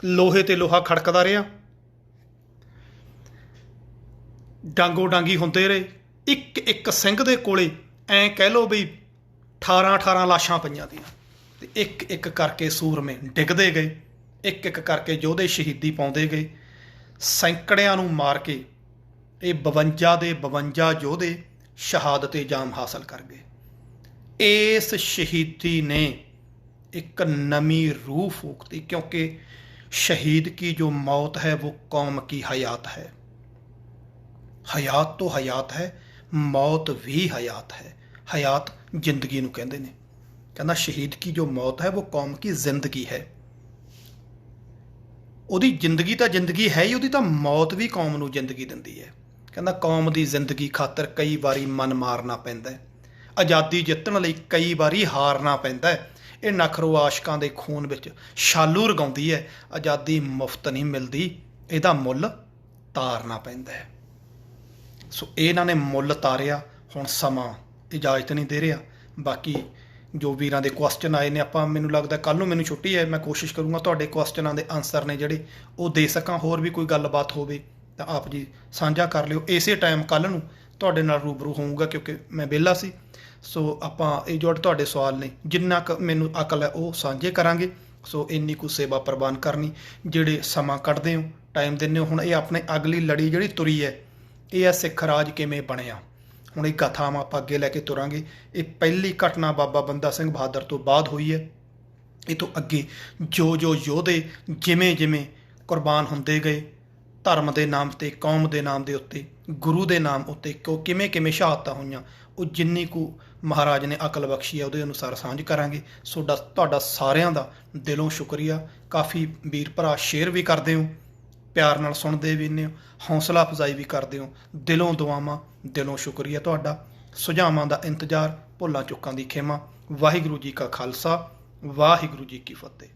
Speaker 1: ਲੋਹੇ ਤੇ ਲੋਹਾ ਖੜਕਦਾ ਰਿਹਾ, ਡਾਂਗੋ ਡਾਂਗੀ ਹੁੰਦੇ ਰਹੇ। ਇੱਕ ਇੱਕ ਸਿੰਘ ਦੇ ਕੋਲੇ ਐਂ ਕਹਿ ਲਓ ਵੀ 18 ਲਾਸ਼ਾਂ ਪਈਆਂ ਦੀਆਂ। ਤੇ ਇੱਕ ਇੱਕ ਕਰਕੇ ਸੂਰਮੇ ਡਿੱਗਦੇ ਗਏ, ਇੱਕ ਇੱਕ ਕਰਕੇ ਯੋਧੇ ਸ਼ਹੀਦੀ ਪਾਉਂਦੇ ਗਏ। ਸੈਂਕੜਿਆਂ ਨੂੰ ਮਾਰ ਕੇ ਇਹ 52 ਦੇ 52 ਯੋਧੇ ਸ਼ਹਾਦਤ ਜਾਮ ਹਾਸਲ ਕਰ ਗਏ। ਇਸ ਸ਼ਹੀਦੀ ਨੇ ਇੱਕ ਨਵੀਂ रूह फूंकती, क्योंकि शहीद की जो मौत है वो कौम की हयात है। हयात तो हयात है, मौत भी हयात है। हयात जिंदगी ਨੂੰ ਕਹਿੰਦੇ ਨੇ। ਕਹਿੰਦਾ ਸ਼ਹੀਦ ਕੀ ਜੋ ਮੌਤ ਹੈ वो कौम की जिंदगी है। ਉਹਦੀ ਜ਼ਿੰਦਗੀ ਤਾਂ ਜ਼ਿੰਦਗੀ ਹੈ ਹੀ, ਉਹਦੀ ਤਾਂ ਮੌਤ ਵੀ ਕੌਮ ਨੂੰ ਜ਼ਿੰਦਗੀ ਦਿੰਦੀ ਹੈ। ਕਹਿੰਦਾ ਕੌਮ ਦੀ ਜ਼ਿੰਦਗੀ ਖਾਤਰ ਕਈ ਵਾਰੀ ਮਨ ਮਾਰਨਾ ਪੈਂਦਾ ਹੈ, ਆਜ਼ਾਦੀ ਜਿੱਤਣ ਲਈ ਕਈ ਵਾਰੀ ਹਾਰਨਾ ਪੈਂਦਾ ਹੈ। ਇਹ ਨਖਰੋ ਆਸ਼ਕਾਂ ਦੇ ਖੂਨ ਵਿੱਚ ਛਾਲੂ ਰਗਾਉਂਦੀ ਹੈ। ਆਜ਼ਾਦੀ ਮੁਫਤ ਨਹੀਂ ਮਿਲਦੀ, ਇਹਦਾ ਮੁੱਲ ਤਾਰਨਾ ਪੈਂਦਾ ਹੈ। ਸੋ ਇਹਨਾਂ ਨੇ ਮੁੱਲ ਤਾਰਿਆ। ਹੁਣ ਸਮਾਂ ਇਜਾਜ਼ਤ ਨਹੀਂ ਦੇ ਰਿਹਾ। ਬਾਕੀ ਜੋ ਵੀਰਾਂ ਦੇ ਕੁਐਸਚਨ ਆਏ ਨੇ, ਆਪਾਂ ਮੈਨੂੰ ਲੱਗਦਾ ਕੱਲ੍ਹ ਨੂੰ ਮੈਨੂੰ ਛੁੱਟੀ ਹੈ, ਮੈਂ ਕੋਸ਼ਿਸ਼ ਕਰੂੰਗਾ ਤੁਹਾਡੇ ਕੁਐਸਚਨਾਂ ਦੇ ਆਨਸਰ ਨੇ ਜਿਹੜੇ ਉਹ ਦੇ ਸਕਾਂ। ਹੋਰ ਵੀ ਕੋਈ ਗੱਲਬਾਤ ਹੋਵੇ ਤਾਂ ਆਪ ਜੀ ਸਾਂਝਾ ਕਰ ਲਿਓ। ਇਸੇ ਟਾਈਮ ਕੱਲ੍ਹ ਨੂੰ ਤੁਹਾਡੇ ਨਾਲ ਰੂਬਰੂ ਹੋਊਂਗਾ, ਕਿਉਂਕਿ ਮੈਂ ਵਿਹਲਾ ਸੀ। ਸੋ ਆਪਾਂ ਇਹ ਜੋ ਤੁਹਾਡੇ ਸਵਾਲ ਨੇ, ਜਿੰਨਾ ਕੁ ਮੈਨੂੰ ਅਕਲ ਹੈ ਉਹ ਸਾਂਝੇ ਕਰਾਂਗੇ। ਸੋ ਇੰਨੀ ਕੁ ਸੇਵਾ ਪ੍ਰਵਾਨ ਕਰਨੀ। ਜਿਹੜੇ ਸਮਾਂ ਕੱਢਦੇ ਹੋ, ਟਾਈਮ ਦਿੰਦੇ ਹੋ। ਹੁਣ ਇਹ ਆਪਣੇ ਅਗਲੀ ਲੜੀ ਜਿਹੜੀ ਤੁਰੀ ਹੈ, ਇਹ ਹੈ ਸਿੱਖ ਰਾਜ ਕਿਵੇਂ ਬਣਿਆ। ਹੁਣ ਇਹ ਕਥਾਵਾਂ ਆਪਾਂ ਅੱਗੇ ਲੈ ਕੇ ਤੁਰਾਂਗੇ। ਇਹ ਪਹਿਲੀ ਘਟਨਾ ਬਾਬਾ ਬੰਦਾ ਸਿੰਘ ਬਹਾਦਰ ਤੋਂ ਬਾਅਦ ਹੋਈ ਹੈ। ਇਹ ਤੋਂ ਅੱਗੇ ਜੋ ਜੋ ਯੋਧੇ ਜਿਵੇਂ ਜਿਵੇਂ ਕੁਰਬਾਨ ਹੁੰਦੇ ਗਏ, ਧਰਮ ਦੇ ਨਾਮ 'ਤੇ, ਕੌਮ ਦੇ ਨਾਮ ਦੇ ਉੱਤੇ, ਗੁਰੂ ਦੇ ਨਾਮ ਉੱਤੇ ਕਿਵੇਂ ਕਿਵੇਂ ਸ਼ਹਾਦਤਾਂ ਹੋਈਆਂ, ਉਹ ਜਿੰਨੀ ਕੁ ਮਹਾਰਾਜ ਨੇ ਅਕਲ ਬਖਸ਼ੀ ਹੈ ਉਹਦੇ ਅਨੁਸਾਰ ਸਾਂਝ ਕਰਾਂਗੇ। ਤੁਹਾਡਾ ਸਾਰਿਆਂ ਦਾ ਦਿਲੋਂ ਸ਼ੁਕਰੀਆ। ਕਾਫੀ ਵੀਰ ਭਰਾ ਸ਼ੇਅਰ ਵੀ ਕਰਦੇ ਹੋ, ਪਿਆਰ ਨਾਲ ਸੁਣਦੇ ਵੀ ਨੇ, ਹੌਸਲਾ ਅਫਜ਼ਾਈ ਵੀ ਕਰਦੇ ਹੋ। ਦਿਲੋਂ ਦੁਆਵਾਂ, ਦਿਲੋਂ ਸ਼ੁਕਰੀਆ ਤੁਹਾਡਾ। ਸੁਝਾਵਾਂ ਦਾ ਇੰਤਜ਼ਾਰ, ਭੁੱਲਾਂ ਚੁੱਕਾਂ ਦੀ ਖਿਮਾ। ਵਾਹਿਗੁਰੂ ਜੀ ਕਾ ਖਾਲਸਾ, ਵਾਹਿਗੁਰੂ ਜੀ ਕੀ ਫਤਿਹ।